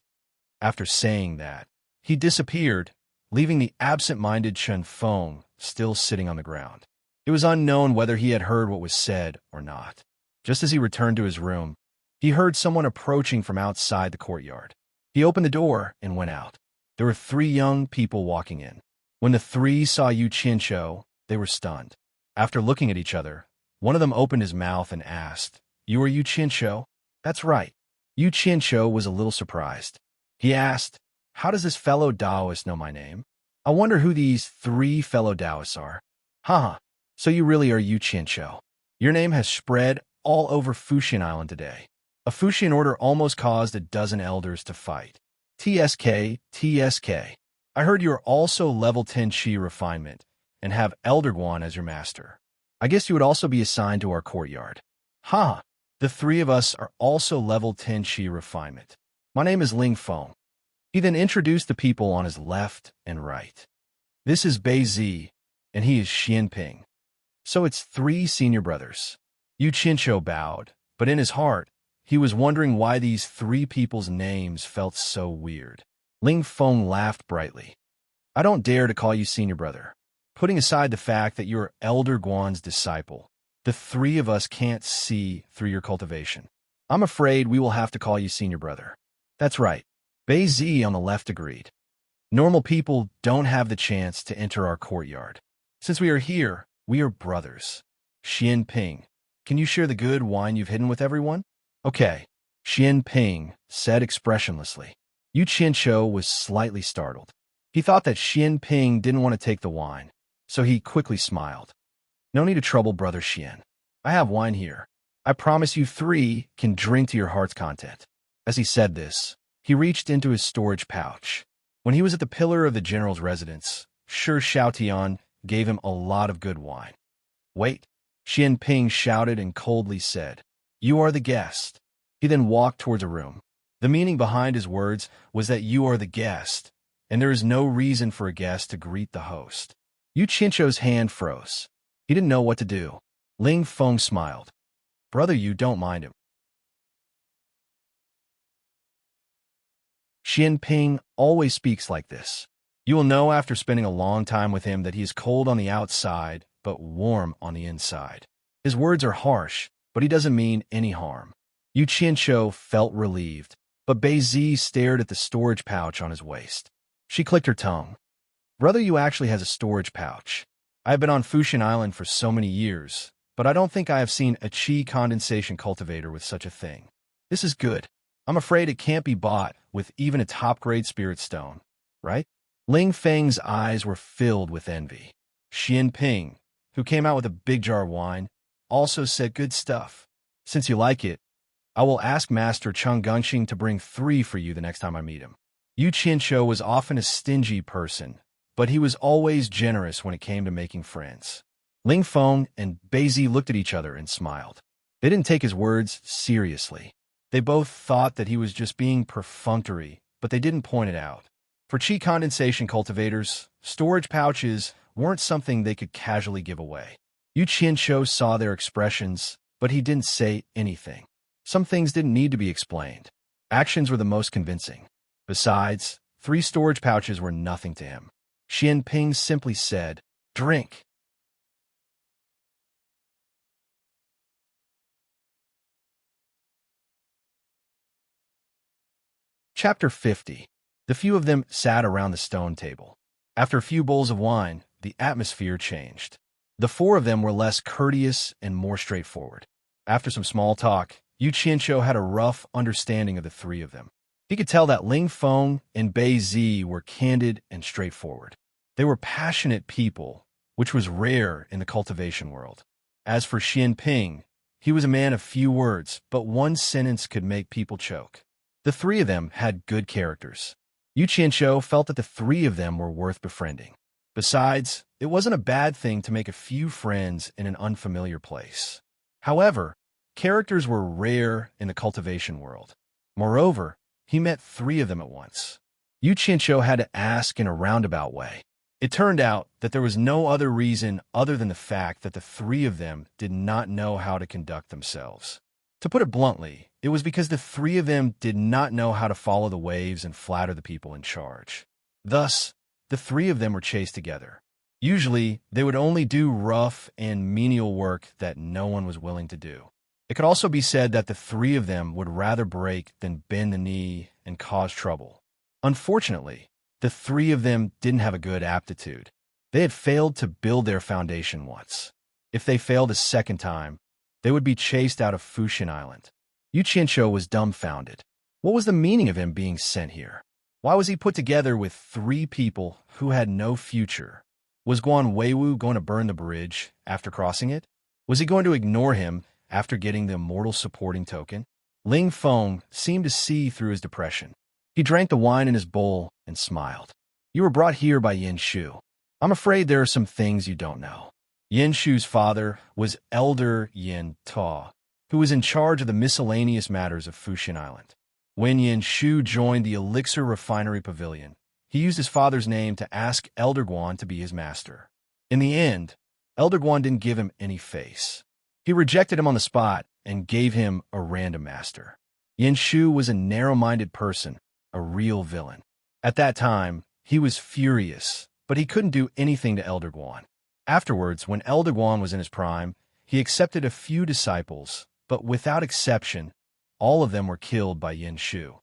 After saying that, he disappeared, leaving the absent-minded Chen Feng still sitting on the ground. It was unknown whether he had heard what was said or not. Just as he returned to his room, he heard someone approaching from outside the courtyard. He opened the door and went out. There were 3 young people walking in. When the 3 saw Yuchincho, they were stunned. After looking at each other, one of them opened his mouth and asked, "You are Yuchincho?" "That's right." Yuchincho was a little surprised. He asked, "How does this fellow Taoist know my name? I wonder who these 3 fellow Taoists are." "Haha, so you really are Yuchincho. Your name has spread all over Fuxian Island today. A Fuxian order almost caused a dozen elders to fight. TSK, TSK. I heard you are also level 10 Qi refinement and have Elder Guan as your master. I guess you would also be assigned to our courtyard." "Ha! The 3 of us are also level 10 Qi refinement. My name is Ling Feng." He then introduced the people on his left and right. "This is Bei Zi, and he is Xian Ping. So it's 3 senior brothers." Yuchincho bowed, but in his heart, he was wondering why these 3 people's names felt so weird. Ling Feng laughed brightly. "I don't dare to call you senior brother. Putting aside the fact that you're Elder Guan's disciple, the 3 of us can't see through your cultivation. I'm afraid we will have to call you senior brother." "That's right." Bei Zi on the left agreed. "Normal people don't have the chance to enter our courtyard. Since we are here, we are brothers. Xian Ping, can you share the good wine you've hidden with everyone?" "Okay," Xian Ping said expressionlessly. Yuchincho was slightly startled. He thought that Xian Ping didn't want to take the wine, so he quickly smiled. "No need to trouble Brother Xian. I have wine here. I promise you 3 can drink to your heart's content." As he said this, he reached into his storage pouch. When he was at the pillar of the general's residence, Shi Xiaotian gave him a lot of good wine. "Wait," Xian Ping shouted and coldly said, "You are the guest." He then walked towards a room. The meaning behind his words was that you are the guest, and there is no reason for a guest to greet the host. Yuchincho's hand froze. He didn't know what to do. Ling Feng smiled. "Brother, you don't mind him." Xian Ping always speaks like this. You will know after spending a long time with him that he is cold on the outside, but warm on the inside. His words are harsh, but he doesn't mean any harm. Yuchincho felt relieved, but Bei Zi stared at the storage pouch on his waist. She clicked her tongue. "Brother, you actually has a storage pouch. I have been on Fuxian Island for so many years, but I don't think I have seen a Qi condensation cultivator with such a thing. This is good. I'm afraid it can't be bought with even a top-grade spirit stone, right?" Ling Feng's eyes were filled with envy. Xian Ping, who came out with a big jar of wine, also said, "Good stuff. Since you like it, I will ask Master Cheng Gungxing to bring 3 for you the next time I meet him." Yuchincho was often a stingy person, but he was always generous when it came to making friends. Ling Feng and Bei Zi looked at each other and smiled. They didn't take his words seriously. They both thought that he was just being perfunctory, but they didn't point it out. For Qi condensation cultivators, storage pouches weren't something they could casually give away. Yuchincho saw their expressions, but he didn't say anything. Some things didn't need to be explained. Actions were the most convincing. Besides, 3 storage pouches were nothing to him. Xian Ping simply said, "Drink." Chapter 50. The few of them sat around the stone table. After a few bowls of wine, the atmosphere changed. The 4 of them were less courteous and more straightforward. After some small talk, Yuchincho had a rough understanding of the 3 of them. He could tell that Ling Feng and Bei Zi were candid and straightforward. They were passionate people, which was rare in the cultivation world. As for Xian Ping, He was a man of few words, but one sentence could make people choke. The three of them had good characters. Yu Qianqiu felt that the three of them were worth befriending. Besides, it wasn't a bad thing to make a few friends in an unfamiliar place. However, characters were rare in the cultivation world. Moreover, he met three of them at once. Yu Qianqiu had to ask in a roundabout way. It turned out that there was no other reason other than the fact that the three of them did not know how to conduct themselves. To put it bluntly, it was because the three of them did not know how to follow the waves and flatter the people in charge. Thus, the three of them were chased together. Usually, they would only do rough and menial work that no one was willing to do. It could also be said that the three of them would rather break than bend the knee and cause trouble. Unfortunately, the three of them didn't have a good aptitude. They had failed to build their foundation once. If they failed a second time, they would be chased out of Fushin Island. Yu Qianqiu was dumbfounded. What was the meaning of him being sent here? Why was he put together with three people who had no future? Was Guan Weiwu going to burn the bridge after crossing it? Was he going to ignore him after getting the immortal supporting token? Ling Feng seemed to see through his depression. He drank the wine in his bowl and smiled. You were brought here by Yin Shu. I'm afraid there are some things you don't know. Yin Shu's father was Elder Yin Ta, who was in charge of the miscellaneous matters of Fushin Island. When Yin Shu joined the Elixir Refinery Pavilion, he used his father's name to ask Elder Guan to be his master. In the end, Elder Guan didn't give him any face. He rejected him on the spot and gave him a random master. Yin Shu was a narrow-minded person, a real villain. At that time, he was furious, but he couldn't do anything to Elder Guan. Afterwards, when Elder Guan was in his prime, he accepted a few disciples, but without exception, all of them were killed by Yin Shu.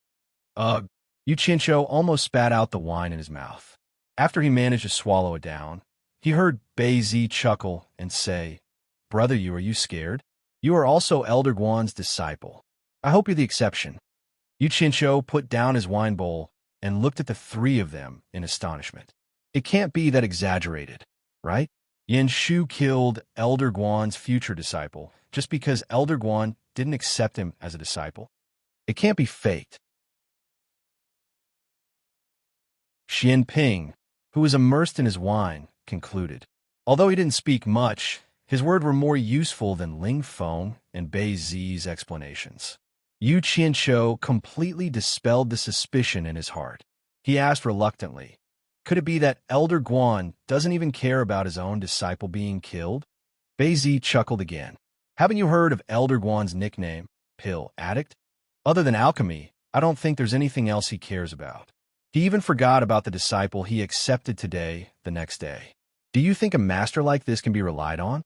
Ugh! Yu Qianqiu almost spat out the wine in his mouth. After he managed to swallow it down, he heard Bei Zi chuckle and say, Brother Yu, are you scared? You are also Elder Guan's disciple. I hope you're the exception. Yu Qianqiu put down his wine bowl and looked at the three of them in astonishment. It can't be that exaggerated, right? Yin Shu killed Elder Guan's future disciple just because Elder Guan didn't accept him as a disciple. It can't be faked. Xian Ping, who was immersed in his wine, concluded. Although he didn't speak much, his words were more useful than Ling Feng and Bei Zi's explanations. Yu Qianqiu completely dispelled the suspicion in his heart. He asked reluctantly, could it be that Elder Guan doesn't even care about his own disciple being killed? Bei Zi chuckled again. Haven't you heard of Elder Guan's nickname, Pill Addict? Other than alchemy, I don't think there's anything else he cares about. He even forgot about the disciple he accepted today, the next day. Do you think a master like this can be relied on?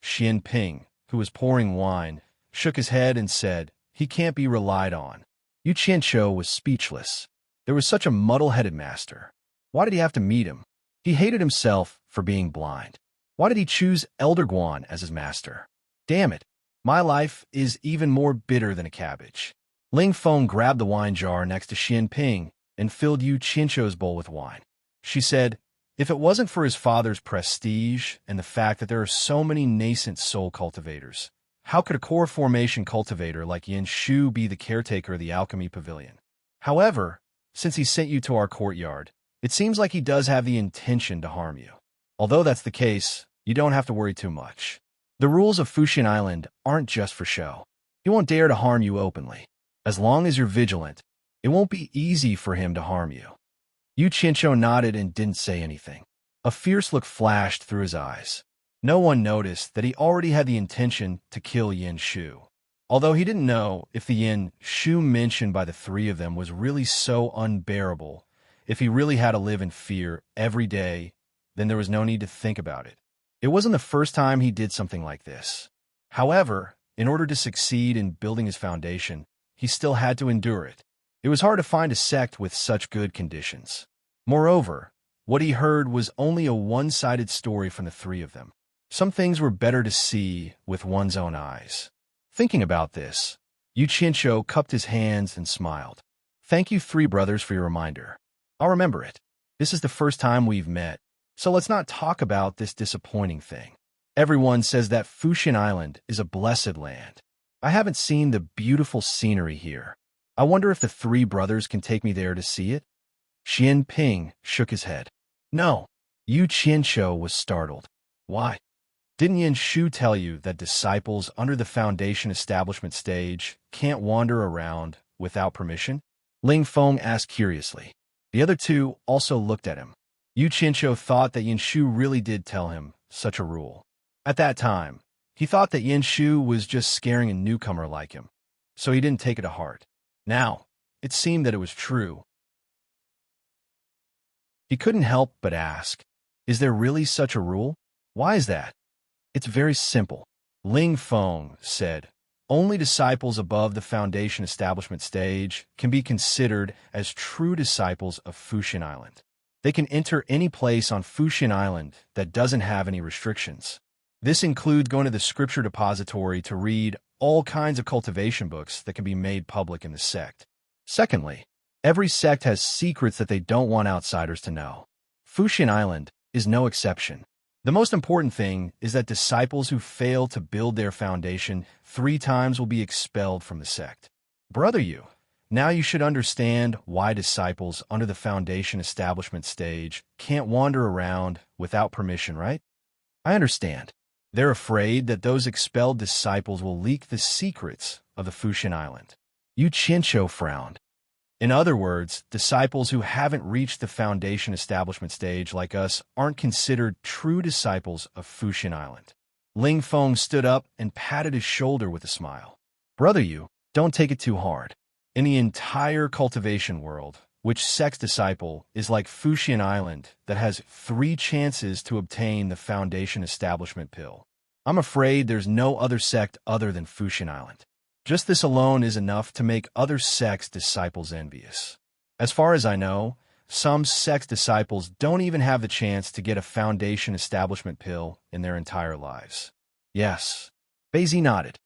Xian Ping, who was pouring wine, shook his head and said, he can't be relied on. Yu Qianqiu was speechless. There was such a muddle-headed master. Why did he have to meet him? He hated himself for being blind. Why did he choose Elder Guan as his master? Damn it, my life is even more bitter than a cabbage. Ling Feng grabbed the wine jar next to Xian Ping and filled Yu Qianqiu's bowl with wine. She said, if it wasn't for his father's prestige and the fact that there are so many nascent soul cultivators, how could a core formation cultivator like Yin Shu be the caretaker of the Alchemy Pavilion? However, since he sent you to our courtyard, it seems like he does have the intention to harm you. Although that's the case, you don't have to worry too much. The rules of Fushin Island aren't just for show. He won't dare to harm you openly. As long as you're vigilant, it won't be easy for him to harm you. Yu Qianqiu nodded and didn't say anything. A fierce look flashed through his eyes. No one noticed that he already had the intention to kill Yin Shu. Although he didn't know if the Yin Shu mentioned by the three of them was really so unbearable, if he really had to live in fear every day, then there was no need to think about it. It wasn't the first time he did something like this. However, in order to succeed in building his foundation, he still had to endure it. It was hard to find a sect with such good conditions. Moreover, what he heard was only a one-sided story from the three of them. Some things were better to see with one's own eyes. Thinking about this, Yu Qianqiu cupped his hands and smiled. Thank you, three brothers, for your reminder. I'll remember it. This is the first time we've met, so let's not talk about this disappointing thing. Everyone says that Fushien Island is a blessed land. I haven't seen the beautiful scenery here. I wonder if the three brothers can take me there to see it? Xian Ping shook his head. No. Yu Qianshou was startled. Why? Didn't Yin Shu tell you that disciples under the foundation establishment stage can't wander around without permission? Ling Feng asked curiously. The other two also looked at him. Yu Qianshou thought that Yin Shu really did tell him such a rule. At that time, he thought that Yin Shu was just scaring a newcomer like him, so he didn't take it to heart. Now, it seemed that it was true. He couldn't help but ask, is there really such a rule? Why is that? It's very simple. Ling Feng said, only disciples above the foundation establishment stage can be considered as true disciples of Fushien Island. They can enter any place on Fushien Island that doesn't have any restrictions. This includes going to the scripture depository to read all kinds of cultivation books that can be made public in the sect. Secondly, every sect has secrets that they don't want outsiders to know. Fushien Island is no exception. The most important thing is that disciples who fail to build their foundation 3 times will be expelled from the sect. Brother Yu, now you should understand why disciples under the foundation establishment stage can't wander around without permission, right? I understand. They're afraid that those expelled disciples will leak the secrets of the Fushien Island. Yu Qianshou frowned. In other words, disciples who haven't reached the foundation establishment stage like us aren't considered true disciples of Fushien Island. Ling Feng stood up and patted his shoulder with a smile. Brother Yu, don't take it too hard. In the entire cultivation world, which sect's disciple is like Fushien Island that has 3 chances to obtain the foundation establishment pill? I'm afraid there's no other sect other than Fushien Island. Just this alone is enough to make other sects' disciples envious. As far as I know, some sects' disciples don't even have the chance to get a foundation establishment pill in their entire lives. Yes. Beizi nodded.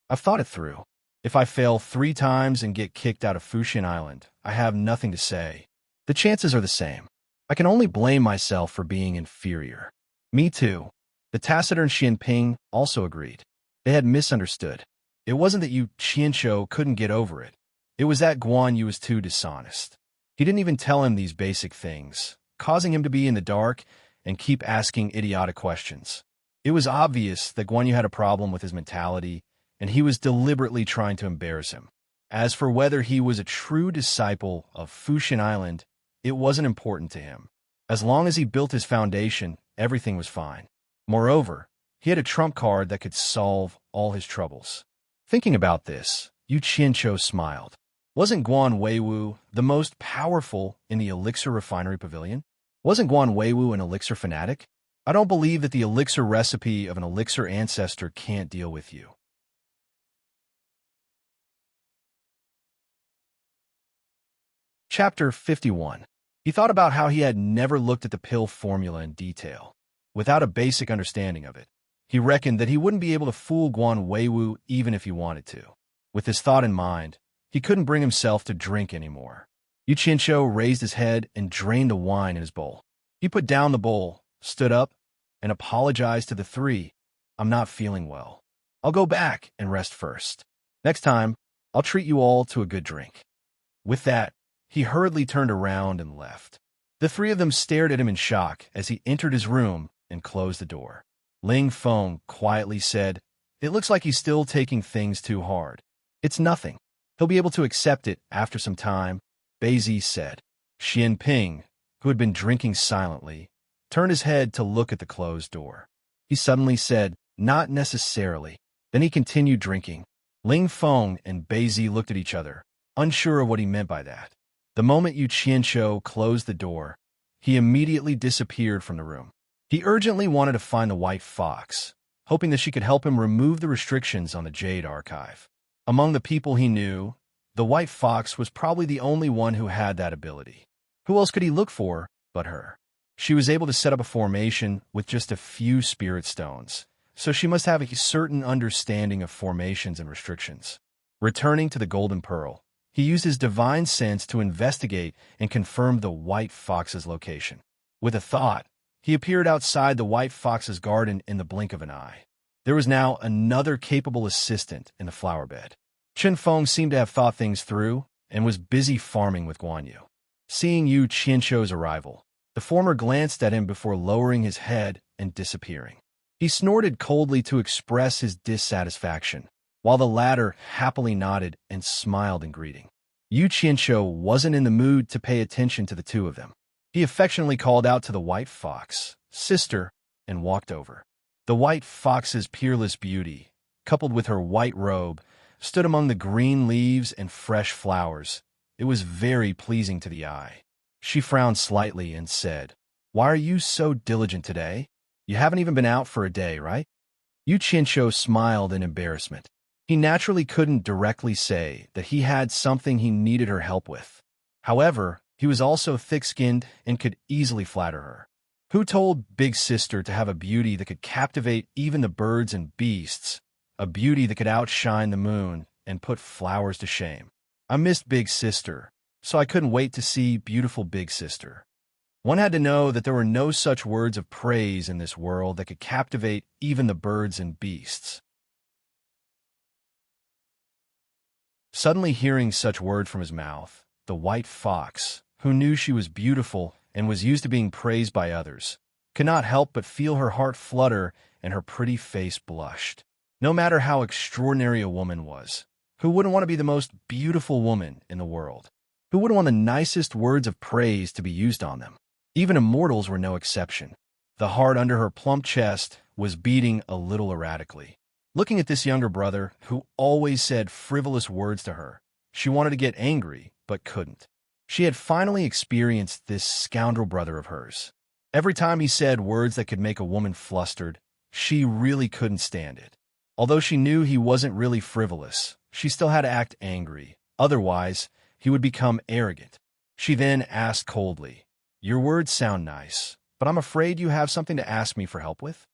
I've thought it through. If I fail 3 times and get kicked out of Fushien Island, I have nothing to say. The chances are the same. I can only blame myself for being inferior. Me too. The taciturn Xian Ping also agreed. They had misunderstood. It wasn't that Yu Qianshou couldn't get over it. It was that Guan Yu was too dishonest. He didn't even tell him these basic things, causing him to be in the dark and keep asking idiotic questions. It was obvious that Guan Yu had a problem with his mentality, and he was deliberately trying to embarrass him. As for whether he was a true disciple of Fushien Island, it wasn't important to him. As long as he built his foundation, everything was fine. Moreover, he had a trump card that could solve all his troubles. Thinking about this, Yu Qianshou smiled. Wasn't Guan Weiwu the most powerful in the elixir refinery pavilion? Wasn't Guan Weiwu an elixir fanatic? I don't believe that the elixir recipe of an elixir ancestor can't deal with you. Chapter 51. He thought about how he had never looked at the pill formula in detail. Without a basic understanding of it, he reckoned that he wouldn't be able to fool Guan Weiwu even if he wanted to. With this thought in mind, he couldn't bring himself to drink anymore. Yu Qianshou raised his head and drained the wine in his bowl. He put down the bowl, stood up, and apologized to the 3. I'm not feeling well. I'll go back and rest first. Next time, I'll treat you all to a good drink. With that, he hurriedly turned around and left. The 3 of them stared at him in shock as he entered his room and closed the door. Ling Feng quietly said, it looks like he's still taking things too hard. It's nothing. He'll be able to accept it after some time, Beizi said. Xian Ping, who had been drinking silently, turned his head to look at the closed door. He suddenly said, not necessarily. Then he continued drinking. Ling Feng and Beizi looked at each other, unsure of what he meant by that. The moment Yu Qianshou closed the door, he immediately disappeared from the room. He urgently wanted to find the White Fox, hoping that she could help him remove the restrictions on the Jade archive. Among the people he knew, the White Fox was probably the only one who had that ability. Who else could he look for but her? She was able to set up a formation with just a few spirit stones, so she must have a certain understanding of formations and restrictions. Returning to the Golden Pearl, he used his divine sense to investigate and confirm the White Fox's location. With a thought, He appeared outside the white fox's garden in the blink of an eye. There was now another capable assistant in the flower bed. Chen Feng seemed to have thought things through and was busy farming with Guan Yu. Seeing Yu Qianzhou's arrival, the former glanced at him before lowering his head and disappearing. He snorted coldly to express his dissatisfaction, while the latter happily nodded and smiled in greeting. Yu Qianzhou wasn't in the mood to pay attention to the two of them. He affectionately called out to the white fox, "Sister," and walked over. The white fox's peerless beauty, coupled with her white robe, stood among the green leaves and fresh flowers. It was very pleasing to the eye. She frowned slightly and said, "Why are you so diligent today? You haven't even been out for a day, right?" Yu Qianzhou smiled in embarrassment. He naturally couldn't directly say that he had something he needed her help with. However, he was also thick-skinned and could easily flatter her. Who told Big Sister to have a beauty that could captivate even the birds and beasts, a beauty that could outshine the moon and put flowers to shame? I missed Big Sister, so I couldn't wait to see beautiful Big Sister. One had to know that there were no such words of praise in this world that could captivate even the birds and beasts. Suddenly hearing such word from his mouth, the white fox, who knew she was beautiful and was used to being praised by others, could not help but feel her heart flutter and her pretty face blushed. No matter how extraordinary a woman was, who wouldn't want to be the most beautiful woman in the world? Who wouldn't want the nicest words of praise to be used on them? Even immortals were no exception. The heart under her plump chest was beating a little erratically. Looking at this younger brother, who always said frivolous words to her, she wanted to get angry, but couldn't. She had finally experienced this scoundrel brother of hers. Every time he said words that could make a woman flustered, she really couldn't stand it. Although she knew he wasn't really frivolous, she still had to act angry. Otherwise, he would become arrogant. She then asked coldly, "Your words sound nice, but I'm afraid you have something to ask me for help with?"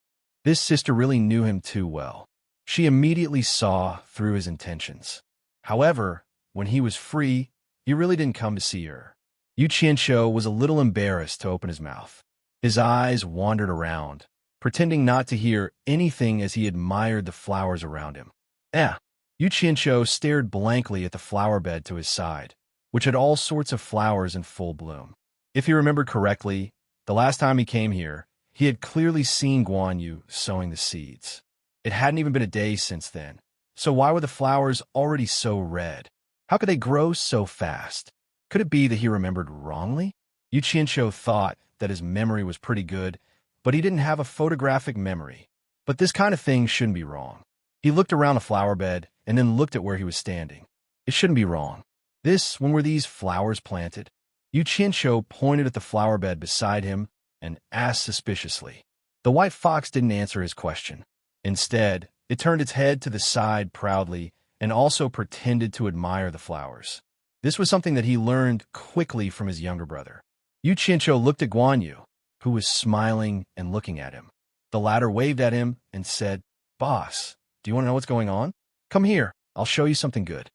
This sister really knew him too well. She immediately saw through his intentions. However, when he was free, he really didn't come to see her. Yu Qianzhou was a little embarrassed to open his mouth. His eyes wandered around, pretending not to hear anything as he admired the flowers around him. Yu Qianzhou stared blankly at the flower bed to his side, which had all sorts of flowers in full bloom. If he remembered correctly, the last time he came here, he had clearly seen Guan Yu sowing the seeds. It hadn't even been a day since then, so why were the flowers already so red? How could they grow so fast? Could it be that he remembered wrongly? Yu Qianzhou thought that his memory was pretty good, but he didn't have a photographic memory. But this kind of thing shouldn't be wrong. He looked around the flower bed and then looked at where he was standing. It shouldn't be wrong. When were these flowers planted? Yu Qianzhou pointed at the flower bed beside him and asked suspiciously. The white fox didn't answer his question. Instead, it turned its head to the side proudly and also pretended to admire the flowers. This was something that he learned quickly from his younger brother. Yu Qianzhou looked at Guan Yu, who was smiling and looking at him. The latter waved at him and said, "Boss, do you want to know what's going on? Come here, I'll show you something good."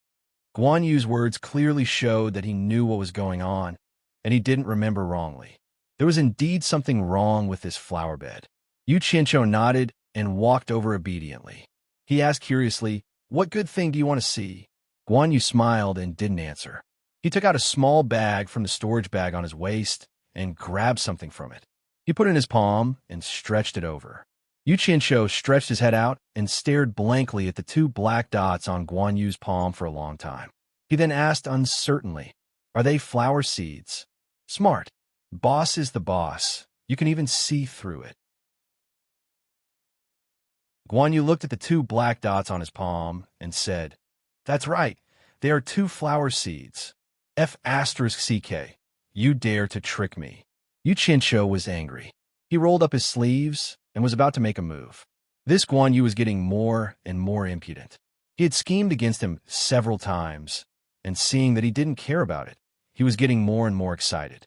Guan Yu's words clearly showed that he knew what was going on, and he didn't remember wrongly. There was indeed something wrong with this flower bed. Yu Qianzhou nodded and walked over obediently. He asked curiously, "What good thing do you want to see?" Guan Yu smiled and didn't answer. He took out a small bag from the storage bag on his waist and grabbed something from it. He put it in his palm and stretched it over. Yu Qianzhou stretched his head out and stared blankly at the two black dots on Guan Yu's palm for a long time. He then asked uncertainly, "Are they flower seeds?" "Smart. Boss is the boss. You can even see through it." Guan Yu looked at the two black dots on his palm and said, "That's right. They are two flower seeds. F*CK. You dare to trick me." Yu Qianzhou was angry. He rolled up his sleeves and was about to make a move. This Guan Yu was getting more and more impudent. He had schemed against him several times, and seeing that he didn't care about it, he was getting more and more excited.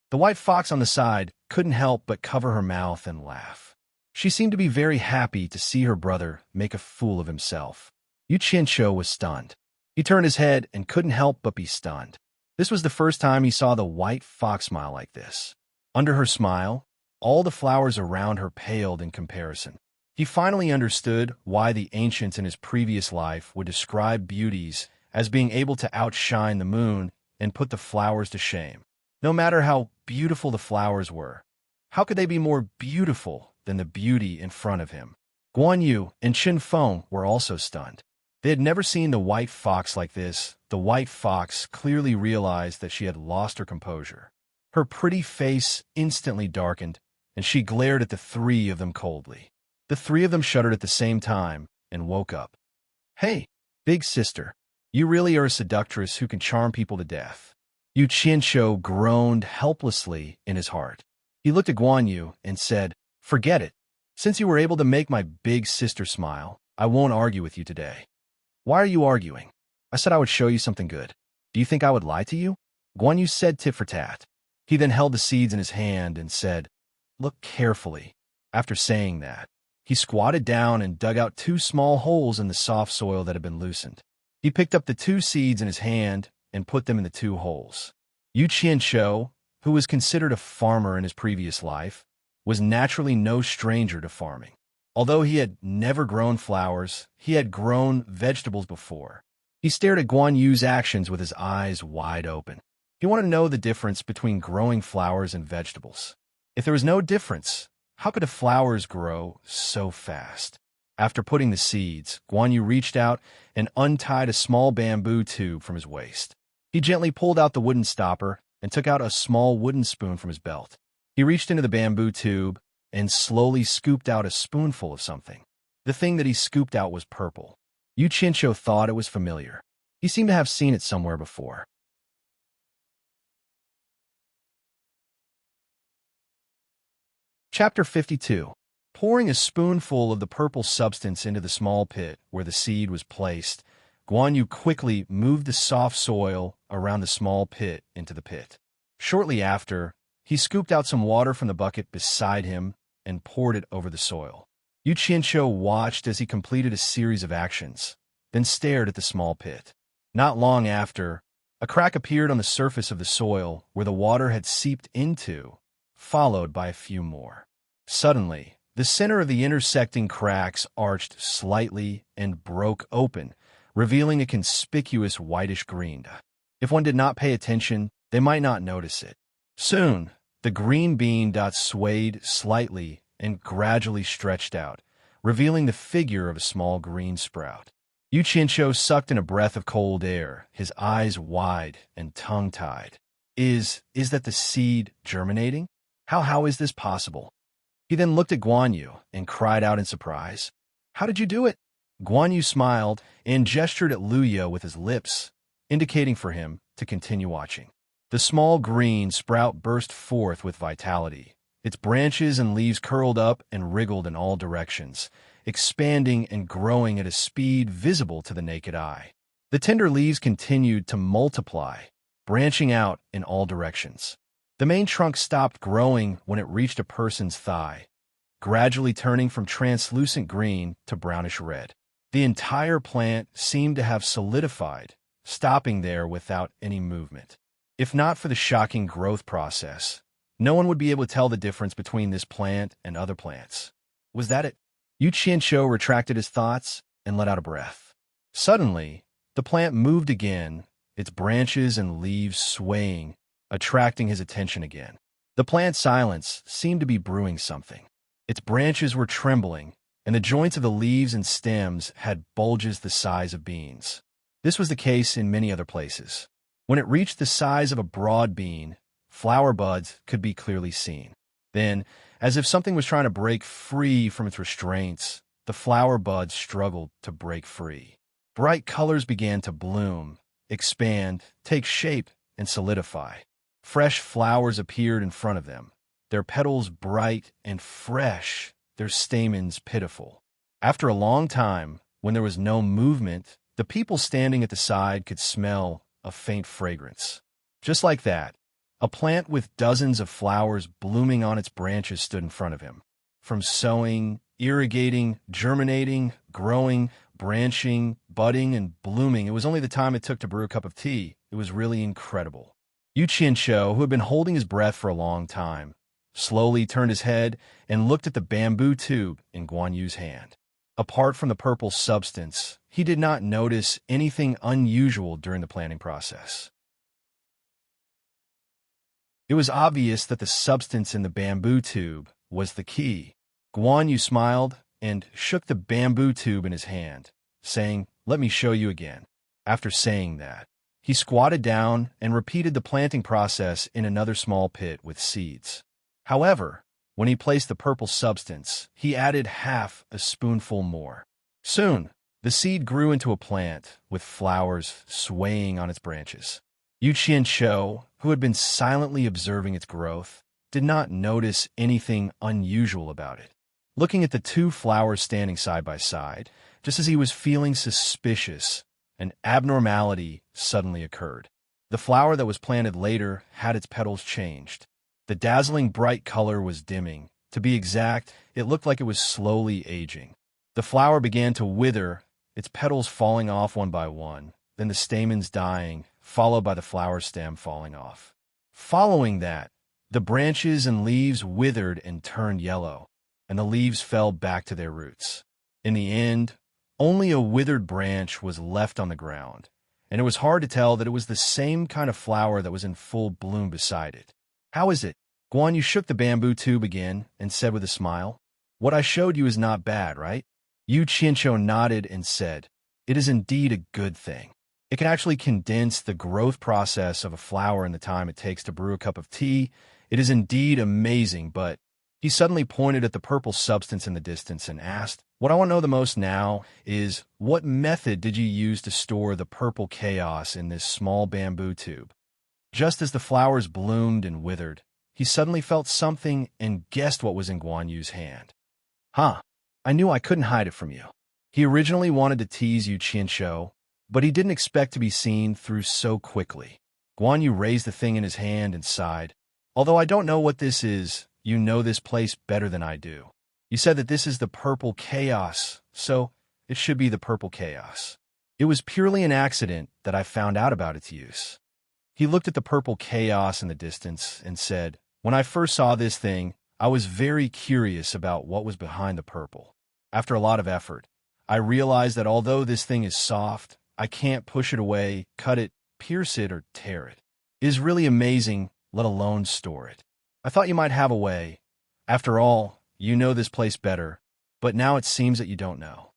The white fox on the side couldn't help but cover her mouth and laugh. She seemed to be very happy to see her brother make a fool of himself. Yu Qianzhou was stunned. He turned his head and couldn't help but be stunned. This was the first time he saw the white fox smile like this. Under her smile, All the flowers around her paled in comparison. He finally understood why the ancients in his previous life would describe beauties as being able to outshine the moon and put the flowers to shame. No matter how beautiful the flowers were, how could they be more beautiful than the beauty in front of him? Guan Yu and Qin Feng were also stunned. They had never seen the white fox like this. The white fox clearly realized that she had lost her composure. Her pretty face instantly darkened, and she glared at the three of them coldly. The three of them shuddered at the same time and woke up. "Hey, big sister, you really are a seductress who can charm people to death." Yu Qianshou groaned helplessly in his heart. He looked at Guan Yu and said, "Forget it. Since you were able to make my big sister smile, I won't argue with you today." "Why are you arguing? I said I would show you something good. Do you think I would lie to you?" Guan Yu said tit for tat. He then held the seeds in his hand and said, "Look carefully." After saying that, he squatted down and dug out 2 small holes in the soft soil that had been loosened. He picked up the 2 seeds in his hand and put them in the 2 holes. Yu Qianshou, who was considered a farmer in his previous life, was naturally no stranger to farming. Although he had never grown flowers, he had grown vegetables before. He stared at Guan Yu's actions with his eyes wide open. He wanted to know the difference between growing flowers and vegetables. If there was no difference, how could the flowers grow so fast? After putting the seeds, Guan Yu reached out and untied a small bamboo tube from his waist. He gently pulled out the wooden stopper and took out a small wooden spoon from his belt. He reached into the bamboo tube and slowly scooped out a spoonful of something. The thing that he scooped out was purple. Yu Qianshou thought it was familiar. He seemed to have seen it somewhere before. Chapter 52. Pouring a spoonful of the purple substance into the small pit where the seed was placed, Guan Yu quickly moved the soft soil around the small pit into the pit. Shortly after, he scooped out some water from the bucket beside him and poured it over the soil. Yu Qianshou watched as he completed a series of actions, then stared at the small pit. Not long after, a crack appeared on the surface of the soil where the water had seeped into, followed by a few more. Suddenly, the center of the intersecting cracks arched slightly and broke open, revealing a conspicuous whitish-green. If one did not pay attention, they might not notice it. Soon, the green bean dot swayed slightly and gradually stretched out, revealing the figure of a small green sprout. Yu Qianshou sucked in a breath of cold air, his eyes wide and tongue-tied. Is that the seed germinating? How is this possible? He then looked at Guan Yu and cried out in surprise. "How did you do it?" Guan Yu smiled and gestured at Lu Yo with his lips, indicating for him to continue watching. The small green sprout burst forth with vitality. Its branches and leaves curled up and wriggled in all directions, expanding and growing at a speed visible to the naked eye. The tender leaves continued to multiply, branching out in all directions. The main trunk stopped growing when it reached a person's thigh, gradually turning from translucent green to brownish red. The entire plant seemed to have solidified, stopping there without any movement. If not for the shocking growth process, no one would be able to tell the difference between this plant and other plants. Was that it? Yu Qianshou retracted his thoughts and let out a breath. Suddenly, the plant moved again, its branches and leaves swaying, attracting his attention again. The plant's silence seemed to be brewing something. Its branches were trembling, and the joints of the leaves and stems had bulges the size of beans. This was the case in many other places. When it reached the size of a broad bean, flower buds could be clearly seen. Then, as if something was trying to break free from its restraints, the flower buds struggled to break free. Bright colors began to bloom, expand, take shape, and solidify. Fresh flowers appeared in front of them, their petals bright and fresh, their stamens pitiful. After a long time, when there was no movement, the people standing at the side could smell a faint fragrance. Just like that, a plant with dozens of flowers blooming on its branches stood in front of him. From sowing, irrigating, germinating, growing, branching, budding, and blooming, it was only the time it took to brew a cup of tea. It was really incredible. Yu Qianshou, who had been holding his breath for a long time, slowly turned his head and looked at the bamboo tube in Guan Yu's hand. Apart from the purple substance, he did not notice anything unusual during the planting process. It was obvious that the substance in the bamboo tube was the key. Guan Yu smiled and shook the bamboo tube in his hand, saying, "Let me show you again." After saying that, he squatted down and repeated the planting process in another small pit with seeds. However, when he placed the purple substance, he added half a spoonful more. Soon, the seed grew into a plant with flowers swaying on its branches. Yu Qianqiu, who had been silently observing its growth, did not notice anything unusual about it. Looking at the two flowers standing side by side, just as he was feeling suspicious, an abnormality suddenly occurred. The flower that was planted later had its petals changed. The dazzling bright color was dimming. To be exact, it looked like it was slowly aging. The flower began to wither, its petals falling off one by one, then the stamens dying, followed by the flower stem falling off. Following that, the branches and leaves withered and turned yellow, and the leaves fell back to their roots. In the end, only a withered branch was left on the ground, and it was hard to tell that it was the same kind of flower that was in full bloom beside it. "How is it?" Guan Yu shook the bamboo tube again and said with a smile, "What I showed you is not bad, right?" Yu Qianqiu nodded and said, "It is indeed a good thing. It can actually condense the growth process of a flower in the time it takes to brew a cup of tea. It is indeed amazing, but..." He suddenly pointed at the purple substance in the distance and asked, "What I want to know the most now is, what method did you use to store the purple chaos in this small bamboo tube?" Just as the flowers bloomed and withered, he suddenly felt something and guessed what was in Guan Yu's hand. "Huh, I knew I couldn't hide it from you." He originally wanted to tease Yu Qianqiu, but he didn't expect to be seen through so quickly. Guan Yu raised the thing in his hand and sighed. "Although I don't know what this is, you know this place better than I do. You said that this is the purple chaos, so it should be the purple chaos. It was purely an accident that I found out about its use." He looked at the purple chaos in the distance and said, "When I first saw this thing, I was very curious about what was behind the purple. After a lot of effort, I realized that although this thing is soft, I can't push it away, cut it, pierce it, or tear it. It is really amazing, let alone store it. I thought you might have a way. After all, you know this place better, but now it seems that you don't know."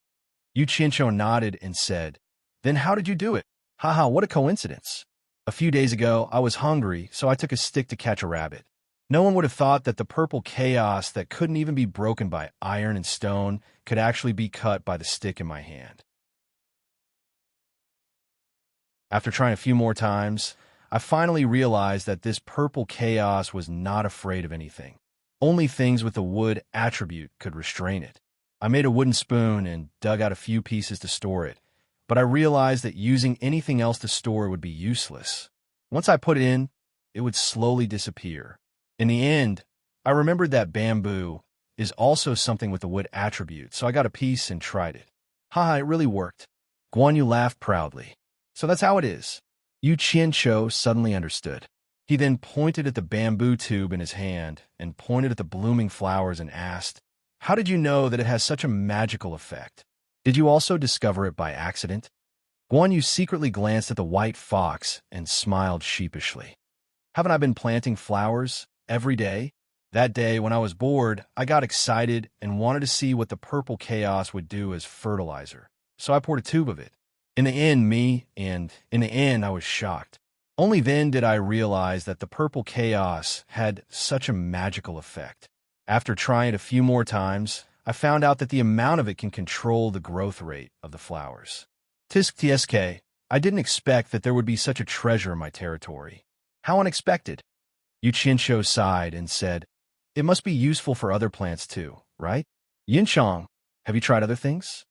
Yu Qianqiu nodded and said, "Then how did you do it? Haha, what a coincidence. A few days ago, I was hungry, so I took a stick to catch a rabbit. No one would have thought that the purple chaos that couldn't even be broken by iron and stone could actually be cut by the stick in my hand. After trying a few more times, I finally realized that this purple chaos was not afraid of anything. Only things with the wood attribute could restrain it. I made a wooden spoon and dug out a few pieces to store it, but I realized that using anything else to store it would be useless. Once I put it in, it would slowly disappear. In the end, I remembered that bamboo is also something with the wood attribute, so I got a piece and tried it. Haha, it really worked." Guan Yu laughed proudly. "So that's how it is." Yu Qianqiu suddenly understood. He then pointed at the bamboo tube in his hand and pointed at the blooming flowers and asked, "How did you know that it has such a magical effect? Did you also discover it by accident?" Guan Yu secretly glanced at the white fox and smiled sheepishly. "Haven't I been planting flowers every day? That day, when I was bored, I got excited and wanted to see what the purple chaos would do as fertilizer, so I poured a tube of it. In the end, I was shocked. Only then did I realize that the purple chaos had such a magical effect. After trying it a few more times, I found out that the amount of it can control the growth rate of the flowers. Tsk, I didn't expect that there would be such a treasure in my territory. How unexpected." Yu Qianqiu sighed and said, "It must be useful for other plants too, right? Yinchang, have you tried other things?"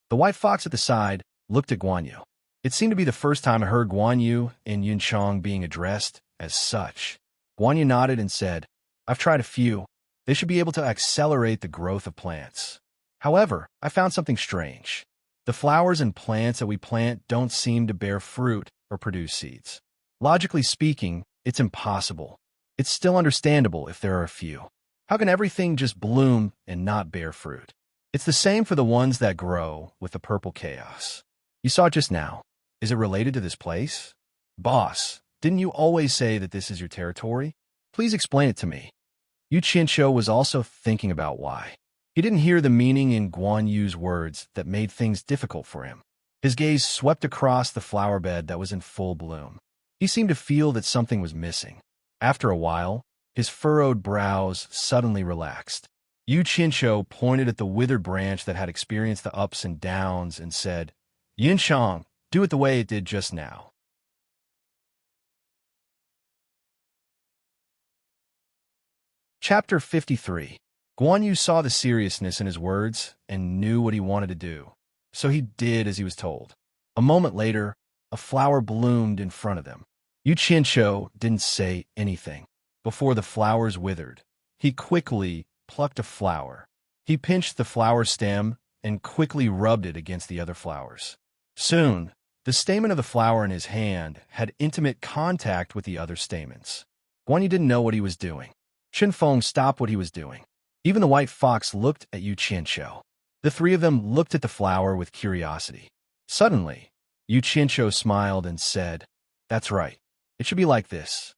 The white fox at the side looked at Guan Yu. It seemed to be the first time I heard Guan Yu and Yinchang being addressed as such. Guan Yu nodded and said, "I've tried a few. They should be able to accelerate the growth of plants. However, I found something strange. The flowers and plants that we plant don't seem to bear fruit or produce seeds. Logically speaking, it's impossible. It's still understandable if there are a few. How can everything just bloom and not bear fruit? It's the same for the ones that grow with the purple chaos. You saw it just now. Is it related to this place? Boss, didn't you always say that this is your territory? Please explain it to me. Yu Qianqiu was also thinking about why. He didn't hear the meaning in Guan Yu's words that made things difficult for him. His gaze swept across the flower bed that was in full bloom. He seemed to feel that something was missing. After a while, his furrowed brows suddenly relaxed. Yu Qianqiu pointed at the withered branch that had experienced the ups and downs and said, "Yinshang, do it the way it did just now." Chapter 53. Guan Yu saw the seriousness in his words and knew what he wanted to do, so he did as he was told. A moment later, a flower bloomed in front of them. Yu Qianqiu didn't say anything. Before the flowers withered, he quickly plucked a flower. He pinched the flower stem and quickly rubbed it against the other flowers. Soon, the stamen of the flower in his hand had intimate contact with the other stamens. Guan Yu didn't know what he was doing. Chen Feng stopped what he was doing. Even the white fox looked at Yu Qianqiu. The three of them looked at the flower with curiosity. Suddenly, Yu Qianqiu smiled and said, "That's right. It should be like this."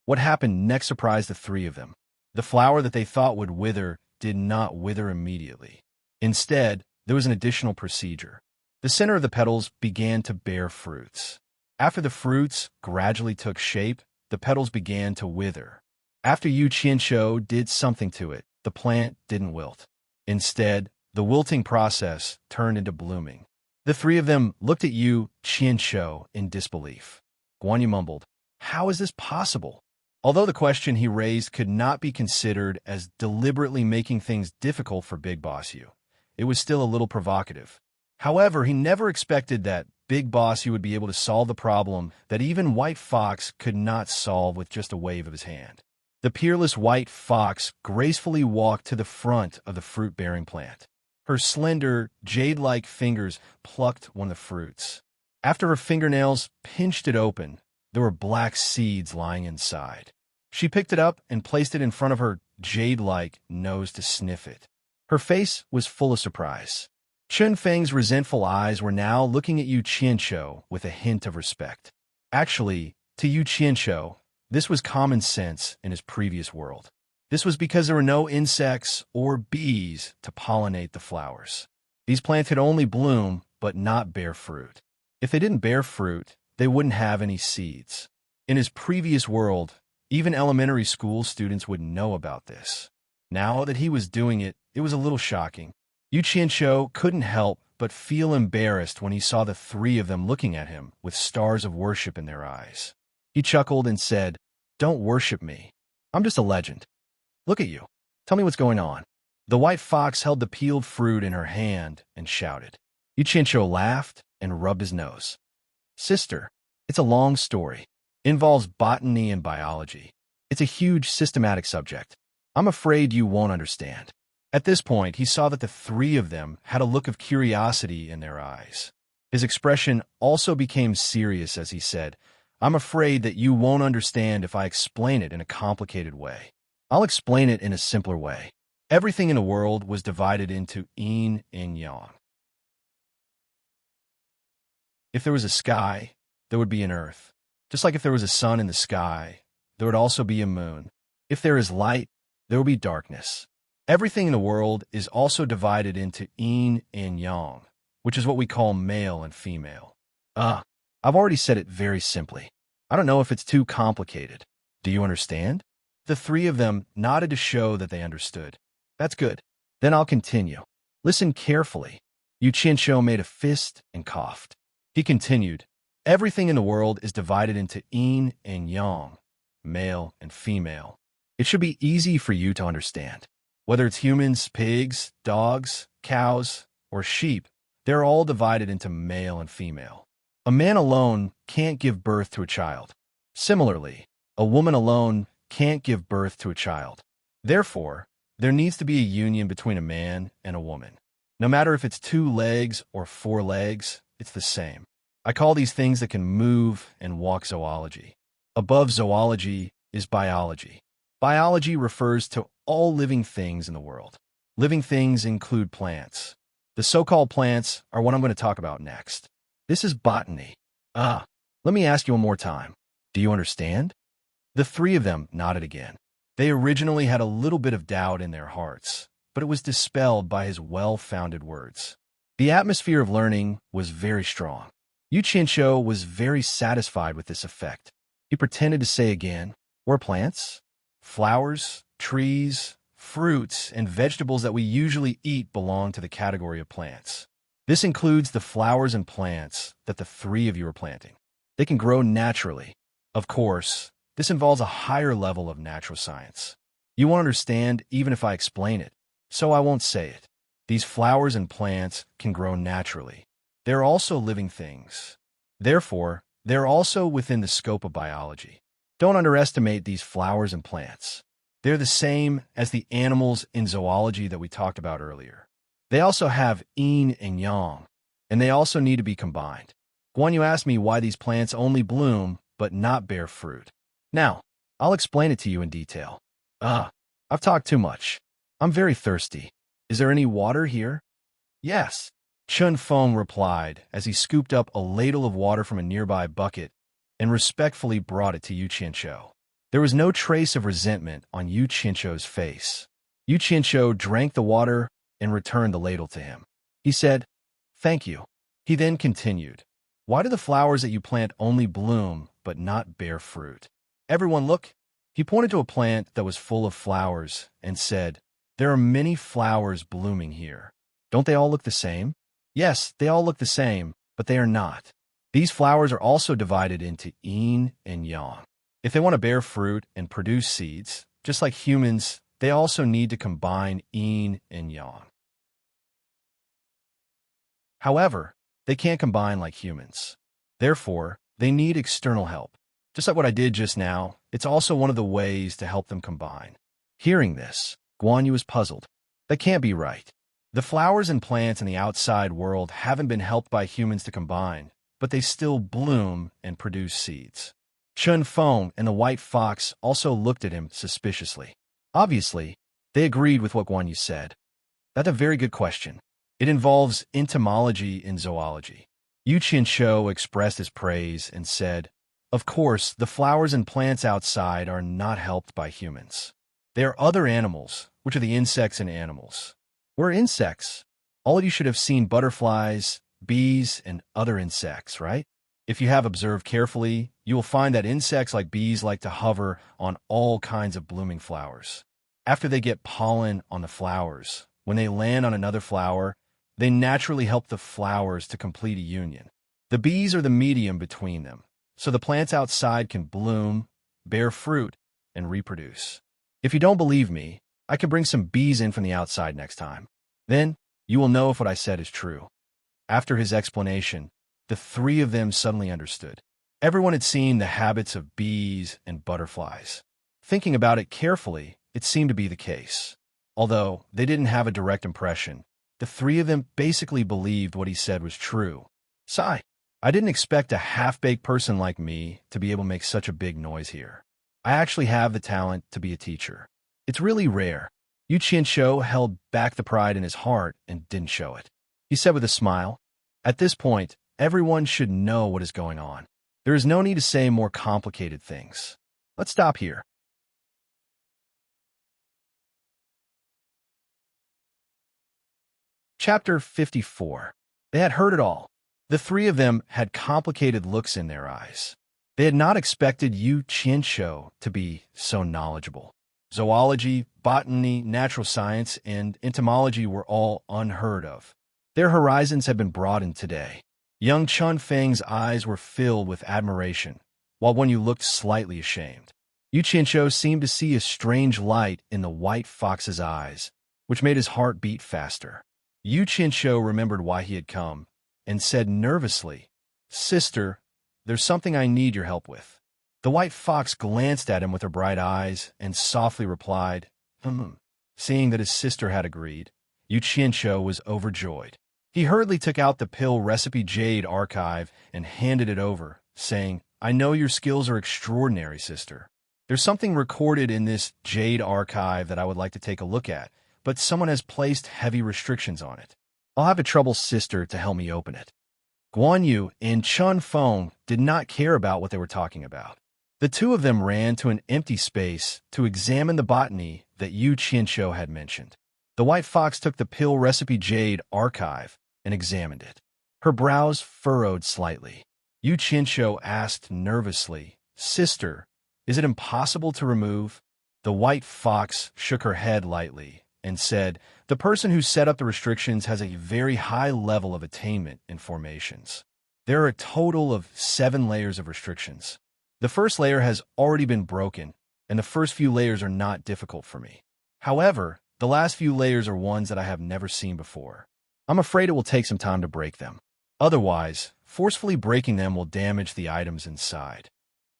What happened next surprised the three of them. The flower that they thought would wither did not wither immediately. Instead, there was an additional procedure. The center of the petals began to bear fruits. After the fruits gradually took shape, the petals began to wither. After Yu Qianqiu did something to it, the plant didn't wilt. Instead, the wilting process turned into blooming. The three of them looked at Yu Qianqiu in disbelief. Guan Yu mumbled, "How is this possible?" Although the question he raised could not be considered as deliberately making things difficult for Big Boss Yu, it was still a little provocative. However, he never expected that Big Boss Yu would be able to solve the problem that even White Fox could not solve with just a wave of his hand. The peerless White Fox gracefully walked to the front of the fruit-bearing plant. Her slender, jade-like fingers plucked one of the fruits. After her fingernails pinched it open, there were black seeds lying inside. She picked it up and placed it in front of her jade-like nose to sniff it. Her face was full of surprise. Chen Feng's resentful eyes were now looking at Yu Qianqiu with a hint of respect. Actually, to Yu Qianqiu, this was common sense in his previous world. This was because there were no insects or bees to pollinate the flowers. These plants could only bloom but not bear fruit. If they didn't bear fruit, they wouldn't have any seeds. In his previous world, even elementary school students wouldn't know about this. Now that he was doing it, it was a little shocking. Yu Qianqiu couldn't help but feel embarrassed when he saw the three of them looking at him with stars of worship in their eyes. He chuckled and said, "Don't worship me. I'm just a legend. Look at you. Tell me what's going on." The white fox held the peeled fruit in her hand and shouted. Yu Qianqiu laughed and rubbed his nose. "Sister, it's a long story. It involves botany and biology. It's a huge systematic subject. I'm afraid you won't understand." At this point, he saw that the three of them had a look of curiosity in their eyes. His expression also became serious as he said, "I'm afraid that you won't understand if I explain it in a complicated way. I'll explain it in a simpler way. Everything in the world was divided into yin and yang. If there was a sky, there would be an earth. Just like if there was a sun in the sky, there would also be a moon. If there is light, there will be darkness. Everything in the world is also divided into yin and yang, which is what we call male and female. I've already said it very simply. I don't know if it's too complicated. Do you understand?" The three of them nodded to show that they understood. "That's good. Then I'll continue. Listen carefully." Yu Qianqiu made a fist and coughed. He continued, "Everything in the world is divided into yin and yang, male and female. It should be easy for you to understand. Whether it's humans, pigs, dogs, cows, or sheep, they're all divided into male and female. A man alone can't give birth to a child. Similarly, a woman alone can't give birth to a child. Therefore, there needs to be a union between a man and a woman. No matter if it's 2 legs or 4 legs, it's the same. I call these things that can move and walk zoology. Above zoology is biology. Biology refers to all living things in the world. Living things include plants. The so-called plants are what I'm going to talk about next. This is botany. Let me ask you one more time. Do you understand? The three of them nodded again. They originally had a little bit of doubt in their hearts, but it was dispelled by his well-founded words. The atmosphere of learning was very strong. Yu Qianqiu was very satisfied with this effect. He pretended to say again, "We're plants? Flowers, trees, fruits, and vegetables that we usually eat belong to the category of plants. This includes the flowers and plants that the three of you are planting. They can grow naturally. Of course, this involves a higher level of natural science. You won't understand even if I explain it, so I won't say it. These flowers and plants can grow naturally. They're also living things. Therefore, they're also within the scope of biology. Don't underestimate these flowers and plants. They're the same as the animals in zoology that we talked about earlier. They also have yin and yang, and they also need to be combined. Guan Yu asked me why these plants only bloom but not bear fruit. Now, I'll explain it to you in detail. I've talked too much. I'm very thirsty. Is there any water here? Yes, Chun Feng replied as he scooped up a ladle of water from a nearby bucket and respectfully brought it to Yu Qianqiu. There was no trace of resentment on Yu Qianqiu's face. Yu Qianqiu drank the water and returned the ladle to him. He said, "Thank you." He then continued, "Why do the flowers that you plant only bloom but not bear fruit? Everyone look." He pointed to a plant that was full of flowers and said, "There are many flowers blooming here. Don't they all look the same?" Yes, they all look the same, but they are not. These flowers are also divided into yin and yang. If they want to bear fruit and produce seeds, just like humans, they also need to combine yin and yang. However, they can't combine like humans. Therefore, they need external help. Just like what I did just now, it's also one of the ways to help them combine. Hearing this, Guan Yu was puzzled. That can't be right. The flowers and plants in the outside world haven't been helped by humans to combine, but they still bloom and produce seeds. Chun Feng and the white fox also looked at him suspiciously. Obviously, they agreed with what Guan Yu said. That's a very good question. It involves entomology in zoology. Yu Qianqiu expressed his praise and said, "Of course, the flowers and plants outside are not helped by humans. There are other animals, which are the insects and animals. We're insects. All of you should have seen butterflies, bees, and other insects, right? If you have observed carefully, you will find that insects like bees like to hover on all kinds of blooming flowers. After they get pollen on the flowers, when they land on another flower, they naturally help the flowers to complete a union. The bees are the medium between them, so the plants outside can bloom, bear fruit, and reproduce. If you don't believe me, I can bring some bees in from the outside next time. Then, you will know if what I said is true." After his explanation, the three of them suddenly understood. Everyone had seen the habits of bees and butterflies. Thinking about it carefully, it seemed to be the case. Although they didn't have a direct impression, the three of them basically believed what he said was true. Sigh, I didn't expect a half-baked person like me to be able to make such a big noise here. I actually have the talent to be a teacher. It's really rare. Yu Qianqiu held back the pride in his heart and didn't show it. He said with a smile, "At this point, everyone should know what is going on. There is no need to say more complicated things. Let's stop here." Chapter 54. They had heard it all. The three of them had complicated looks in their eyes. They had not expected Yu Qianqiu to be so knowledgeable. Zoology, botany, natural science, and entomology were all unheard of. Their horizons had been broadened today. Young Chun Feng's eyes were filled with admiration, while Guan Yu looked slightly ashamed. Yu Qianqiu seemed to see a strange light in the white fox's eyes, which made his heart beat faster. Yu Qianqiu remembered why he had come, and said nervously, "Sister, there's something I need your help with." The white fox glanced at him with her bright eyes and softly replied, Seeing that his sister had agreed, Yu Qianqiu was overjoyed. He hurriedly took out the pill recipe Jade archive and handed it over, saying, "I know your skills are extraordinary, sister. There's something recorded in this Jade archive that I would like to take a look at, but someone has placed heavy restrictions on it. I'll have a trouble sister to help me open it. Guan Yu and Chun Feng did not care about what they were talking about. The two of them ran to an empty space to examine the botany that Yu Qianqiu had mentioned. The white fox took the pill recipe Jade archive and examined it. Her brows furrowed slightly. Yu Qianqiu asked nervously, "Sister, is it impossible to remove?" The white fox shook her head lightly and said, "The person who set up the restrictions has a very high level of attainment in formations. There are a total of 7 layers of restrictions. The first layer has already been broken, and the first few layers are not difficult for me. However, the last few layers are ones that I have never seen before. I'm afraid it will take some time to break them. Otherwise, forcefully breaking them will damage the items inside."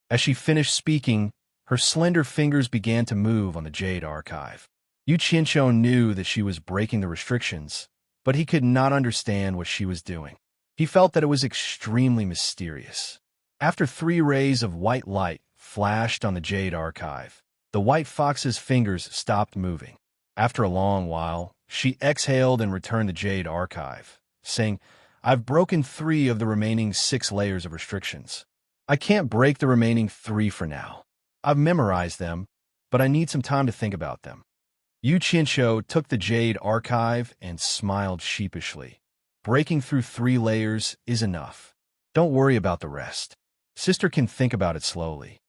As she finished speaking, her slender fingers began to move on the Jade archive. Yu Qianqiu knew that she was breaking the restrictions, but he could not understand what she was doing. He felt that it was extremely mysterious. After 3 rays of white light flashed on the Jade archive, the white fox's fingers stopped moving. After a long while, she exhaled and returned the Jade archive, saying, "I've broken 3 of the remaining 6 layers of restrictions. I can't break the remaining 3 for now. I've memorized them, but I need some time to think about them." Yu Qianqiu took the Jade archive and smiled sheepishly. "Breaking through 3 layers is enough. Don't worry about the rest. Sister can think about it slowly."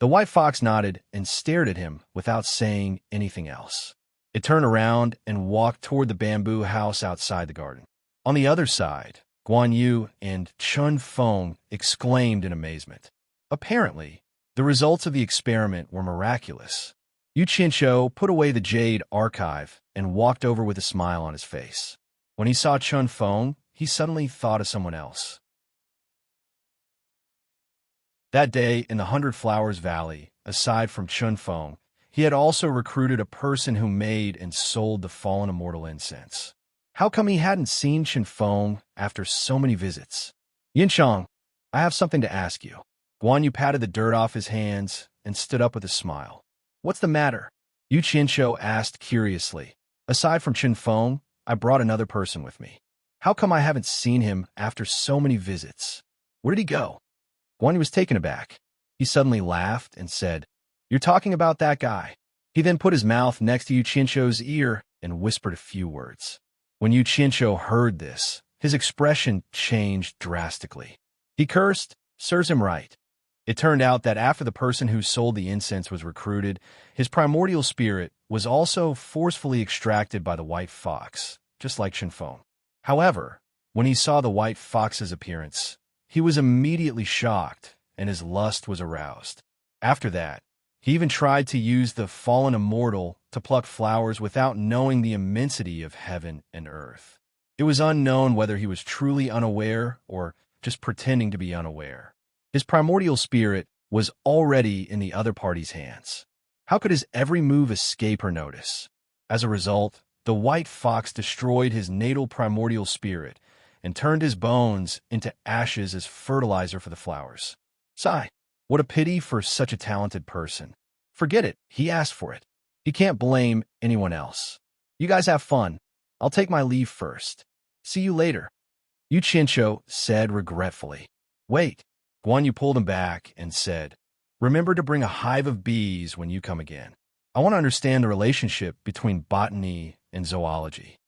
The white fox nodded and stared at him without saying anything else. It turned around and walked toward the bamboo house outside the garden. On the other side, Guan Yu and Chun Feng exclaimed in amazement. Apparently, the results of the experiment were miraculous. Yu Qianqiu put away the Jade archive and walked over with a smile on his face. When he saw Chun Feng, he suddenly thought of someone else. That day, in the 100 Flowers Valley, aside from Chun Feng, he had also recruited a person who made and sold the fallen immortal incense. How come he hadn't seen Chun Feng after so many visits? "Yinchang, I have something to ask you." Guan Yu patted the dirt off his hands and stood up with a smile. "What's the matter?" Yu Qianqiu asked curiously. "Aside from Chun Feng, I brought another person with me. How come I haven't seen him after so many visits? Where did he go?" Guan Yu was taken aback. He suddenly laughed and said, "You're talking about that guy." He then put his mouth next to Yu Qianqiu's ear and whispered a few words. When Yu Qianqiu heard this, his expression changed drastically. He cursed, "Serves him right." It turned out that after the person who sold the incense was recruited, his primordial spirit was also forcefully extracted by the white fox, just like Chun Feng. However, when he saw the white fox's appearance, he was immediately shocked and his lust was aroused. After that, he even tried to use the fallen immortal to pluck flowers without knowing the immensity of heaven and earth. It was unknown whether he was truly unaware or just pretending to be unaware. His primordial spirit was already in the other party's hands. How could his every move escape her notice? As a result, the white fox destroyed his natal primordial spirit and turned his bones into ashes as fertilizer for the flowers. Sigh, what a pity for such a talented person. Forget it, he asked for it. He can't blame anyone else. You guys have fun. I'll take my leave first. See you later. Yu Qianqiu said regretfully. Wait. Guan Yu pulled him back and said, "Remember to bring a hive of bees when you come again. I want to understand the relationship between botany and zoology."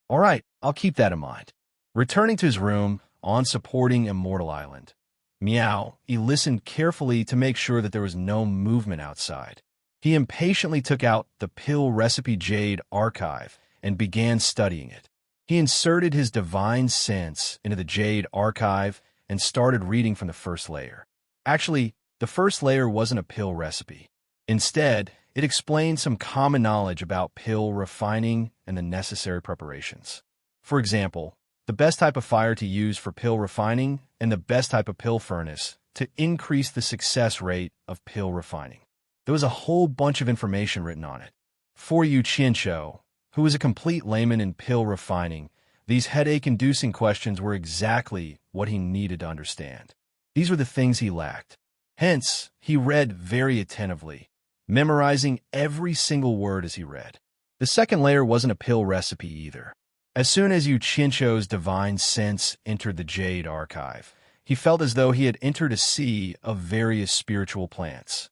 "All right, I'll keep that in mind." Returning to his room on supporting Immortal Island, Meow, he listened carefully to make sure that there was no movement outside. He impatiently took out the pill recipe Jade archive and began studying it. He inserted his divine sense into the Jade archive and started reading from the first layer. Actually, the first layer wasn't a pill recipe. Instead, it explained some common knowledge about pill refining and the necessary preparations. For example, the best type of fire to use for pill refining and the best type of pill furnace to increase the success rate of pill refining. There was a whole bunch of information written on it. For Yu Qianqiu, who was a complete layman in pill refining, these headache-inducing questions were exactly what he needed to understand. These were the things he lacked. Hence, he read very attentively, memorizing every single word as he read. The second layer wasn't a pill recipe either. As soon as Yuchincho's divine sense entered the Jade archive, he felt as though he had entered a sea of various spiritual plants.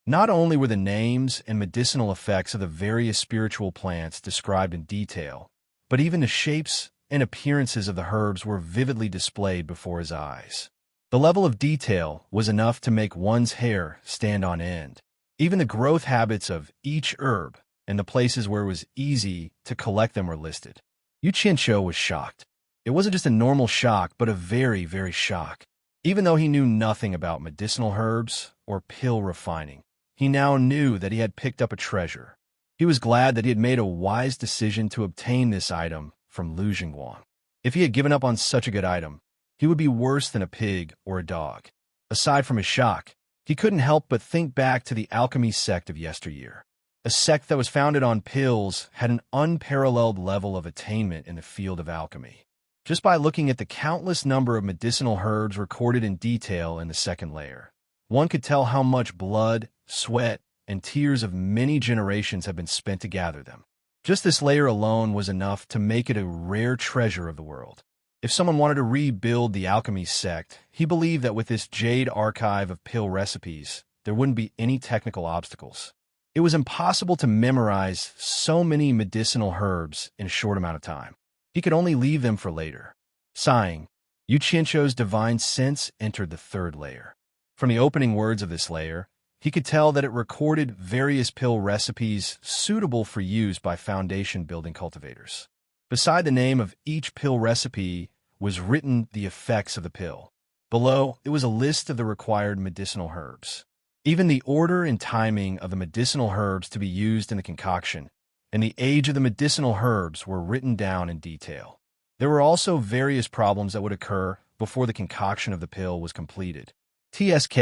Not only were the names and medicinal effects of the various spiritual plants described in detail, but even the shapes and appearances of the herbs were vividly displayed before his eyes. The level of detail was enough to make one's hair stand on end. Even the growth habits of each herb and the places where it was easy to collect them were listed. Yuchincho was shocked. It wasn't just a normal shock, but a very, very shock. Even though he knew nothing about medicinal herbs or pill refining, he now knew that he had picked up a treasure. He was glad that he had made a wise decision to obtain this item from Lu Jingguang. If he had given up on such a good item, he would be worse than a pig or a dog. Aside from his shock, he couldn't help but think back to the alchemy sect of yesteryear. A sect that was founded on pills had an unparalleled level of attainment in the field of alchemy. Just by looking at the countless number of medicinal herbs recorded in detail in the second layer, one could tell how much blood, sweat, and tears of many generations have been spent to gather them. Just this layer alone was enough to make it a rare treasure of the world. If someone wanted to rebuild the alchemy sect, he believed that with this Jade archive of pill recipes, there wouldn't be any technical obstacles. It was impossible to memorize so many medicinal herbs in a short amount of time. He could only leave them for later. Sighing, Yuchincho's divine sense entered the third layer. From the opening words of this layer, he could tell that it recorded various pill recipes suitable for use by foundation-building cultivators. Beside the name of each pill recipe was written the effects of the pill. Below, it was a list of the required medicinal herbs. Even the order and timing of the medicinal herbs to be used in the concoction and the age of the medicinal herbs were written down in detail. There were also various problems that would occur before the concoction of the pill was completed. TSK.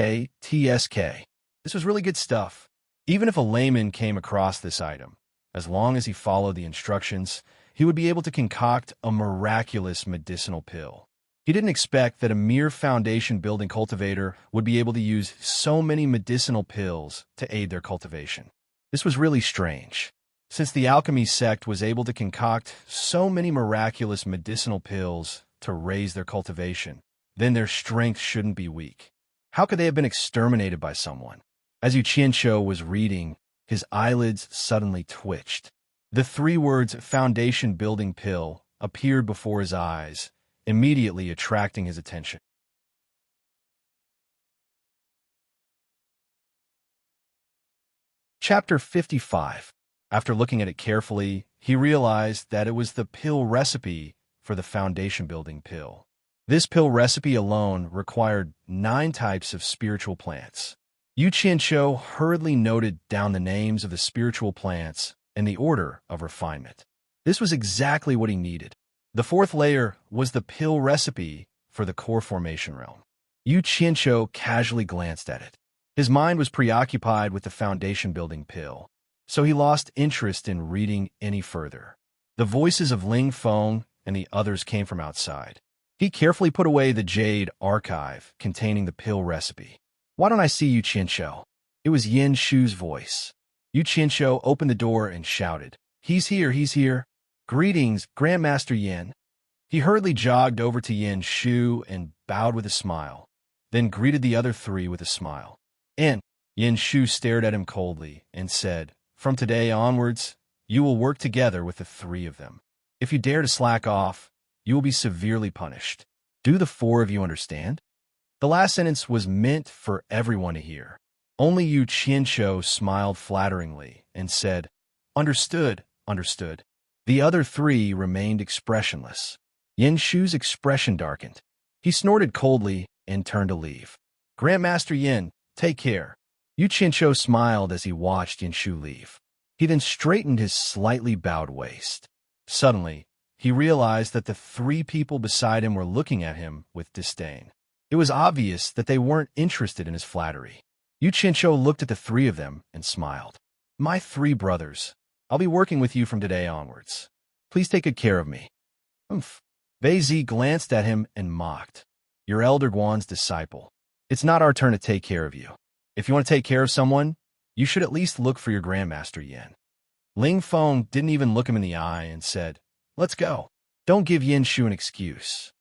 This was really good stuff. Even if a layman came across this item, as long as he followed the instructions, he would be able to concoct a miraculous medicinal pill. He didn't expect that a mere foundation-building cultivator would be able to use so many medicinal pills to aid their cultivation. This was really strange. Since the alchemy sect was able to concoct so many miraculous medicinal pills to raise their cultivation, then their strength shouldn't be weak. How could they have been exterminated by someone? As Yuchincho was reading, his eyelids suddenly twitched. The three words foundation-building pill appeared before his eyes, immediately attracting his attention. Chapter 55. After looking at it carefully, he realized that it was the pill recipe for the foundation-building pill. This pill recipe alone required 9 types of spiritual plants. Yuchincho hurriedly noted down the names of the spiritual plants and the order of refinement. This was exactly what he needed. The fourth layer was the pill recipe for the core formation realm. Yuchincho casually glanced at it. His mind was preoccupied with the foundation-building pill, so he lost interest in reading any further. The voices of Ling Feng and the others came from outside. He carefully put away the Jade archive containing the pill recipe. "Why don't I see Yuchincho?" It was Yin Shu's voice. Yuchincho opened the door and shouted, "He's here, he's here. Greetings, Grandmaster Yin." He hurriedly jogged over to Yin Shu and bowed with a smile, then greeted the other three with a smile. Yin Shu stared at him coldly and said, "From today onwards, you will work together with the 3 of them. If you dare to slack off, you will be severely punished. Do the 4 of you understand?" The last sentence was meant for everyone to hear. Only Yuchincho smiled flatteringly and said, "Understood, understood." The other 3 remained expressionless. Yin Shu's expression darkened. He snorted coldly and turned to leave. "Grandmaster Yin, take care." Yuchincho smiled as he watched Yin Shu leave. He then straightened his slightly bowed waist. Suddenly, he realized that the 3 people beside him were looking at him with disdain. It was obvious that they weren't interested in his flattery. Yuchincho looked at the 3 of them and smiled. "My 3 brothers, I'll be working with you from today onwards. Please take good care of me." Wei Zi glanced at him and mocked. "Your elder Guan's disciple. It's not our turn to take care of you. If you want to take care of someone, you should at least look for your Grandmaster Yin. Ling Feng didn't even look him in the eye and said, "Let's go. Don't give Yin Shu an excuse."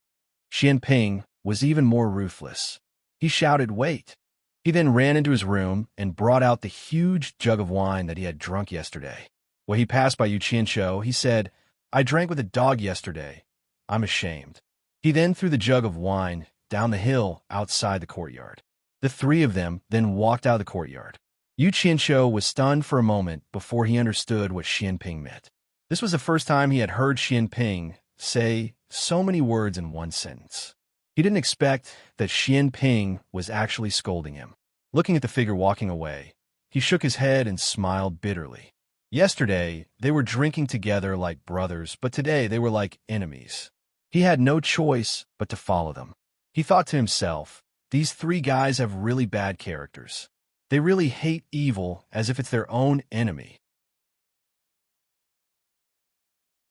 Xian Ping was even more ruthless. He shouted, "Wait." He then ran into his room and brought out the huge jug of wine that he had drunk yesterday. When he passed by Yu Qianshou, he said, "I drank with a dog yesterday. I'm ashamed." He then threw the jug of wine down the hill outside the courtyard. The three of them then walked out of the courtyard. Yu Qianshou was stunned for a moment before he understood what Xian Ping meant. This was the first time he had heard Xian Ping say so many words in one sentence. He didn't expect that Xian Ping was actually scolding him. Looking at the figure walking away, he shook his head and smiled bitterly. Yesterday, they were drinking together like brothers, but today they were like enemies. He had no choice but to follow them. He thought to himself, these three guys have really bad characters. They really hate evil as if it's their own enemy.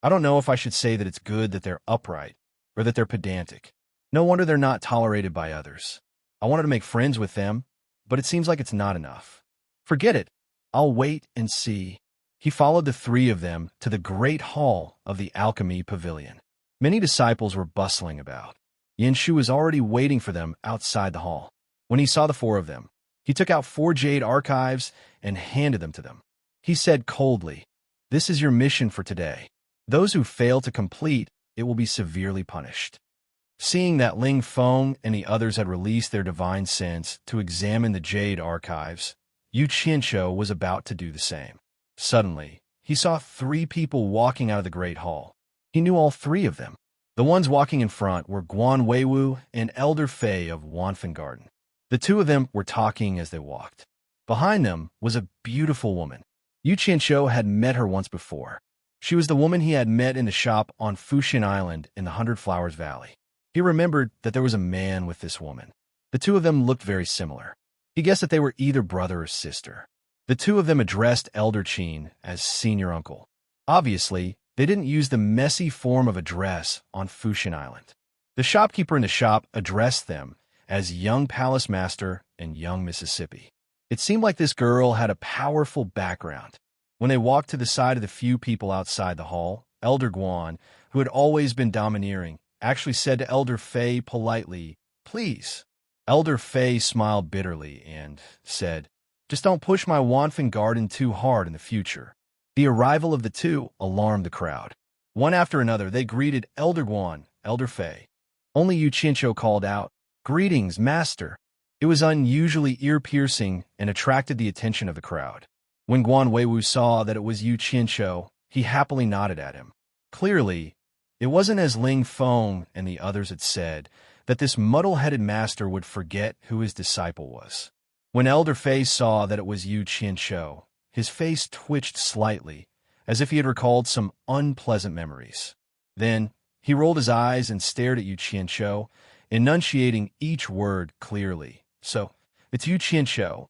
I don't know if I should say that it's good that they're upright or that they're pedantic. No wonder they're not tolerated by others. I wanted to make friends with them, but it seems like it's not enough. Forget it. I'll wait and see. He followed the three of them to the great hall of the alchemy pavilion. Many disciples were bustling about. Yin Shu was already waiting for them outside the hall. When he saw the four of them, he took out 4 jade archives and handed them to them. He said coldly, "This is your mission for today. Those who fail to complete it will be severely punished." Seeing that Ling Feng and the others had released their divine sense to examine the jade archives, Yu Qianshou was about to do the same. Suddenly, he saw 3 people walking out of the great hall. He knew all 3 of them. The ones walking in front were Guan Weiwu and Elder Fei of Wanfen Garden. The 2 of them were talking as they walked. Behind them was a beautiful woman. Yu Qianshou had met her once before. She was the woman he had met in the shop on Fuxian Island in the 100 Flowers Valley. He remembered that there was a man with this woman. The 2 of them looked very similar. He guessed that they were either brother or sister. The 2 of them addressed Elder Qin as senior uncle. Obviously, they didn't use the messy form of address on Fuxian Island. The shopkeeper in the shop addressed them as young palace master and young Mississippi. It seemed like this girl had a powerful background. When they walked to the side of the few people outside the hall, Elder Guan, who had always been domineering, actually said to Elder Fei politely, "Please." Elder Fei smiled bitterly and said, "Just don't push my Wanfen garden too hard in the future." The arrival of the 2 alarmed the crowd. One after another, they greeted Elder Guan, Elder Fei. Only Yu Qianshou called out, "Greetings, Master." It was unusually ear-piercing and attracted the attention of the crowd. When Guan Weiwu saw that it was Yu Qianshou, he happily nodded at him. Clearly, it wasn't as Ling Feng and the others had said, that this muddle-headed master would forget who his disciple was. When Elder Fei saw that it was Yu Qianshou, his face twitched slightly, as if he had recalled some unpleasant memories. Then, he rolled his eyes and stared at Yu Qianshou, enunciating each word clearly. "So, it's Yu Qianshou."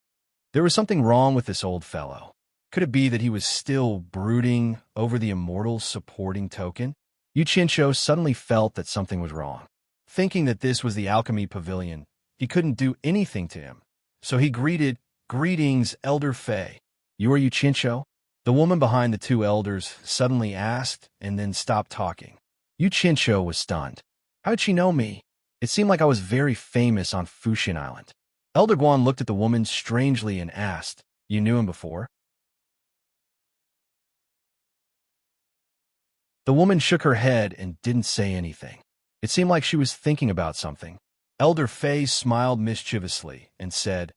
There was something wrong with this old fellow. Could it be that he was still brooding over the immortal supporting token? Yu Qianshou suddenly felt that something was wrong. Thinking that this was the alchemy pavilion, he couldn't do anything to him. So he greeted, "Greetings, Elder Fei." "You are Yu Qianshou?" The woman behind the 2 elders suddenly asked and then stopped talking. Yu Qianshou was stunned. How did she know me? It seemed like I was very famous on Fuxian Island. Elder Guan looked at the woman strangely and asked, "You knew him before?" The woman shook her head and didn't say anything. It seemed like she was thinking about something. Elder Fei smiled mischievously and said,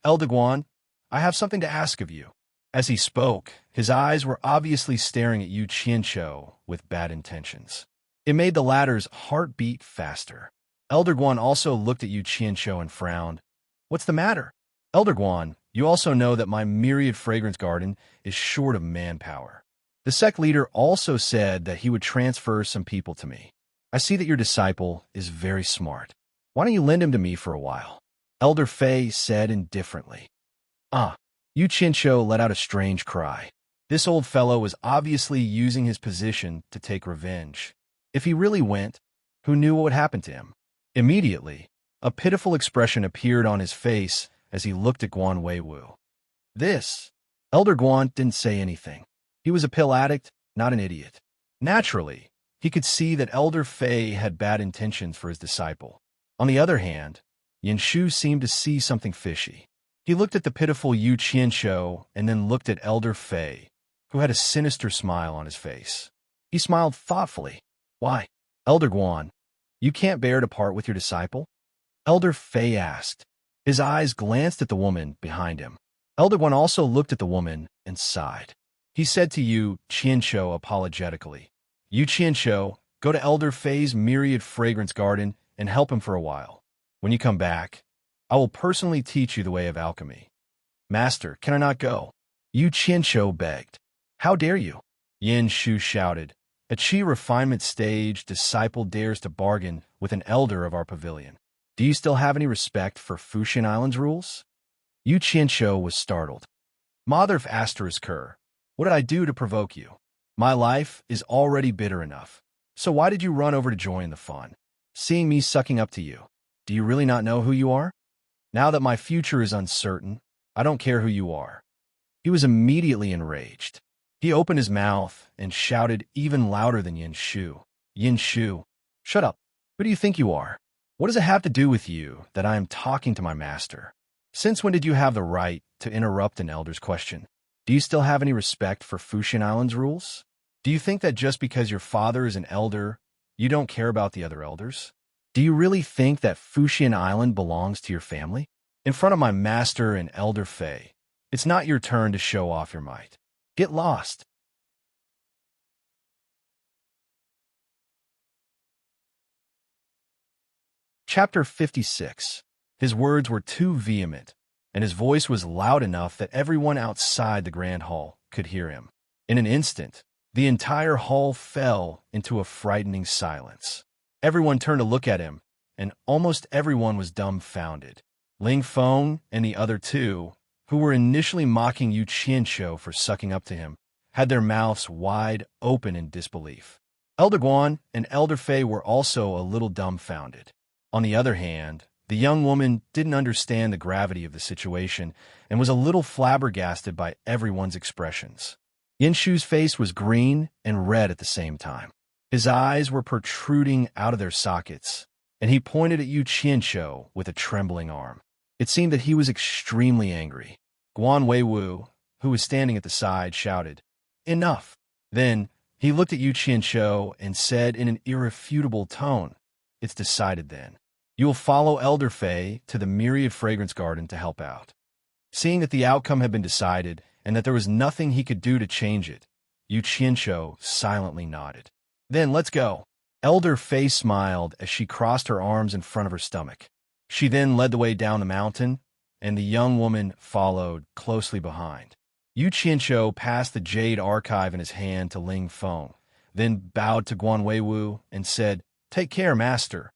"Elder Guan, I have something to ask of you." As he spoke, his eyes were obviously staring at Yu Qianshou with bad intentions. It made the latter's heart beat faster. Elder Guan also looked at Yu Qianshou and frowned. "What's the matter?" "Elder Guan, you also know that my myriad fragrance garden is short of manpower. The sect leader also said that he would transfer some people to me. I see that your disciple is very smart. Why don't you lend him to me for a while?" Elder Fei said indifferently. Yu Qianshou let out a strange cry. This old fellow was obviously using his position to take revenge. If he really went, who knew what would happen to him? Immediately, A pitiful expression appeared on his face as he looked at Guan Weiwu. This. Elder Guan didn't say anything. He was a pill addict, not an idiot. Naturally, he could see that Elder Fei had bad intentions for his disciple. On the other hand, Yin Shu seemed to see something fishy. He looked at the pitiful Yu Qianshou and then looked at Elder Fei, who had a sinister smile on his face. He smiled thoughtfully. Why? Elder Guan, you can't bear to part with your disciple? Elder Fei asked. His eyes glanced at the woman behind him. Elder Guan also looked at the woman and sighed. He said to Yu Qianshou apologetically, Yu Qianshou, go to Elder Fei's myriad fragrance garden and help him for a while. When you come back, I will personally teach you the way of alchemy. Master, can I not go? Yu Qianshou begged. How dare you? Yin Shu shouted. A Qi refinement stage disciple dares to bargain with an elder of our pavilion. Do you still have any respect for Fuxian Island's rules? Yu Qianshou was startled. Motherf Asterisker, what did I do to provoke you? My life is already bitter enough. So why did you run over to join the fun? Seeing me sucking up to you, do you really not know who you are? Now that my future is uncertain, I don't care who you are. He was immediately enraged. He opened his mouth and shouted even louder than Yin Shu. Yin Shu, shut up. Who do you think you are? What does it have to do with you that I am talking to my master? Since when did you have the right to interrupt an elder's question? Do you still have any respect for Fuxian Island's rules? Do you think that just because your father is an elder, you don't care about the other elders? Do you really think that Fuxian Island belongs to your family? In front of my master and Elder Fei, it's not your turn to show off your might. Get lost. Chapter 56. His words were too vehement, and his voice was loud enough that everyone outside the grand hall could hear him. In an instant, the entire hall fell into a frightening silence. Everyone turned to look at him, and almost everyone was dumbfounded. Ling Feng and the other two, who were initially mocking Yu Qianshou for sucking up to him, had their mouths wide open in disbelief. Elder Guan and Elder Fei were also a little dumbfounded. On the other hand, the young woman didn't understand the gravity of the situation and was a little flabbergasted by everyone's expressions. Yin Shu's face was green and red at the same time. His eyes were protruding out of their sockets, and he pointed at Yu Qianshou with a trembling arm. It seemed that he was extremely angry. Guan Weiwu, who was standing at the side, shouted, Enough! Then he looked at Yu Qianshou and said in an irrefutable tone, It's decided then. You will follow Elder Fei to the myriad fragrance garden to help out. Seeing that the outcome had been decided and that there was nothing he could do to change it, Yu Qianshou silently nodded. Then let's go. Elder Fei smiled as she crossed her arms in front of her stomach. She then led the way down the mountain, and the young woman followed closely behind. Yu Qianshou passed the Jade archive in his hand to Ling Feng, then bowed to Guan Weiwu and said, Take care, master.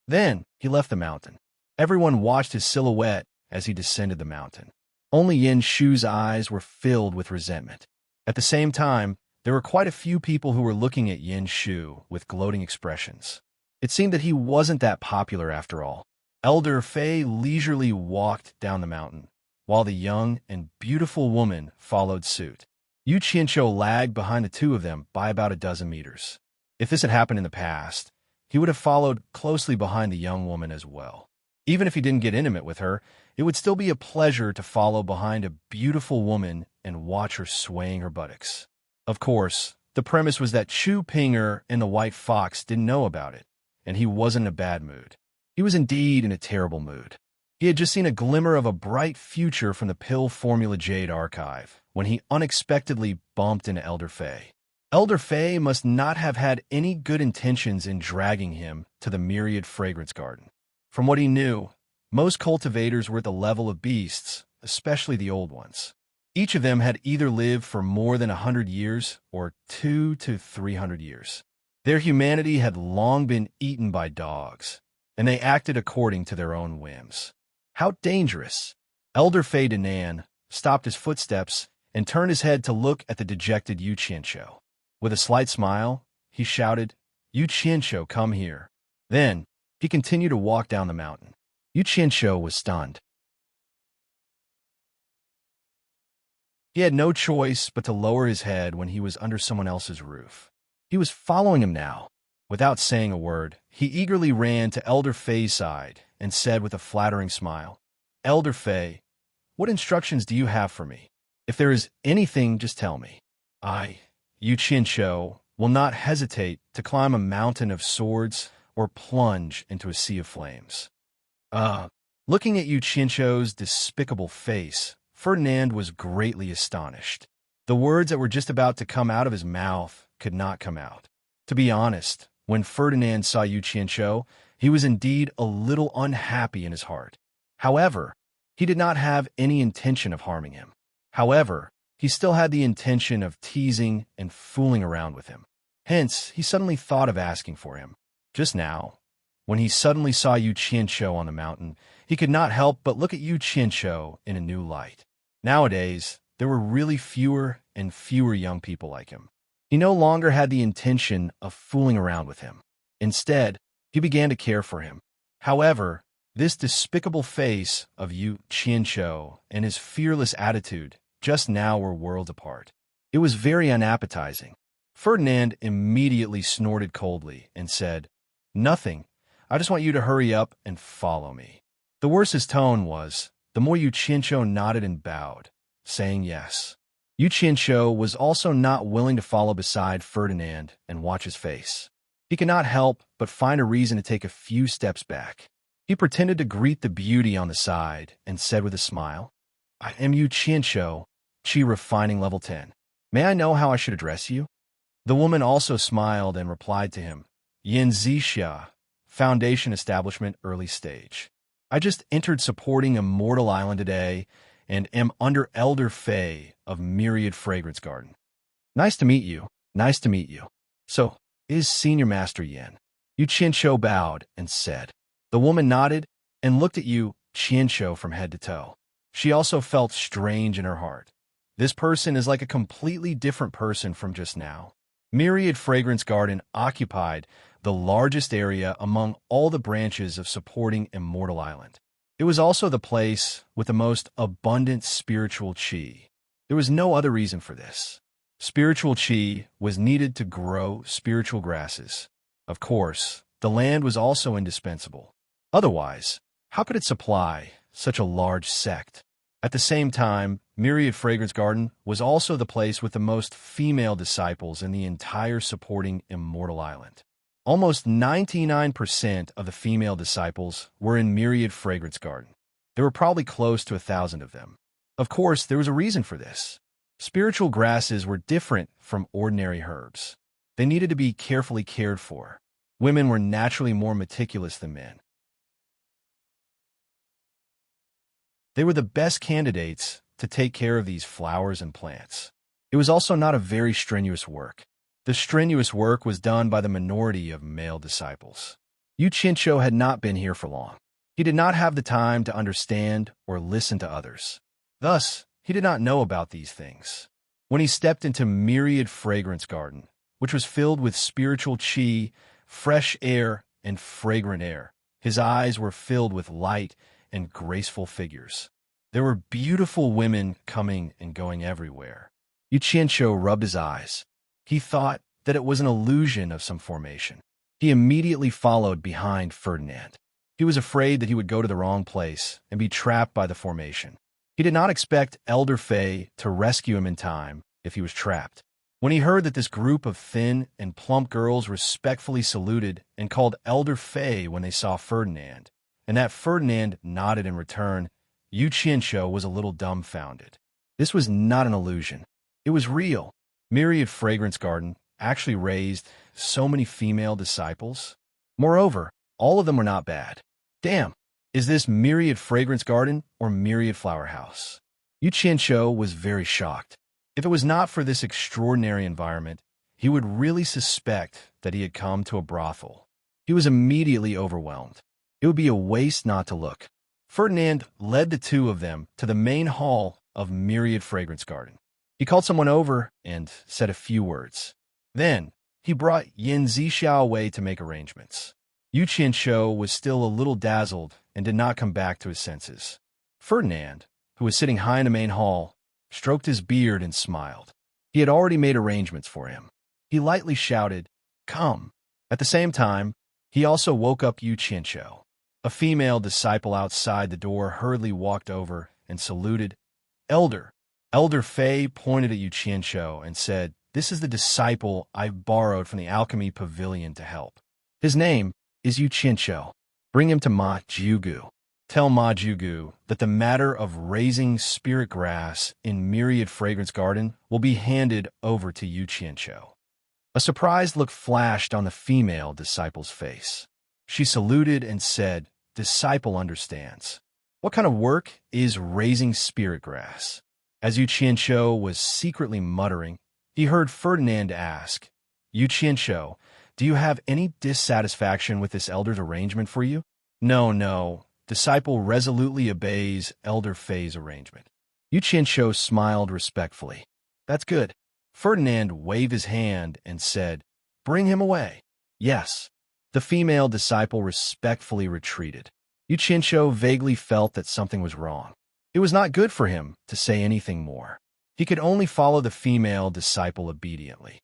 Then he left the mountain. Everyone watched his silhouette as he descended the mountain. Only Yin Shu's eyes were filled with resentment. At the same time, there were quite a few people who were looking at Yin Shu with gloating expressions. It seemed that he wasn't that popular after all. Elder Fei leisurely walked down the mountain, while the young and beautiful woman followed suit. Yu Qianshou lagged behind the two of them by about a dozen meters. If this had happened in the past, he would have followed closely behind the young woman as well. Even if he didn't get intimate with her, it would still be a pleasure to follow behind a beautiful woman and watch her swaying her buttocks. Of course, the premise was that Chu Pinger and the White Fox didn't know about it, and he wasn't in a bad mood. He was indeed in a terrible mood. He had just seen a glimmer of a bright future from the Pill Formula Jade archive when he unexpectedly bumped into Elder Fei. Elder Fei must not have had any good intentions in dragging him to the myriad fragrance garden. From what he knew, most cultivators were at the level of beasts, especially the old ones. Each of them had either lived for more than 100 years or 200 to 300 years. Their humanity had long been eaten by dogs, and they acted according to their own whims. How dangerous! Elder Fei Danan stopped his footsteps and turned his head to look at the dejected Yu Qianshou. With a slight smile, he shouted, Yu Qianshou, come here. Then, he continued to walk down the mountain. Yu Qianqiu was stunned. He had no choice but to lower his head when he was under someone else's roof. He was following him now. Without saying a word, he eagerly ran to Elder Fei's side and said with a flattering smile, "Elder Fei, what instructions do you have for me? If there is anything, just tell me. I, Yu Qianqiu, will not hesitate to climb a mountain of swords or plunge into a sea of flames." Looking at Yu Qianqiu's despicable face, Ferdinand was greatly astonished. The words that were just about to come out of his mouth could not come out. To be honest, when Ferdinand saw Yu Qianqiu, he was indeed a little unhappy in his heart. However, he did not have any intention of harming him. However, he still had the intention of teasing and fooling around with him. Hence, he suddenly thought of asking for him. Just now, when he suddenly saw Yu Qianqiu on the mountain, he could not help but look at Yu Qianqiu in a new light. Nowadays, there were really fewer and fewer young people like him. He no longer had the intention of fooling around with him. Instead, he began to care for him. However, this despicable face of Yu Qianqiu and his fearless attitude just now were worlds apart. It was very unappetizing. Ferdinand immediately snorted coldly and said, "Nothing. I just want you to hurry up and follow me." The worse his tone was, the more Yu Qianqiu nodded and bowed, saying yes. Yu Qianqiu was also not willing to follow beside Ferdinand and watch his face. He could not help but find a reason to take a few steps back. He pretended to greet the beauty on the side and said with a smile, "I am Yu Qianqiu, Qi Refining Level 10. May I know how I should address you?" The woman also smiled and replied to him, "Yin Zixia, Foundation Establishment Early Stage. I just entered supporting Immortal Island today and am under Elder Fei of Myriad Fragrance Garden." "Nice to meet you. Nice to meet you. So, is Senior Master Yin?" Yu Qianqiu bowed and said. The woman nodded and looked at Yu Qianqiu from head to toe. She also felt strange in her heart. This person is like a completely different person from just now. Myriad Fragrance Garden occupied the largest area among all the branches of supporting Immortal Island. It was also the place with the most abundant spiritual qi. There was no other reason for this. Spiritual qi was needed to grow spiritual grasses. Of course, the land was also indispensable. Otherwise, how could it supply such a large sect? At the same time, Myriad Fragrance Garden was also the place with the most female disciples in the entire supporting Immortal Island. Almost 99% of the female disciples were in Myriad Fragrance Garden. There were probably close to 1,000 of them. Of course, there was a reason for this. Spiritual grasses were different from ordinary herbs. They needed to be carefully cared for. Women were naturally more meticulous than men. They were the best candidates to take care of these flowers and plants. It was also not a very strenuous work. The strenuous work was done by the minority of male disciples. Yu Qianqiu had not been here for long. He did not have the time to understand or listen to others. Thus, he did not know about these things. When he stepped into Myriad Fragrance Garden, which was filled with spiritual qi, fresh air, and fragrant air, his eyes were filled with light and graceful figures. There were beautiful women coming and going everywhere. Yu Qianqiu rubbed his eyes. He thought that it was an illusion of some formation. He immediately followed behind Ferdinand. He was afraid that he would go to the wrong place and be trapped by the formation. He did not expect Elder Fei to rescue him in time if he was trapped. When he heard that this group of thin and plump girls respectfully saluted and called Elder Fei when they saw Ferdinand, and that Ferdinand nodded in return, Yu Qianqiu was a little dumbfounded. This was not an illusion. It was real. Myriad Fragrance Garden actually raised so many female disciples. Moreover, all of them were not bad. Damn, is this Myriad Fragrance Garden or Myriad Flower House? Yu Qianqiu was very shocked. If it was not for this extraordinary environment, he would really suspect that he had come to a brothel. He was immediately overwhelmed. It would be a waste not to look. Ferdinand led the two of them to the main hall of Myriad Fragrance Garden. He called someone over and said a few words. Then, he brought Yin Zixia away to make arrangements. Yu Qianqiu was still a little dazzled and did not come back to his senses. Ferdinand, who was sitting high in the main hall, stroked his beard and smiled. He had already made arrangements for him. He lightly shouted, "Come." At the same time, he also woke up Yu Qianqiu. A female disciple outside the door hurriedly walked over and saluted. "Elder." Elder Fei pointed at Yu Qianqiu and said, "This is the disciple I borrowed from the alchemy pavilion to help. His name is Yu Qianqiu. Bring him to Ma Jiugu. Tell Ma Jiugu that the matter of raising spirit grass in Myriad Fragrance Garden will be handed over to Yu Qianqiu." A surprised look flashed on the female disciple's face. She saluted and said, "Disciple understands. What kind of work is raising spirit grass?" As Yu Qianqiu was secretly muttering, he heard Ferdinand ask, "Yu Qianqiu, do you have any dissatisfaction with this elder's arrangement for you?" No. Disciple resolutely obeys Elder Fei's arrangement. Yu Qianqiu smiled respectfully. "That's good." Ferdinand waved his hand and said, "Bring him away." "Yes." The female disciple respectfully retreated. Yu Qianqiu vaguely felt that something was wrong. It was not good for him to say anything more. He could only follow the female disciple obediently.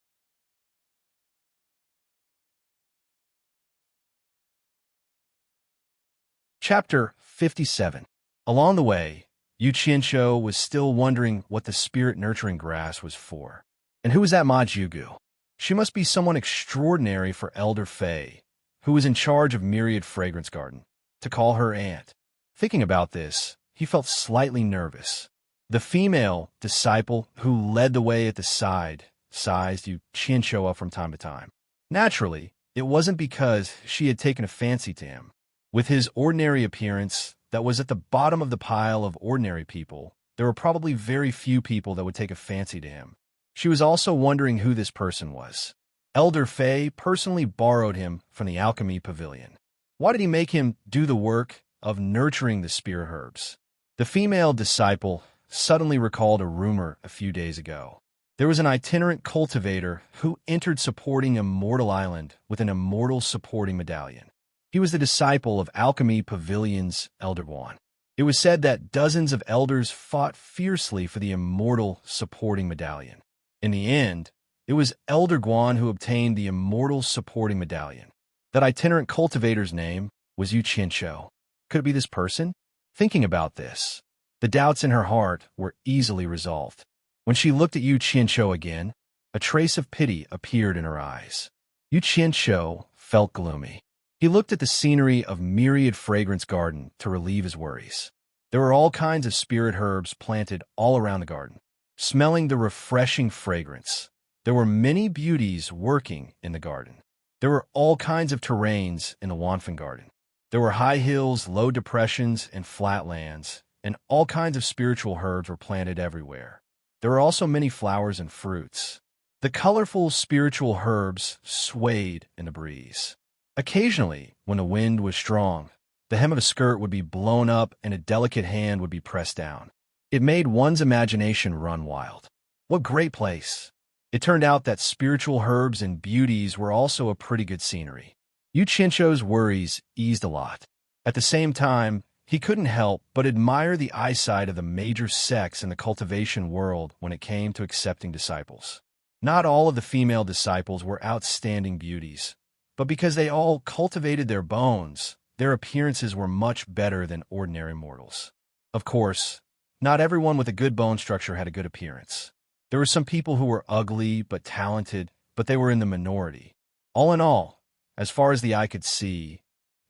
Chapter 57. Along the way, Yu Qianqiu was still wondering what the spirit-nurturing grass was for. And who was that Ma Jiugu? She must be someone extraordinary for Elder Fei, who was in charge of Myriad Fragrance Garden, to call her aunt. Thinking about this, he felt slightly nervous. The female disciple who led the way at the side sized Yu Qianqiu up from time to time. Naturally, it wasn't because she had taken a fancy to him. With his ordinary appearance that was at the bottom of the pile of ordinary people, there were probably very few people that would take a fancy to him. She was also wondering who this person was. Elder Fei personally borrowed him from the alchemy pavilion. Why did he make him do the work of nurturing the spirit herbs? The female disciple suddenly recalled a rumor a few days ago. There was an itinerant cultivator who entered supporting Immortal Island with an immortal supporting medallion. He was the disciple of Alchemy Pavilion's Elder Guan. It was said that dozens of elders fought fiercely for the immortal supporting medallion. In the end, it was Elder Guan who obtained the immortal supporting medallion. That itinerant cultivator's name was Yu Qianqiu. Could it be this person? Thinking about this, the doubts in her heart were easily resolved. When she looked at Yu Qianqiu again, a trace of pity appeared in her eyes. Yu Qianqiu felt gloomy. He looked at the scenery of Myriad Fragrance Garden to relieve his worries. There were all kinds of spirit herbs planted all around the garden, smelling the refreshing fragrance. There were many beauties working in the garden. There were all kinds of terrains in the Wanfen Garden. There were high hills, low depressions, and flatlands, and all kinds of spiritual herbs were planted everywhere. There were also many flowers and fruits. The colorful spiritual herbs swayed in the breeze. Occasionally, when the wind was strong, the hem of a skirt would be blown up and a delicate hand would be pressed down. It made one's imagination run wild. What great place! It turned out that spiritual herbs and beauties were also a pretty good scenery. Yu Qianqiu's worries eased a lot. At the same time, he couldn't help but admire the eyesight of the major sects in the cultivation world when it came to accepting disciples. Not all of the female disciples were outstanding beauties, but because they all cultivated their bones, their appearances were much better than ordinary mortals. Of course, not everyone with a good bone structure had a good appearance. There were some people who were ugly but talented, but they were in the minority. All in all, as far as the eye could see,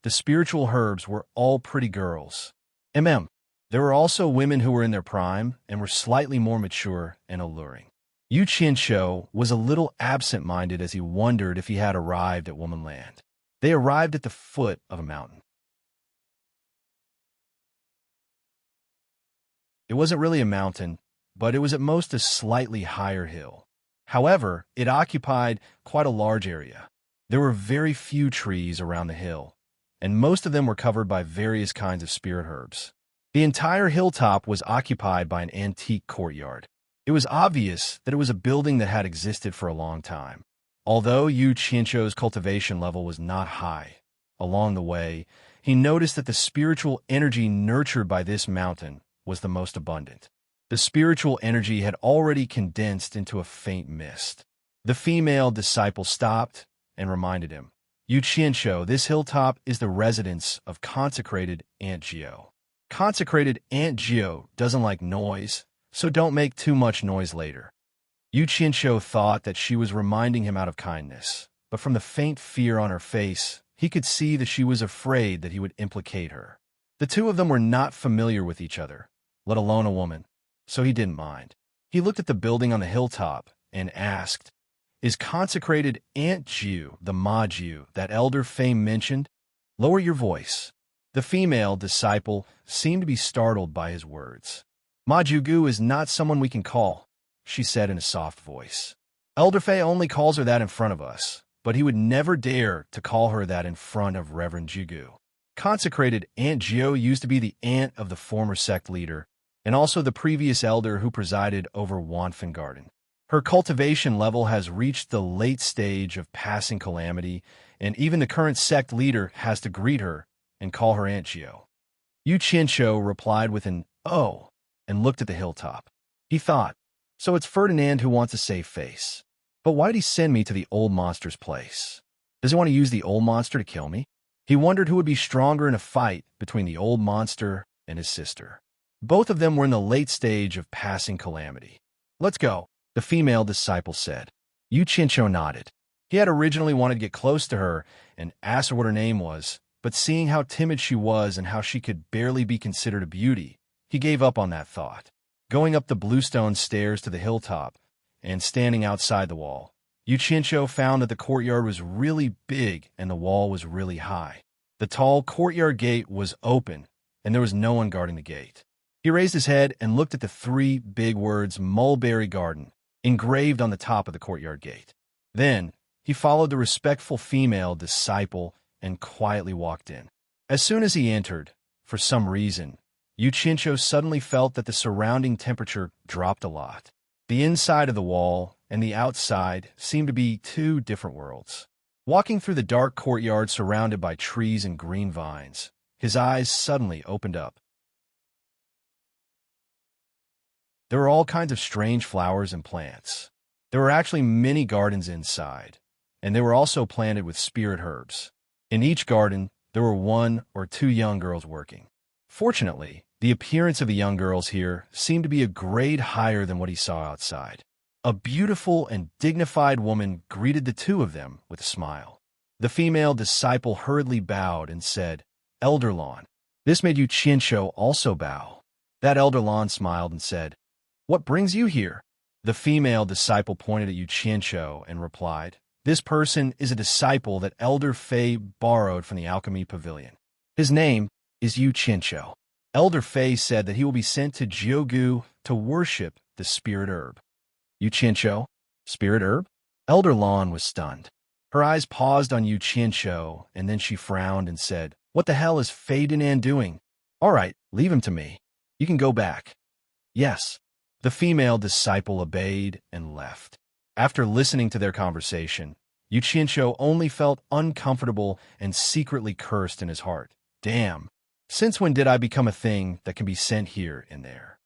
the spiritual herbs were all pretty girls. There were also women who were in their prime and were slightly more mature and alluring. Yu Qianqiu was a little absent-minded as he wondered if he had arrived at Womanland. They arrived at the foot of a mountain. It wasn't really a mountain, but it was at most a slightly higher hill. However, it occupied quite a large area. There were very few trees around the hill, and most of them were covered by various kinds of spirit herbs. The entire hilltop was occupied by an antique courtyard. It was obvious that it was a building that had existed for a long time. Although Yu Qianqiu's cultivation level was not high, along the way, he noticed that the spiritual energy nurtured by this mountain was the most abundant. The spiritual energy had already condensed into a faint mist. The female disciple stopped and reminded him, "Yu Qianshou, this hilltop is the residence of consecrated Aunt Gio. Consecrated Aunt Gio doesn't like noise, so don't make too much noise later." Yu Qianshou thought that she was reminding him out of kindness, but from the faint fear on her face, he could see that she was afraid that he would implicate her. The two of them were not familiar with each other, let alone a woman, so he didn't mind. He looked at the building on the hilltop and asked, "Is consecrated Aunt Jiu the Ma Jiu that Elder Fei mentioned?" "Lower your voice." The female disciple seemed to be startled by his words. "Ma Jiu is not someone we can call," she said in a soft voice. "Elder Fei only calls her that in front of us, but he would never dare to call her that in front of Reverend Jigu. Consecrated Aunt Gio used to be the aunt of the former sect leader, and also the previous elder who presided over Wanfen Garden. Her cultivation level has reached the late stage of passing calamity, and even the current sect leader has to greet her and call her Aunt Gio." Yu Qianshou replied with an "oh" and looked at the hilltop. He thought, "So it's Ferdinand who wants to save face. But why did he send me to the old monster's place? Does he want to use the old monster to kill me?" He wondered who would be stronger in a fight between the old monster and his sister. Both of them were in the late stage of passing calamity. "Let's go," the female disciple said. Yu Qianshou nodded. He had originally wanted to get close to her and ask her what her name was, but seeing how timid she was and how she could barely be considered a beauty, he gave up on that thought. Going up the bluestone stairs to the hilltop and standing outside the wall, Yu Qianshou found that the courtyard was really big and the wall was really high. The tall courtyard gate was open, and there was no one guarding the gate. He raised his head and looked at the three big words Mulberry Garden engraved on the top of the courtyard gate. Then he followed the respectful female disciple and quietly walked in. As soon as he entered, for some reason, Yu Qianshou suddenly felt that the surrounding temperature dropped a lot. The inside of the wall and the outside seemed to be two different worlds. Walking through the dark courtyard surrounded by trees and green vines, his eyes suddenly opened up. There were all kinds of strange flowers and plants. There were actually many gardens inside, and they were also planted with spirit herbs. In each garden, there were one or two young girls working. Fortunately, the appearance of the young girls here seemed to be a grade higher than what he saw outside. A beautiful and dignified woman greeted the two of them with a smile. The female disciple hurriedly bowed and said, "Elder Lon." This made Yu Qianshou also bow. That Elder Lon smiled and said, "What brings you here?" The female disciple pointed at Yu Qianshou and replied, "This person is a disciple that Elder Fei borrowed from the alchemy pavilion. His name is Yu Qianshou. Elder Fei said that he will be sent to Jiugu to worship the spirit herb." Yu Qianshou? Spirit herb? Elder Lon was stunned. Her eyes paused on Yu Qianshou, and then she frowned and said, "What the hell is Fei Dinan doing? All right, leave him to me. You can go back." "Yes." The female disciple obeyed and left. After listening to their conversation, Yu Qianshou only felt uncomfortable and secretly cursed in his heart. Damn. Since when did I become a thing that can be sent here and there?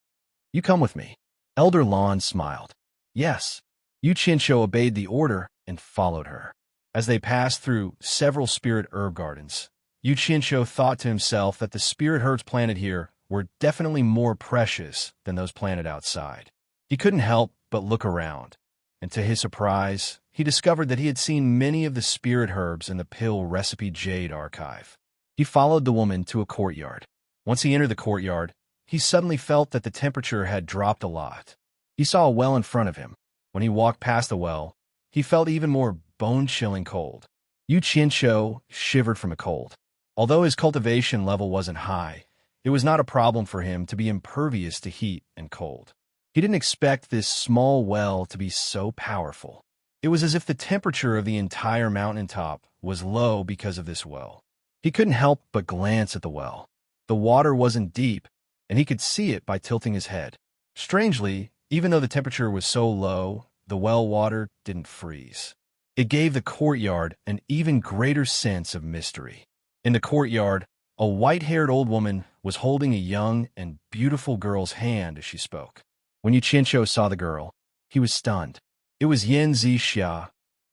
"You come with me." Elder Lon smiled. "Yes." Yu Qianshou obeyed the order and followed her. As they passed through several spirit herb gardens, Yu Qianshou thought to himself that the spirit herbs planted here were definitely more precious than those planted outside. He couldn't help but look around, and to his surprise, he discovered that he had seen many of the spirit herbs in the pill recipe Jade archive. He followed the woman to a courtyard. Once he entered the courtyard, he suddenly felt that the temperature had dropped a lot. He saw a well in front of him. When he walked past the well, he felt even more bone-chilling cold. Yu Qianshou shivered from a cold. Although his cultivation level wasn't high, it was not a problem for him to be impervious to heat and cold. He didn't expect this small well to be so powerful. It was as if the temperature of the entire mountaintop was low because of this well. He couldn't help but glance at the well. The water wasn't deep, and he could see it by tilting his head. Strangely, even though the temperature was so low, the well water didn't freeze. It gave the courtyard an even greater sense of mystery. In the courtyard, A white-haired old woman was holding a young and beautiful girl's hand as she spoke. When Yuchincho saw the girl, he was stunned. It was Yin Zixia,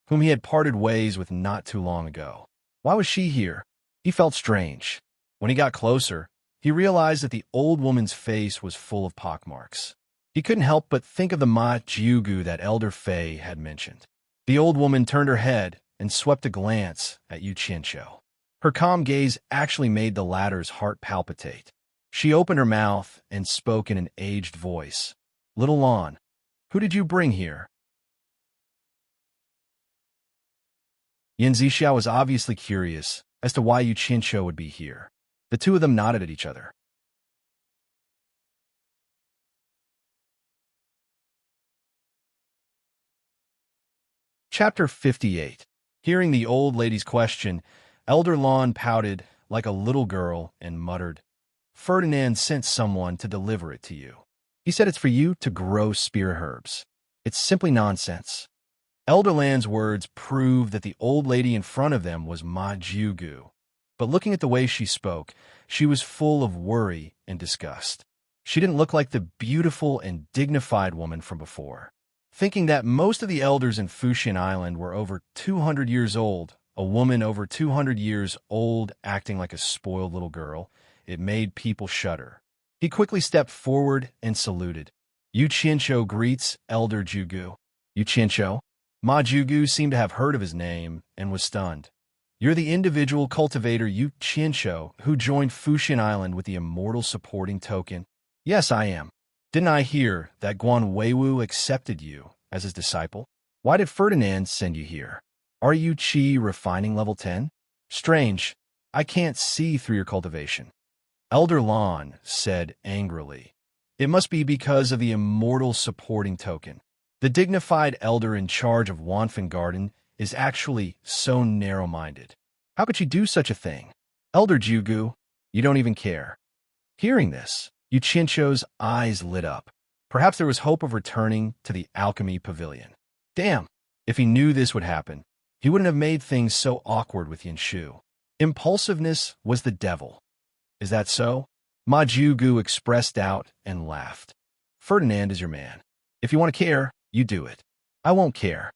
whom he had parted ways with not too long ago. Why was she here? He felt strange. When he got closer, he realized that the old woman's face was full of pockmarks. He couldn't help but think of the Ma Jiugu that Elder Fei had mentioned. The old woman turned her head and swept a glance at Yuchincho. Her calm gaze actually made the latter's heart palpitate. She opened her mouth and spoke in an aged voice. "Little Lon, who did you bring here?" Yin Zixiao was obviously curious as to why Yuchincho would be here. The two of them nodded at each other. Chapter 58. Hearing the old lady's question, Elder Lon pouted like a little girl and muttered, "Ferdinand sent someone to deliver it to you. He said it's for you to grow spear herbs. It's simply nonsense." Elder Lan's words proved that the old lady in front of them was Ma Jiugu. But looking at the way she spoke, she was full of worry and disgust. She didn't look like the beautiful and dignified woman from before. Thinking that most of the elders in Fuxian Island were over 200 years old, a woman over 200 years old acting like a spoiled little girl, it made people shudder. He quickly stepped forward and saluted. "Yuchincho greets Elder Jiugu." "Yuchincho?" Ma Jiugu seemed to have heard of his name and was stunned. "You're the individual cultivator Yuchincho who joined Fuxian Island with the immortal supporting token?" "Yes, I am. Didn't I hear that Guan Weiwu accepted you as his disciple? Why did Ferdinand send you here? Are you Qi refining level 10? Strange. I can't see through your cultivation." Elder Lon said angrily, "It must be because of the immortal supporting token. The dignified elder in charge of Wanfen Garden is actually so narrow-minded. How could you do such a thing? Elder Jiugu, you don't even care." Hearing this, Yuchincho's eyes lit up. Perhaps there was hope of returning to the alchemy pavilion. Damn, if he knew this would happen, he wouldn't have made things so awkward with Yinshu. Impulsiveness was the devil. Is that so? Ma Jiugu expressed doubt and laughed. "Ferdinand is your man. If you want to care, you do it. I won't care."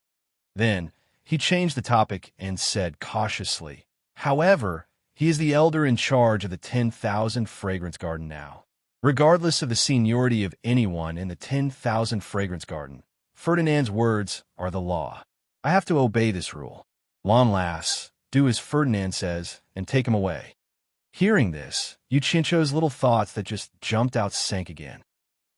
Then, he changed the topic and said cautiously, "However, he is the elder in charge of the 10,000 Fragrance Garden now. Regardless of the seniority of anyone in the 10,000 Fragrance Garden, Ferdinand's words are the law. I have to obey this rule. Lon Lass, do as Ferdinand says and take him away." Hearing this, Yuchincho's little thoughts that just jumped out sank again.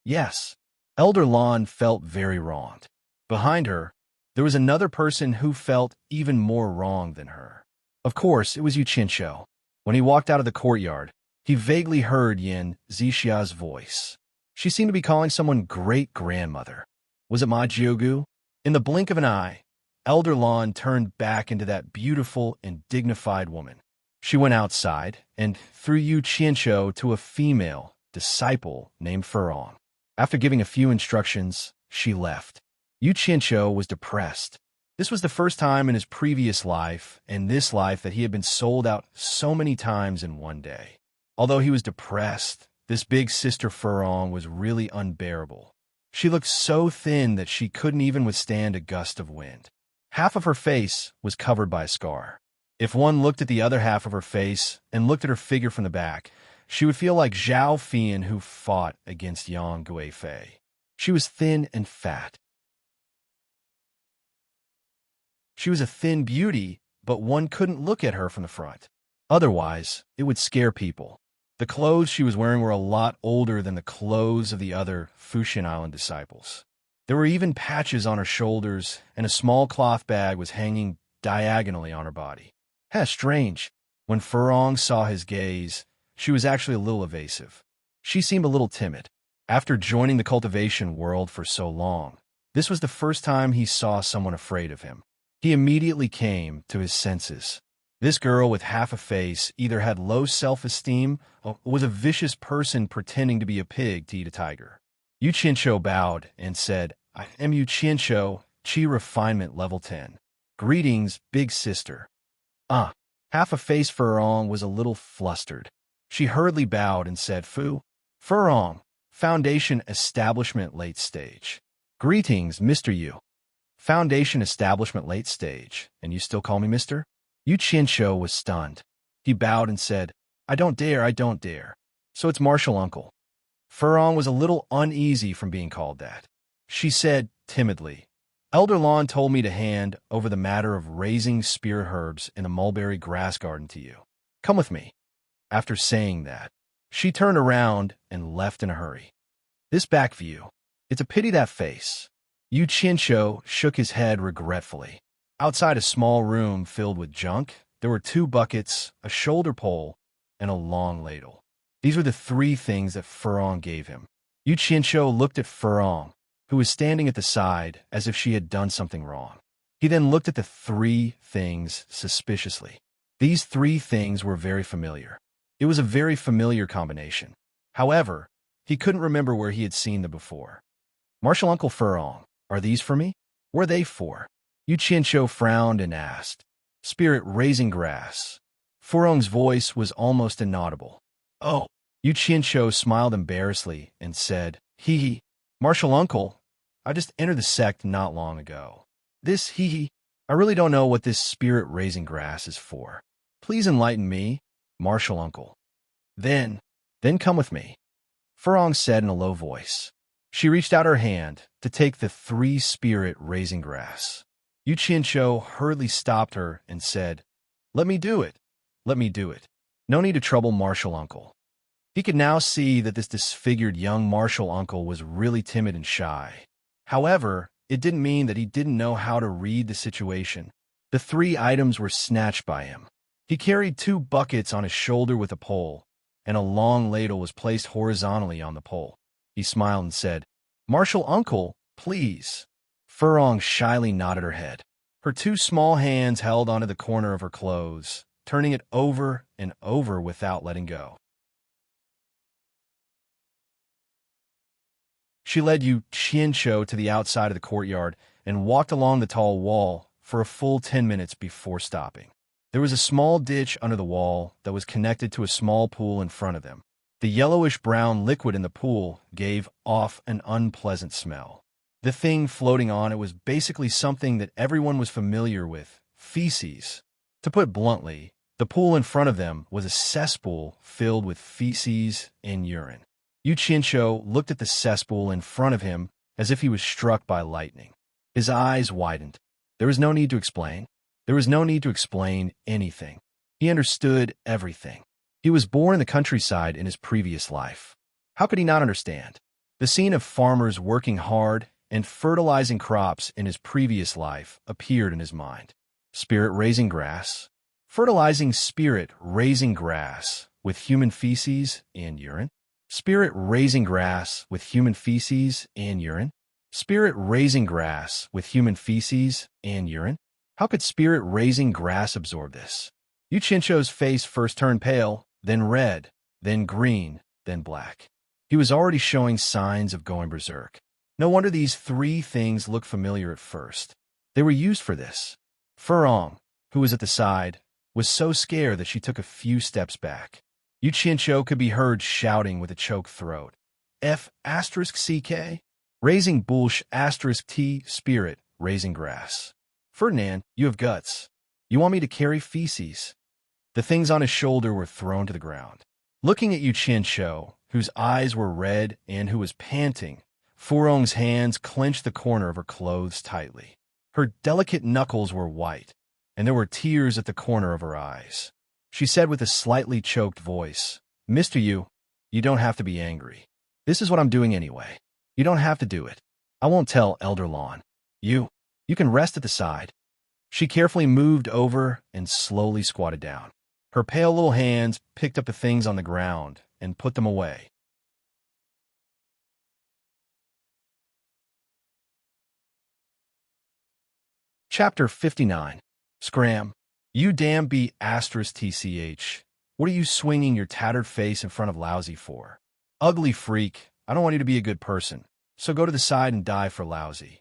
Yes, Elder Lon felt very wronged. Behind her, there was another person who felt even more wronged than her. Of course, it was Yuchincho. When he walked out of the courtyard, he vaguely heard Yin Zixia's voice. She seemed to be calling someone great-grandmother. Was it Ma Jiugu? In the blink of an eye, Elder Lon turned back into that beautiful and dignified woman. She went outside and threw Yuchincho to a female disciple named Furong. After giving a few instructions, she left. Yuchincho was depressed. This was the first time in his previous life and this life that he had been sold out so many times in one day. Although he was depressed, this big sister Furong was really unbearable. She looked so thin that she couldn't even withstand a gust of wind. Half of her face was covered by a scar. If one looked at the other half of her face and looked at her figure from the back, she would feel like Zhao Fian who fought against Yang Guifei. She was thin and fat. She was a thin beauty, but one couldn't look at her from the front. Otherwise, it would scare people. The clothes she was wearing were a lot older than the clothes of the other Fuxian Island disciples. There were even patches on her shoulders, and a small cloth bag was hanging diagonally on her body. Strange. When Furong saw his gaze, she was actually a little evasive. She seemed a little timid. After joining the cultivation world for so long, this was the first time he saw someone afraid of him. He immediately came to his senses. This girl with half a face either had low self-esteem or was a vicious person pretending to be a pig to eat a tiger. Yuchincho bowed and said, "I am Yuchincho, Qi Refinement Level 10. Greetings, big sister." Half a face Furong was a little flustered. She hurriedly bowed and said, Furong, Foundation Establishment Late Stage. Greetings, Mr. Yu. Foundation Establishment Late Stage, and you still call me Mr.? Yu Qianshou was stunned. He bowed and said, I don't dare. So it's Martial Uncle. Furong was a little uneasy from being called that. She said, timidly, Elder Lon told me to hand over the matter of raising spirit herbs in a mulberry grass garden to you. Come with me. After saying that, she turned around and left in a hurry. This back view. It's a pity that face. Yu Qianshou shook his head regretfully. Outside a small room filled with junk, there were 2 buckets, a shoulder pole, and a long ladle. These were the 3 things that Furong gave him. Yu Qianshou looked at Furong, who was standing at the side as if she had done something wrong. He then looked at the 3 things suspiciously. These 3 things were very familiar. It was a very familiar combination. However, he couldn't remember where he had seen them before. Martial Uncle Furong, are these for me? What are they for? Yu Qianshou frowned and asked. Spirit raising grass. Furong's voice was almost inaudible. Oh. Yu Qianshou smiled embarrassedly and said, Hee. Martial Uncle, I just entered the sect not long ago. This I really don't know what this spirit raising grass is for. Please enlighten me, Martial Uncle. Then come with me, Furong said in a low voice. She reached out her hand to take the 3 spirit raising grass. Yu Qianshou hurriedly stopped her and said, Let me do it. No need to trouble Martial Uncle. He could now see that this disfigured young Martial Uncle was really timid and shy. However, it didn't mean that he didn't know how to read the situation. The 3 items were snatched by him. He carried 2 buckets on his shoulder with a pole, and a long ladle was placed horizontally on the pole. He smiled and said, Martial Uncle, please. Furong shyly nodded her head. Her 2 small hands held onto the corner of her clothes, turning it over and over without letting go. She led Yu Qianshou to the outside of the courtyard and walked along the tall wall for a full 10 minutes before stopping. There was a small ditch under the wall that was connected to a small pool in front of them. The yellowish-brown liquid in the pool gave off an unpleasant smell. The thing floating on it was basically something that everyone was familiar with, feces. To put it bluntly, the pool in front of them was a cesspool filled with feces and urine. Yu Qianshou looked at the cesspool in front of him as if he was struck by lightning. His eyes widened. There was no need to explain. There was no need to explain anything. He understood everything. He was born in the countryside in his previous life. How could he not understand? The scene of farmers working hard and fertilizing crops in his previous life appeared in his mind. Spirit raising grass. Fertilizing spirit raising grass with human feces and urine. Spirit raising grass with human feces and urine. Spirit raising grass with human feces and urine. How could spirit raising grass absorb this? Yu Qianshou's face first turned pale, then red, then green, then black. He was already showing signs of going berserk. No wonder these 3 things looked familiar at first. They were used for this. Furong, who was at the side, was so scared that she took a few steps back. Yu Qianshou could be heard shouting with a choked throat. F***CK? Raising bullsh** T spirit raising grass. Ferdinand, you have guts. You want me to carry feces? The things on his shoulder were thrown to the ground. Looking at Yu Qianshou, whose eyes were red and who was panting, Furong's hands clenched the corner of her clothes tightly. Her delicate knuckles were white, and there were tears at the corner of her eyes. She said with a slightly choked voice, Mr. Yu, you don't have to be angry. This is what I'm doing anyway. You don't have to do it. I won't tell Elder Lon. You can rest at the side. She carefully moved over and slowly squatted down. Her pale little hands picked up the things on the ground and put them away. Chapter 59. Scram. You damn B***TCH. What are you swinging your tattered face in front of Lousy for? Ugly freak, I don't want you to be a good person, so go to the side and die for Lousy.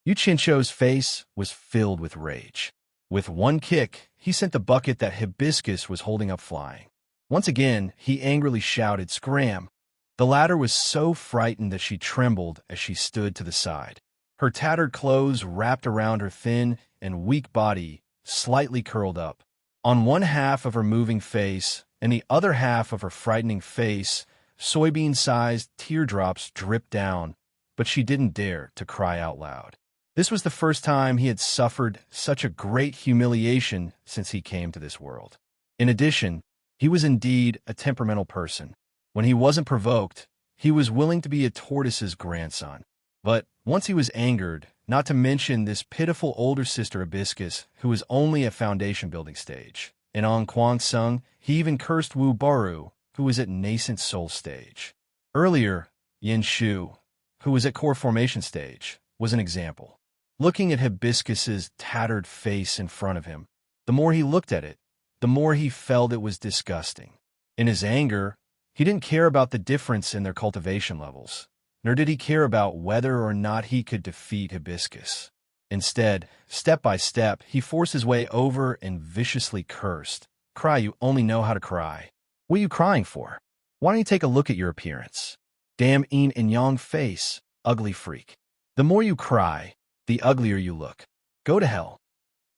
Yu Qianshou's face was filled with rage. With one kick, he sent the bucket that Hibiscus was holding up flying. Once again, he angrily shouted, "Scram!" The latter was so frightened that she trembled as she stood to the side. Her tattered clothes wrapped around her thin and weak body, slightly curled up. On one half of her moving face and the other half of her frightening face, soybean-sized teardrops dripped down, but she didn't dare to cry out loud. This was the first time he had suffered such a great humiliation since he came to this world. In addition, he was indeed a temperamental person. When he wasn't provoked, he was willing to be a tortoise's grandson. But once he was angered, not to mention this pitiful older sister Hibiscus, who was only at foundation-building stage. And on Kwang Sung, he even cursed Wu Baru, who was at nascent soul stage. Earlier, Yin Shu, who was at core formation stage, was an example. Looking at Hibiscus's tattered face in front of him, the more he looked at it, the more he felt it was disgusting. In his anger, he didn't care about the difference in their cultivation levels, nor did he care about whether or not he could defeat Hibiscus. Instead, step by step, he forced his way over and viciously cursed. "Cry, you only know how to cry. What are you crying for? Why don't you take a look at your appearance? Damn yin and yang face, ugly freak. The more you cry, the uglier you look. Go to hell."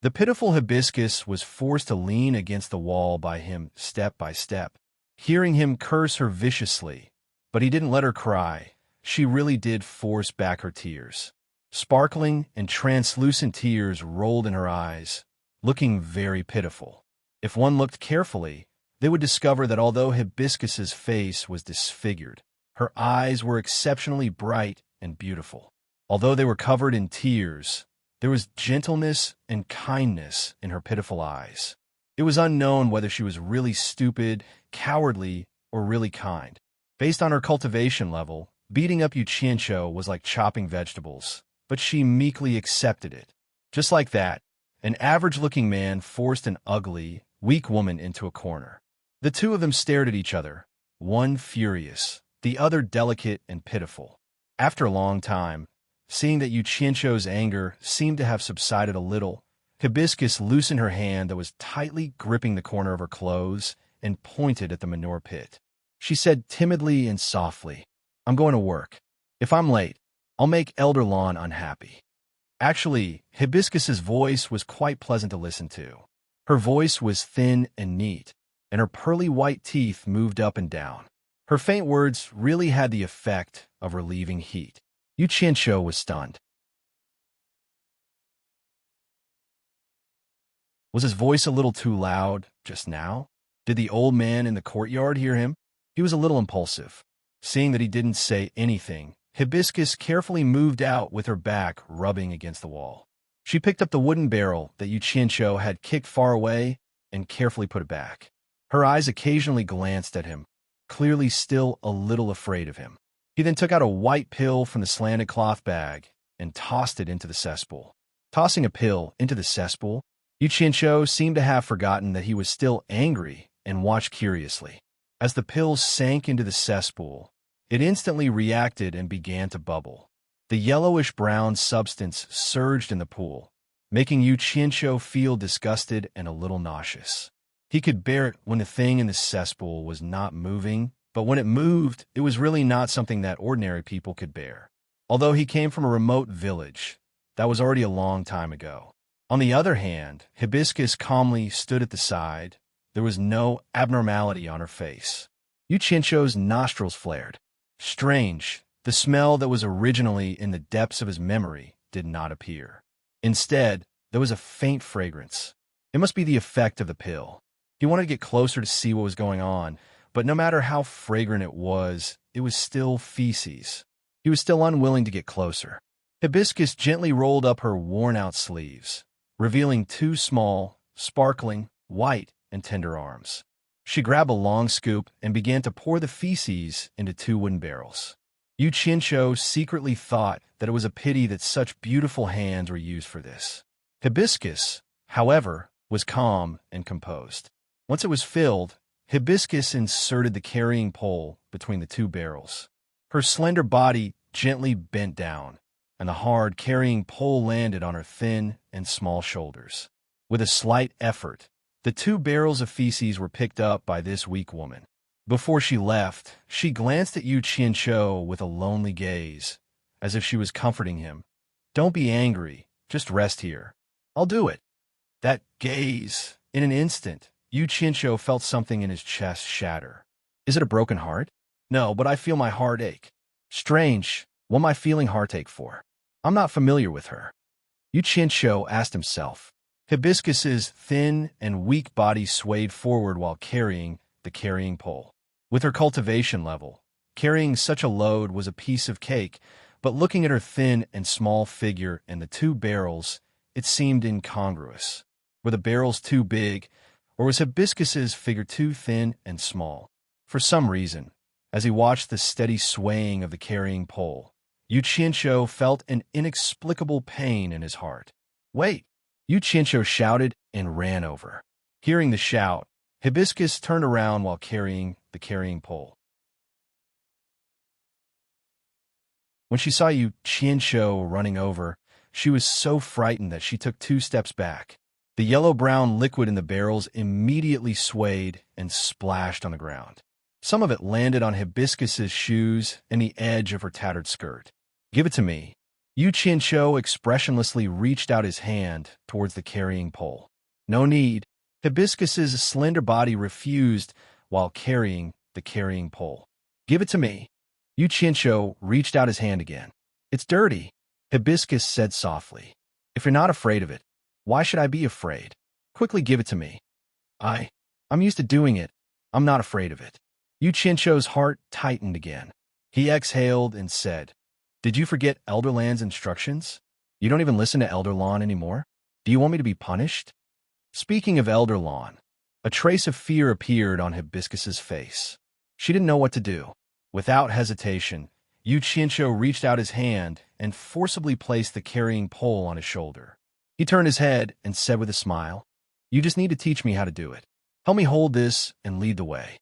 The pitiful Hibiscus was forced to lean against the wall by him step by step, hearing him curse her viciously. But he didn't let her cry. She really did force back her tears. Sparkling and translucent tears rolled in her eyes, looking very pitiful. If one looked carefully, they would discover that although Hibiscus's face was disfigured, her eyes were exceptionally bright and beautiful. Although they were covered in tears, there was gentleness and kindness in her pitiful eyes. It was unknown whether she was really stupid, cowardly, or really kind. Based on her cultivation level, beating up Yuqiancho was like chopping vegetables, but she meekly accepted it. Just like that, an average-looking man forced an ugly, weak woman into a corner. The two of them stared at each other, one furious, the other delicate and pitiful. After a long time, seeing that Yuqiancho's anger seemed to have subsided a little, Hibiscus loosened her hand that was tightly gripping the corner of her clothes and pointed at the manure pit. She said timidly and softly, "I'm going to work. If I'm late, I'll make Elder Lawn unhappy." Actually, Hibiscus's voice was quite pleasant to listen to. Her voice was thin and neat, and her pearly white teeth moved up and down. Her faint words really had the effect of relieving heat. Yuqiancho was stunned. Was his voice a little too loud just now? Did the old man in the courtyard hear him? He was a little impulsive. Seeing that he didn't say anything, Hibiscus carefully moved out with her back rubbing against the wall. She picked up the wooden barrel that Yuqiancho had kicked far away and carefully put it back. Her eyes occasionally glanced at him, clearly still a little afraid of him. He then took out a white pill from the slanted cloth bag and tossed it into the cesspool. Tossing a pill into the cesspool, Yuqiancho seemed to have forgotten that he was still angry and watched curiously. As the pill sank into the cesspool, it instantly reacted and began to bubble. The yellowish-brown substance surged in the pool, making Yuqiancho feel disgusted and a little nauseous. He could bear it when the thing in the cesspool was not moving, but when it moved, it was really not something that ordinary people could bear. Although he came from a remote village, that was already a long time ago. On the other hand, Hibiscus calmly stood at the side. There was no abnormality on her face. Yuqiancho's nostrils flared. Strange, the smell that was originally in the depths of his memory did not appear. Instead, there was a faint fragrance. It must be the effect of the pill. He wanted to get closer to see what was going on, but no matter how fragrant it was still feces. He was still unwilling to get closer. Hibiscus gently rolled up her worn-out sleeves, revealing two small, sparkling, white, and tender arms. She grabbed a long scoop and began to pour the feces into two wooden barrels. Yuqiancho secretly thought that it was a pity that such beautiful hands were used for this. Hibiscus, however, was calm and composed. Once it was filled, Hibiscus inserted the carrying pole between the two barrels. Her slender body gently bent down, and the hard carrying pole landed on her thin and small shoulders. With a slight effort, The 2 barrels of feces were picked up by this weak woman. Before she left, she glanced at Yu Qianqiu with a lonely gaze, as if she was comforting him. Don't be angry, just rest here. I'll do it. That gaze. In an instant, Yu Qianqiu felt something in his chest shatter. Is it a broken heart? No, but I feel my heart ache. Strange, what am I feeling heartache for? I'm not familiar with her. Yu Qianqiu asked himself. Hibiscus's thin and weak body swayed forward while carrying the carrying pole. With her cultivation level, carrying such a load was a piece of cake, but looking at her thin and small figure and the 2 barrels, it seemed incongruous. Were the barrels too big, or was Hibiscus's figure too thin and small? For some reason, as he watched the steady swaying of the carrying pole, Yu Qianqiu felt an inexplicable pain in his heart. Wait! Yu Qianqiu shouted and ran over. Hearing the shout, Hibiscus turned around while carrying the carrying pole. When she saw Yu Qianqiu running over, she was so frightened that she took 2 steps back. The yellow-brown liquid in the barrels immediately swayed and splashed on the ground. Some of it landed on Hibiscus's shoes and the edge of her tattered skirt. Give it to me. Yu Qianqiu expressionlessly reached out his hand towards the carrying pole. No need. Hibiscus's slender body refused while carrying the carrying pole. Give it to me. Yu Qianqiu reached out his hand again. It's dirty, Hibiscus said softly. If you're not afraid of it, why should I be afraid? Quickly give it to me. I'm used to doing it. I'm not afraid of it. Yu Qianqiu's heart tightened again. He exhaled and said, Did you forget Elderland's instructions? You don't even listen to Elderland anymore? Do you want me to be punished? Speaking of Elderland, a trace of fear appeared on Hibiscus's face. She didn't know what to do. Without hesitation, Yu Qianqiu reached out his hand and forcibly placed the carrying pole on his shoulder. He turned his head and said with a smile, You just need to teach me how to do it. Help me hold this and lead the way.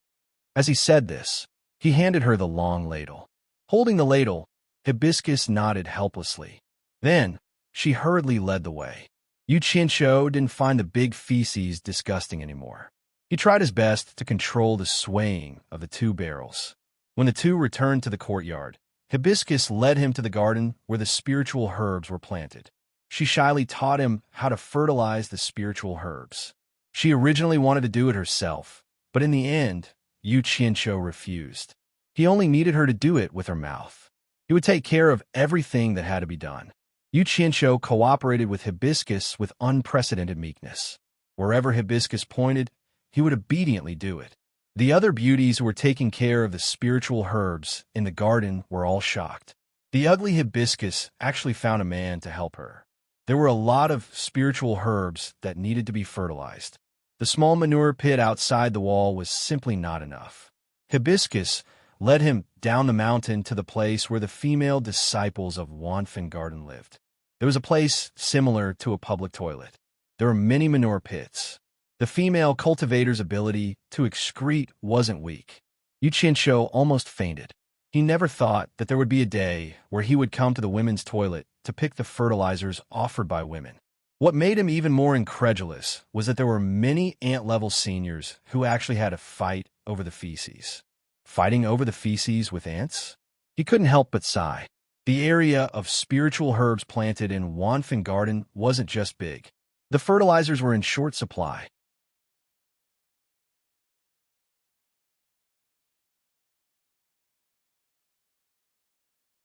As he said this, he handed her the long ladle. Holding the ladle, Hibiscus nodded helplessly. Then, she hurriedly led the way. Yu Qianqiu didn't find the big feces disgusting anymore. He tried his best to control the swaying of the 2 barrels. When the 2 returned to the courtyard, Hibiscus led him to the garden where the spiritual herbs were planted. She shyly taught him how to fertilize the spiritual herbs. She originally wanted to do it herself, but in the end, Yu Qianqiu refused. He only needed her to do it with her mouth. He would take care of everything that had to be done. Yu Qianqiu cooperated with Hibiscus with unprecedented meekness. Wherever Hibiscus pointed, he would obediently do it. The other beauties who were taking care of the spiritual herbs in the garden were all shocked. The ugly Hibiscus actually found a man to help her. There were a lot of spiritual herbs that needed to be fertilized. The small manure pit outside the wall was simply not enough. Hibiscus led him down the mountain to the place where the female disciples of Wanfen Garden lived. There was a place similar to a public toilet. There were many manure pits. The female cultivator's ability to excrete wasn't weak. Yu Qianqiu almost fainted. He never thought that there would be a day where he would come to the women's toilet to pick the fertilizers offered by women. What made him even more incredulous was that there were many ant-level seniors who actually had a fight over the feces. Fighting over the feces with ants? He couldn't help but sigh. The area of spiritual herbs planted in Wanfen Garden wasn't just big. The fertilizers were in short supply.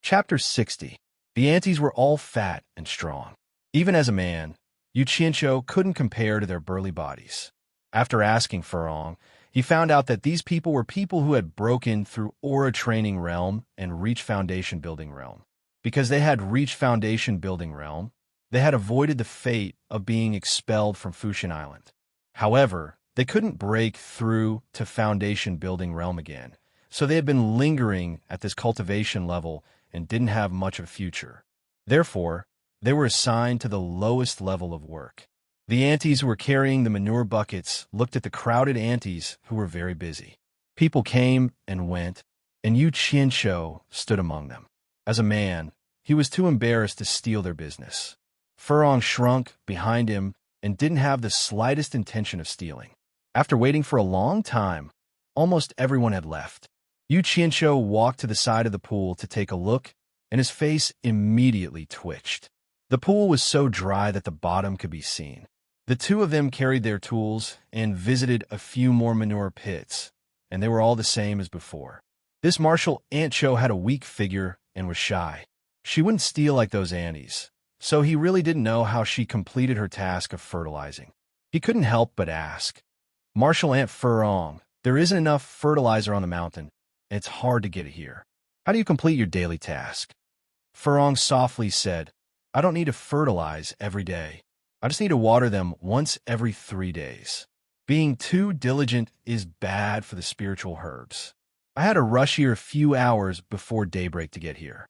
Chapter 60. The aunties were all fat and strong. Even as a man, Yu Qianqiu couldn't compare to their burly bodies. After asking Furong, he found out that these people were people who had broken through Aura Training Realm and Reach Foundation Building Realm. Because they had reached Foundation Building Realm, they had avoided the fate of being expelled from Fushin Island. However, they couldn't break through to Foundation Building Realm again, so they had been lingering at this cultivation level and didn't have much of a future. Therefore, they were assigned to the lowest level of work. The aunties who were carrying the manure buckets looked at the crowded aunties who were very busy. People came and went, and Yu Qianqiu stood among them. As a man, he was too embarrassed to steal their business. Furong shrunk behind him and didn't have the slightest intention of stealing. After waiting for a long time, almost everyone had left. Yu Qianqiu walked to the side of the pool to take a look, and his face immediately twitched. The pool was so dry that the bottom could be seen. The two of them carried their tools and visited a few more manure pits, and they were all the same as before. This martial ant Cho had a weak figure and was shy. She wouldn't steal like those Annies, so he really didn't know how she completed her task of fertilizing. He couldn't help but ask, "Martial Ant Furong, there isn't enough fertilizer on the mountain, and it's hard to get it here. How do you complete your daily task?" Furong softly said, "I don't need to fertilize every day. I just need to water them once every 3 days. Being too diligent is bad for the spiritual herbs. I had to rush here a few hours before daybreak to get here."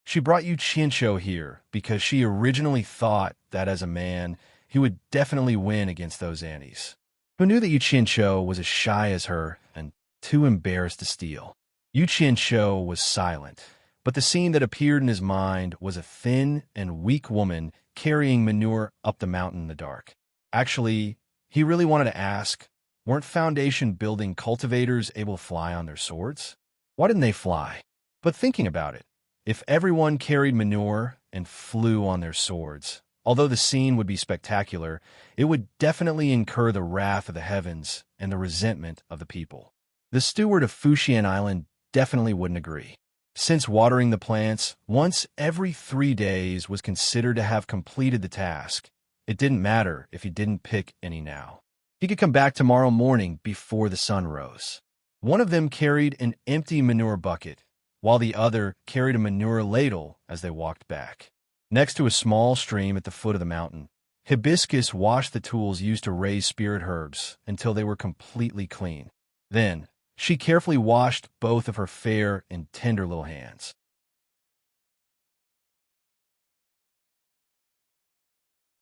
She brought Yu Qianqiu here because she originally thought that as a man, he would definitely win against those Annies, who knew that Yu Qianqiu was as shy as her and too embarrassed to steal. Yu Qianqiu was silent, but the scene that appeared in his mind was a thin and weak woman carrying manure up the mountain in the dark. Actually, he really wanted to ask, weren't foundation building cultivators able to fly on their swords? Why didn't they fly? But thinking about it, if everyone carried manure and flew on their swords, although the scene would be spectacular, it would definitely incur the wrath of the heavens and the resentment of the people. The steward of Fuxian Island definitely wouldn't agree. Since watering the plants once every 3 days was considered to have completed the task, it didn't matter if he didn't pick any now. He could come back tomorrow morning before the sun rose. One of them carried an empty manure bucket, while the other carried a manure ladle as they walked back. Next to a small stream at the foot of the mountain, Hibiscus washed the tools used to raise spirit herbs until they were completely clean. Then, she carefully washed both of her fair and tender little hands.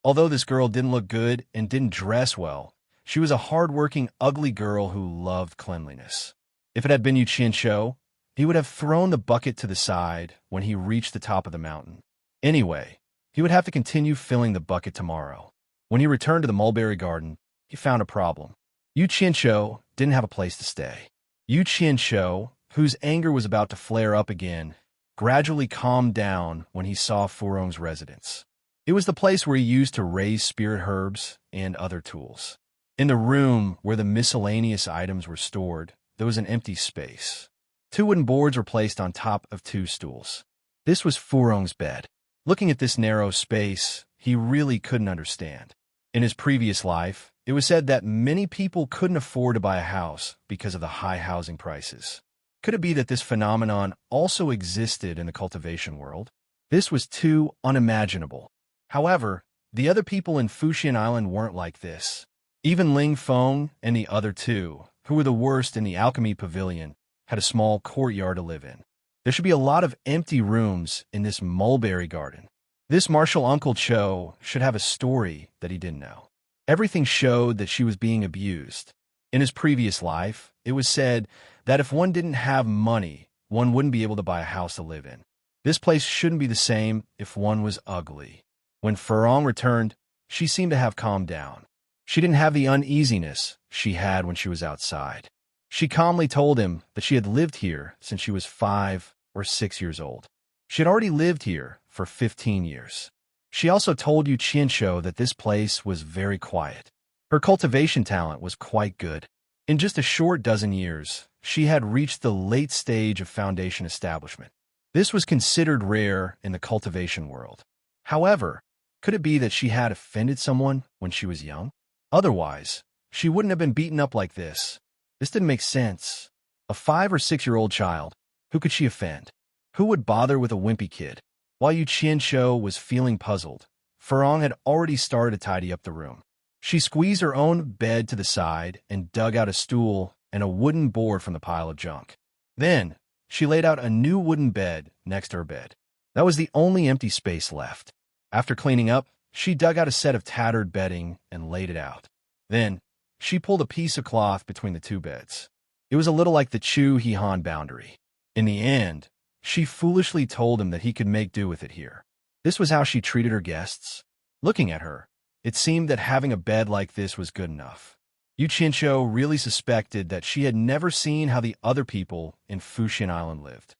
Although this girl didn't look good and didn't dress well, she was a hard-working, ugly girl who loved cleanliness. If it had been Yu Qianqiu, he would have thrown the bucket to the side when he reached the top of the mountain. Anyway, he would have to continue filling the bucket tomorrow. When he returned to the mulberry garden, he found a problem. Yu Qianqiu didn't have a place to stay. Yu Qianqiu, whose anger was about to flare up again, gradually calmed down when he saw Furong's residence. It was the place where he used to raise spirit herbs and other tools. In the room where the miscellaneous items were stored, there was an empty space. 2 wooden boards were placed on top of 2 stools. This was Furong's bed. Looking at this narrow space, he really couldn't understand. In his previous life, it was said that many people couldn't afford to buy a house because of the high housing prices. Could it be that this phenomenon also existed in the cultivation world? This was too unimaginable. However, the other people in Fuxian Island weren't like this. Even Ling Feng and the other 2, who were the worst in the alchemy pavilion, had a small courtyard to live in. There should be a lot of empty rooms in this mulberry garden. This martial Uncle Cho should have a story that he didn't know. Everything showed that she was being abused. In his previous life, it was said that if one didn't have money, one wouldn't be able to buy a house to live in. This place shouldn't be the same if one was ugly. When Furong returned, she seemed to have calmed down. She didn't have the uneasiness she had when she was outside. She calmly told him that she had lived here since she was 5 or 6 years old. She had already lived here for 15 years. She also told Yu Qianqiu that this place was very quiet. Her cultivation talent was quite good. In just a short dozen years, she had reached the late stage of foundation establishment. This was considered rare in the cultivation world. However, could it be that she had offended someone when she was young? Otherwise, she wouldn't have been beaten up like this. This didn't make sense. A 5 or 6-year-old child, who could she offend? Who would bother with a wimpy kid? While Yu Qianqiu was feeling puzzled, Furong had already started to tidy up the room. She squeezed her own bed to the side and dug out a stool and a wooden board from the pile of junk. Then, she laid out a new wooden bed next to her bed. That was the only empty space left. After cleaning up, she dug out a set of tattered bedding and laid it out. Then, she pulled a piece of cloth between the 2 beds. It was a little like the Chu-He-Han boundary. In the end, she foolishly told him that he could make do with it here. This was how she treated her guests. Looking at her, It seemed that having a bed like this was good enough. Yu Qianqiu really suspected that she had never seen how the other people in Fuxian Island lived.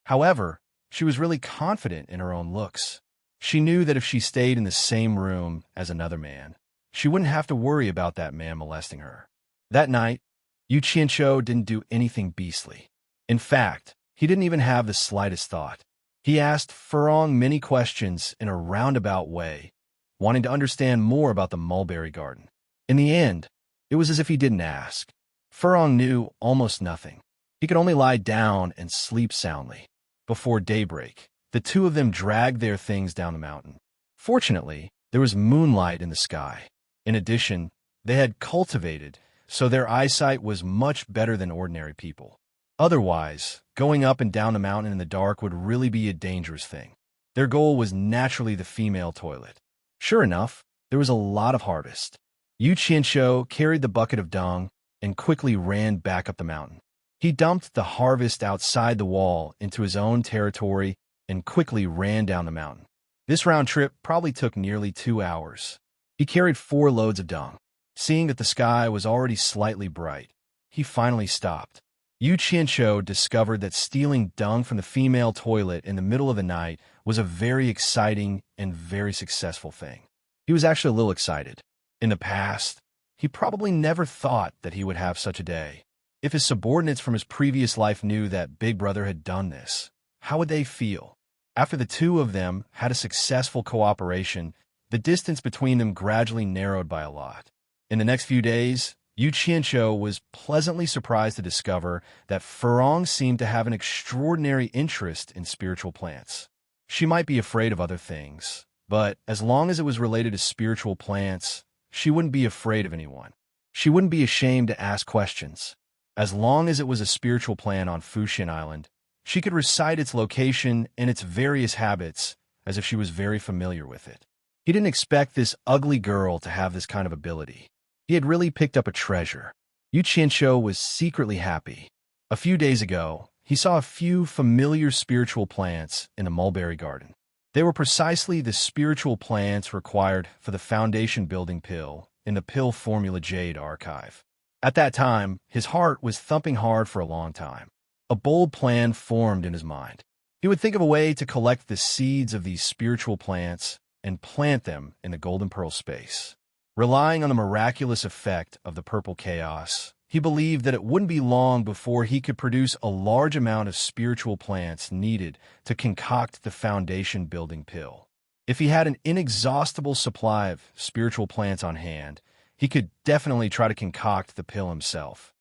However, she was really confident in her own looks. She knew that if she stayed in the same room as another man, she wouldn't have to worry about that man molesting her. That night, Yu Qianqiu didn't do anything beastly. In fact, he didn't even have the slightest thought. He asked Furong many questions in a roundabout way, wanting to understand more about the mulberry garden. In the end, it was as if he didn't ask. Furong knew almost nothing. He could only lie down and sleep soundly. Before daybreak, the two of them dragged their things down the mountain. Fortunately, there was moonlight in the sky. In addition, they had cultivated, so their eyesight was much better than ordinary people. Otherwise, going up and down the mountain in the dark would really be a dangerous thing. Their goal was naturally the female toilet. Sure enough, there was a lot of harvest. Yu Qianqiu carried the bucket of dung and quickly ran back up the mountain. He dumped the harvest outside the wall into his own territory and quickly ran down the mountain. This round trip probably took nearly 2 hours. He carried 4 loads of dung. Seeing that the sky was already slightly bright, he finally stopped. Yu Qianqiu discovered that stealing dung from the female toilet in the middle of the night was a very exciting and very successful thing. He was actually a little excited. In the past, he probably never thought that he would have such a day. If his subordinates from his previous life knew that Big Brother had done this, how would they feel? After the two of them had a successful cooperation, the distance between them gradually narrowed by a lot. In the next few days, Yu Qianqiu was pleasantly surprised to discover that Furong seemed to have an extraordinary interest in spiritual plants. She might be afraid of other things, but as long as it was related to spiritual plants, she wouldn't be afraid of anyone. She wouldn't be ashamed to ask questions. As long as it was a spiritual plant on Fuxian Island, she could recite its location and its various habits as if she was very familiar with it. He didn't expect this ugly girl to have this kind of ability. He had really picked up a treasure. Yu Qianqiu was secretly happy. A few days ago, he saw a few familiar spiritual plants in the mulberry garden. They were precisely the spiritual plants required for the foundation building pill in the pill formula Jade archive. At that time, his heart was thumping hard for a long time. A bold plan formed in his mind. He would think of a way to collect the seeds of these spiritual plants and plant them in the golden pearl space. Relying on the miraculous effect of the purple chaos, he believed that it wouldn't be long before he could produce a large amount of spiritual plants needed to concoct the foundation building pill. If he had an inexhaustible supply of spiritual plants on hand, he could definitely try to concoct the pill himself.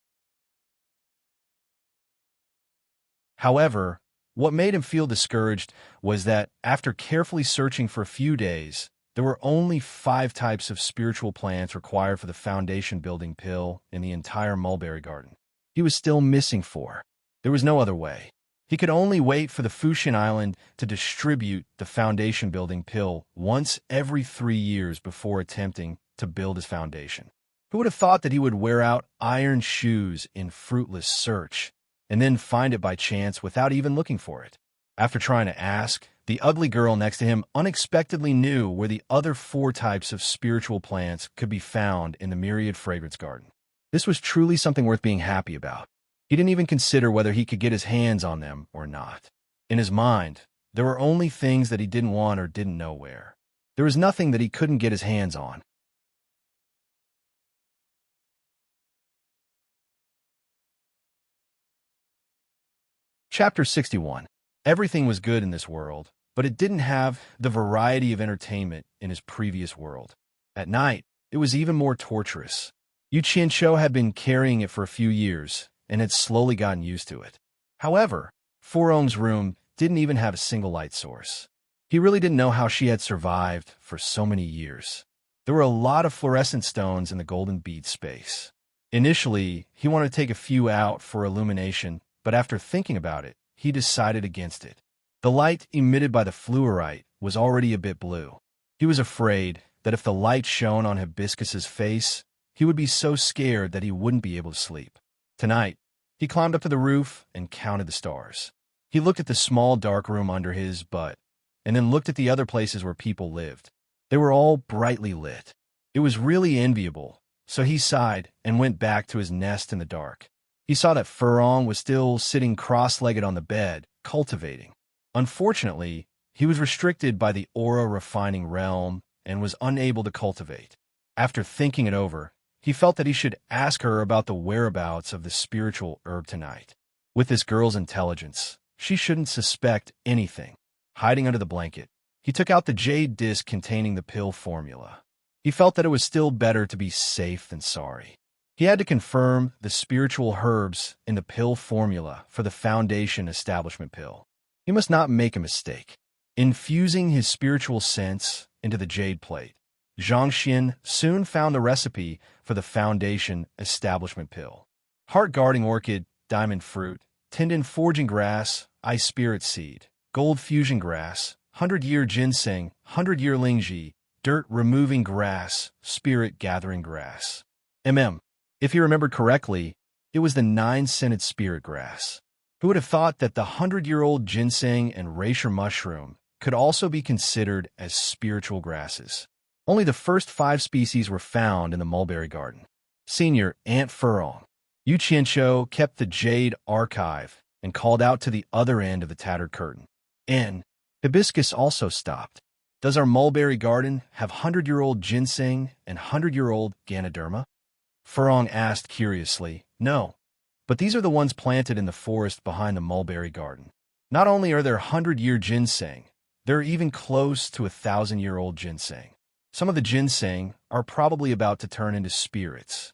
However, what made him feel discouraged was that after carefully searching for a few days, there were only 5 types of spiritual plants required for the foundation building pill in the entire mulberry garden. He was still missing 4. There was no other way. He could only wait for the Fuxian Island to distribute the foundation building pill once every 3 years before attempting to build his foundation. Who would have thought that he would wear out iron shoes in fruitless search and then find it by chance without even looking for it? After trying to ask, the ugly girl next to him unexpectedly knew where the other 4 types of spiritual plants could be found in the myriad fragrance garden. This was truly something worth being happy about. He didn't even consider whether he could get his hands on them or not. In his mind, there were only things that he didn't want or didn't know where. There was nothing that he couldn't get his hands on. Chapter 61. Everything was good in this world, but it didn't have the variety of entertainment in his previous world. At night, it was even more torturous. Yu Qianqiu had been carrying it for a few years and had slowly gotten used to it. However, Furong's room didn't even have a single light source. He really didn't know how she had survived for so many years. There were a lot of fluorescent stones in the golden bead space. Initially, he wanted to take a few out for illumination, but after thinking about it, he decided against it. The light emitted by the fluorite was already a bit blue. He was afraid that if the light shone on Hibiscus's face, he would be so scared that he wouldn't be able to sleep. Tonight, he climbed up to the roof and counted the stars. He looked at the small dark room under his, but and then looked at the other places where people lived. They were all brightly lit. It was really enviable, so he sighed and went back to his nest in the dark. He saw that Furong was still sitting cross-legged on the bed, cultivating. Unfortunately, he was restricted by the aura-refining realm and was unable to cultivate. After thinking it over, he felt that he should ask her about the whereabouts of the spiritual herb tonight. With this girl's intelligence, she shouldn't suspect anything. Hiding under the blanket, he took out the jade disc containing the pill formula. He felt that it was still better to be safe than sorry. He had to confirm the spiritual herbs in the pill formula for the Foundation Establishment pill. He must not make a mistake. Infusing his spiritual sense into the jade plate, Zhangxian soon found the recipe for the Foundation Establishment pill. Heart-guarding orchid, diamond fruit, tendon forging grass, ice spirit seed, gold fusion grass, 100-year ginseng, 100-year lingji, dirt-removing grass, spirit-gathering grass. If he remembered correctly, it was the 9-scented spirit grass. Who would have thought that the 100-year-old ginseng and reishi mushroom could also be considered as spiritual grasses? Only the first 5 species were found in the mulberry garden. Senior Aunt Furong. Yu Qianqiu kept the jade archive and called out to the other end of the tattered curtain. Hibiscus also stopped. Does our mulberry garden have 100-year-old ginseng and 100-year-old Ganoderma? Furong asked curiously. No, but these are the ones planted in the forest behind the mulberry garden. Not only are there 100-year ginseng, there are even close to 1,000-year-old ginseng. Some of the ginseng are probably about to turn into spirits.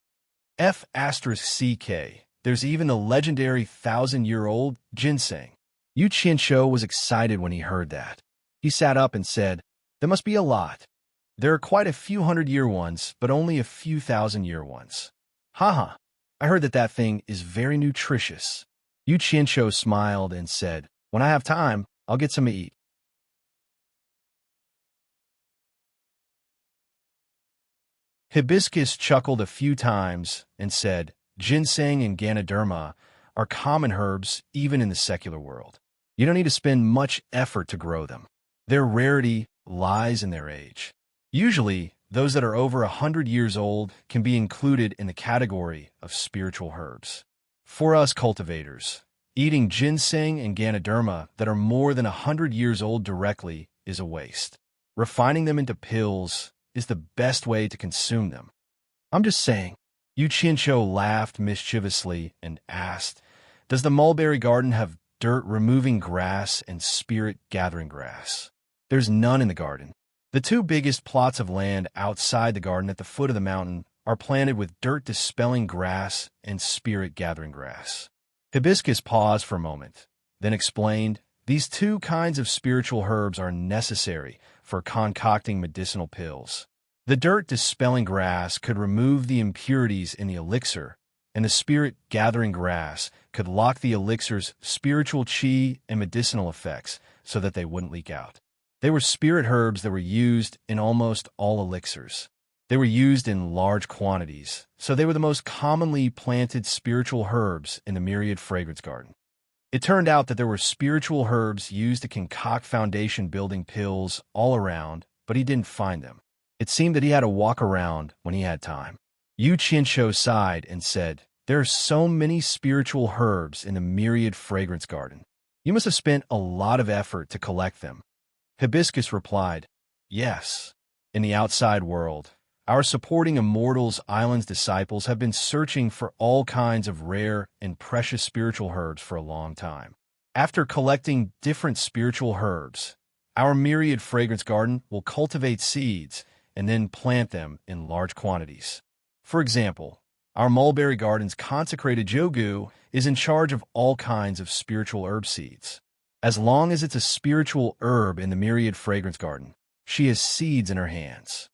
F*CK. There's even the legendary 1,000-year-old ginseng. Yu Qianqiu was excited when he heard that. He sat up and said, there must be a lot. There are quite a few 100-year ones, but only a few 1,000-year ones. Haha, I heard that thing is very nutritious. Yu Qianqiu smiled and said, when I have time, I'll get some to eat. Hibiscus chuckled a few times and said, ginseng and Ganoderma are common herbs even in the secular world. You don't need to spend much effort to grow them. Their rarity lies in their age. Usually, those that are over 100 years old can be included in the category of spiritual herbs. For us cultivators, eating ginseng and Ganoderma that are more than 100 years old directly is a waste. Refining them into pills is the best way to consume them. I'm just saying. Yu Qianqiu laughed mischievously and asked, does the mulberry garden have dirt-removing grass and spirit-gathering grass? There's none in the garden. The 2 biggest plots of land outside the garden at the foot of the mountain are planted with dirt-dispelling grass and spirit-gathering grass. Hibiscus paused for a moment, then explained, these 2 kinds of spiritual herbs are necessary for concocting medicinal pills. The dirt-dispelling grass could remove the impurities in the elixir, and the spirit-gathering grass could lock the elixir's spiritual qi and medicinal effects so that they wouldn't leak out. They were spirit herbs that were used in almost all elixirs. They were used in large quantities, so they were the most commonly planted spiritual herbs in the myriad fragrance garden. It turned out that there were spiritual herbs used to concoct foundation-building pills all around, but he didn't find them. It seemed that he had to walk around when he had time. Yu Qianqiu sighed and said, there are so many spiritual herbs in the myriad fragrance garden. You must have spent a lot of effort to collect them. Hibiscus replied, yes. In the outside world, our supporting Immortals Island's disciples have been searching for all kinds of rare and precious spiritual herbs for a long time. After collecting different spiritual herbs, our myriad fragrance garden will cultivate seeds and then plant them in large quantities. For example, our mulberry garden's consecrated Jogu is in charge of all kinds of spiritual herb seeds. As long as it's a spiritual herb in the myriad fragrance garden, she has seeds in her hands.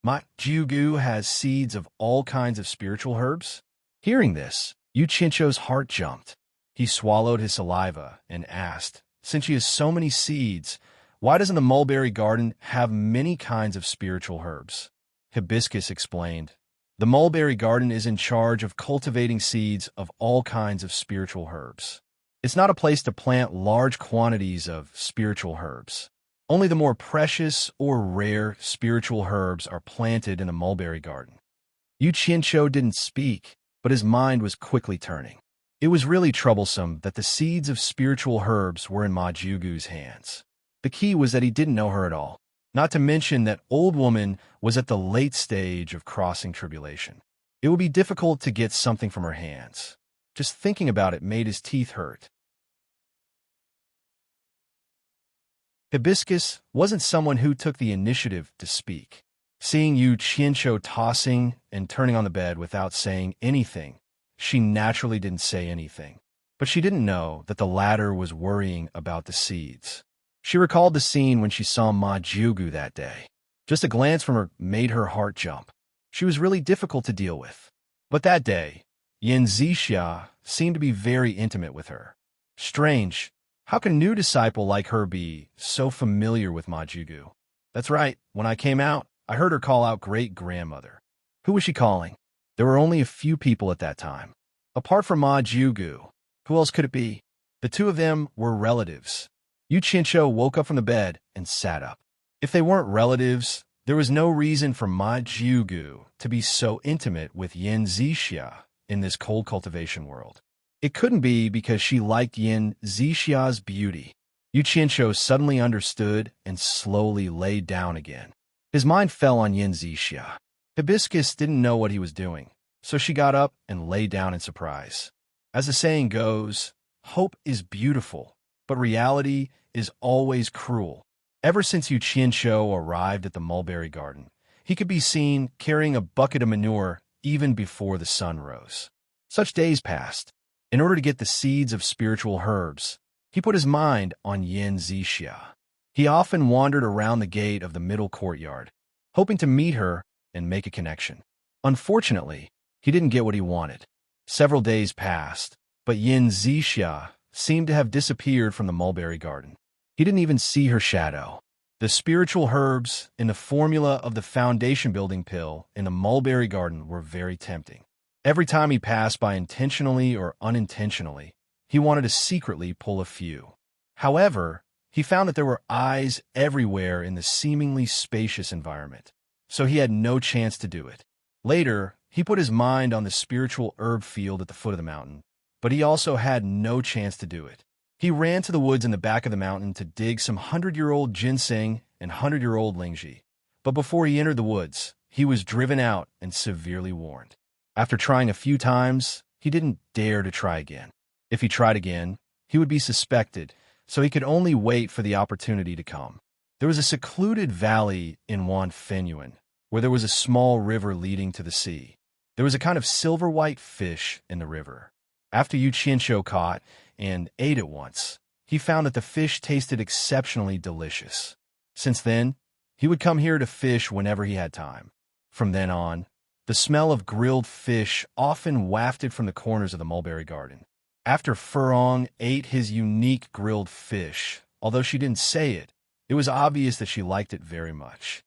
My Jogu has seeds of all kinds of spiritual herbs? Hearing this, Yu Qianqiu's heart jumped. He swallowed his saliva and asked, since she has so many seeds, why doesn't the mulberry garden have many kinds of spiritual herbs? Hibiscus explained, the mulberry garden is in charge of cultivating seeds of all kinds of spiritual herbs. It's not a place to plant large quantities of spiritual herbs. Only the more precious or rare spiritual herbs are planted in the mulberry garden. Yu Qianqiu didn't speak, but his mind was quickly turning. It was really troublesome that the seeds of spiritual herbs were in Ma Jugu's hands. The key was that he didn't know her at all, not to mention that old woman was at the late stage of crossing tribulation. It would be difficult to get something from her hands. Just thinking about it made his teeth hurt. Hibiscus wasn't someone who took the initiative to speak. Seeing Yu Qianqiu tossing and turning on the bed without saying anything, she naturally didn't say anything. But she didn't know that the latter was worrying about the seeds. She recalled the scene when she saw Ma Jugu that day. Just a glance from her made her heart jump. She was really difficult to deal with. But that day, Yin Zixia seemed to be very intimate with her. Strange. How can a new disciple like her be so familiar with Ma Jugu? That's right, when I came out, I heard her call out great-grandmother. Who was she calling? There were only a few people at that time. Apart from Ma Jugu, who else could it be? The two of them were relatives. Yu Qianqiu woke up from the bed and sat up. If they weren't relatives, there was no reason for Ma Jugu to be so intimate with Yin Zixia in this cold cultivation world. It couldn't be because she liked Yin Zixia's beauty. Yu Qianqiu suddenly understood and slowly lay down again. His mind fell on Yin Zixia. Hibiscus didn't know what he was doing, so she got up and lay down in surprise. As the saying goes, hope is beautiful, but reality is always cruel. Ever since Yu Qianqiu arrived at the mulberry garden, he could be seen carrying a bucket of manure even before the sun rose. Such days passed. In order to get the seeds of spiritual herbs, he put his mind on Yin Zixia. He often wandered around the gate of the middle courtyard, hoping to meet her and make a connection. Unfortunately, he didn't get what he wanted. Several days passed, but Yin Zixia seemed to have disappeared from the mulberry garden. He didn't even see her shadow. The spiritual herbs in the formula of the foundation building pill in the mulberry garden were very tempting. Every time he passed by intentionally or unintentionally, he wanted to secretly pull a few. However, he found that there were eyes everywhere in the seemingly spacious environment, so he had no chance to do it. Later, he put his mind on the spiritual herb field at the foot of the mountain, but he also had no chance to do it. He ran to the woods in the back of the mountain to dig some 100-year-old ginseng and 100-year-old lingji. But before he entered the woods, he was driven out and severely warned. After trying a few times, he didn't dare to try again. If he tried again, he would be suspected, so he could only wait for the opportunity to come. There was a secluded valley in Wanfenyuan, where there was a small river leading to the sea. There was a kind of silver-white fish in the river. After Yu Qianqiu caught and ate it once, he found that the fish tasted exceptionally delicious. Since then, he would come here to fish whenever he had time. From then on, the smell of grilled fish often wafted from the corners of the mulberry garden. After Furong ate his unique grilled fish, although she didn't say it, it was obvious that she liked it very much.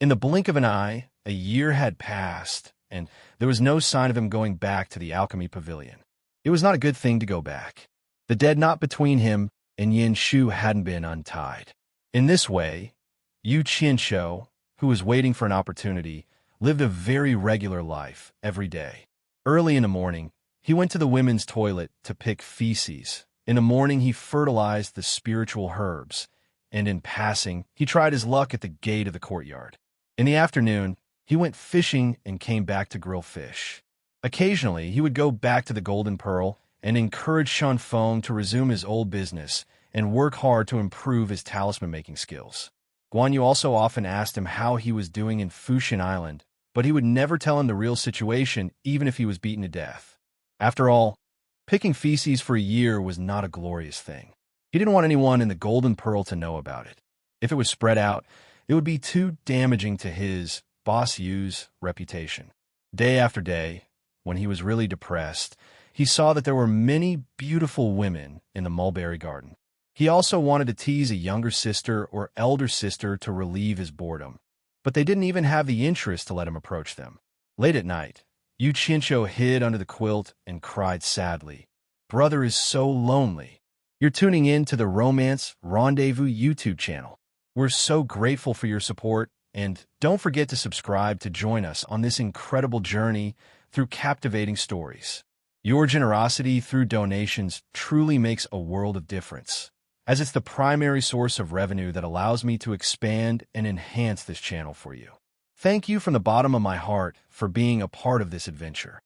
In the blink of an eye, a year had passed, and there was no sign of him going back to the alchemy pavilion. It was not a good thing to go back. The dead knot between him and Yin Shu hadn't been untied. In this way, Yu Qianqiu, who was waiting for an opportunity, lived a very regular life every day. Early in the morning, he went to the women's toilet to pick feces. In the morning, he fertilized the spiritual herbs, and in passing, he tried his luck at the gate of the courtyard. In the afternoon, he went fishing and came back to grill fish. Occasionally, he would go back to the Golden Pearl and encourage Shanfeng to resume his old business and work hard to improve his talisman-making skills. Guan Yu also often asked him how he was doing in Fushin Island, but he would never tell him the real situation, even if he was beaten to death. After all, picking feces for a year was not a glorious thing. He didn't want anyone in the Golden Pearl to know about it. If it was spread out, it would be too damaging to his, Boss Yu's, reputation. Day after day, when he was really depressed, he saw that there were many beautiful women in the mulberry garden. He also wanted to tease a younger sister or elder sister to relieve his boredom, but they didn't even have the interest to let him approach them. Late at night, Yu Qianqiu hid under the quilt and cried sadly. Brother is so lonely. You're tuning in to the Romance Rendezvous YouTube channel. We're so grateful for your support, and don't forget to subscribe to join us on this incredible journey through captivating stories. Your generosity through donations truly makes a world of difference, as it's the primary source of revenue that allows me to expand and enhance this channel for you. Thank you from the bottom of my heart for being a part of this adventure.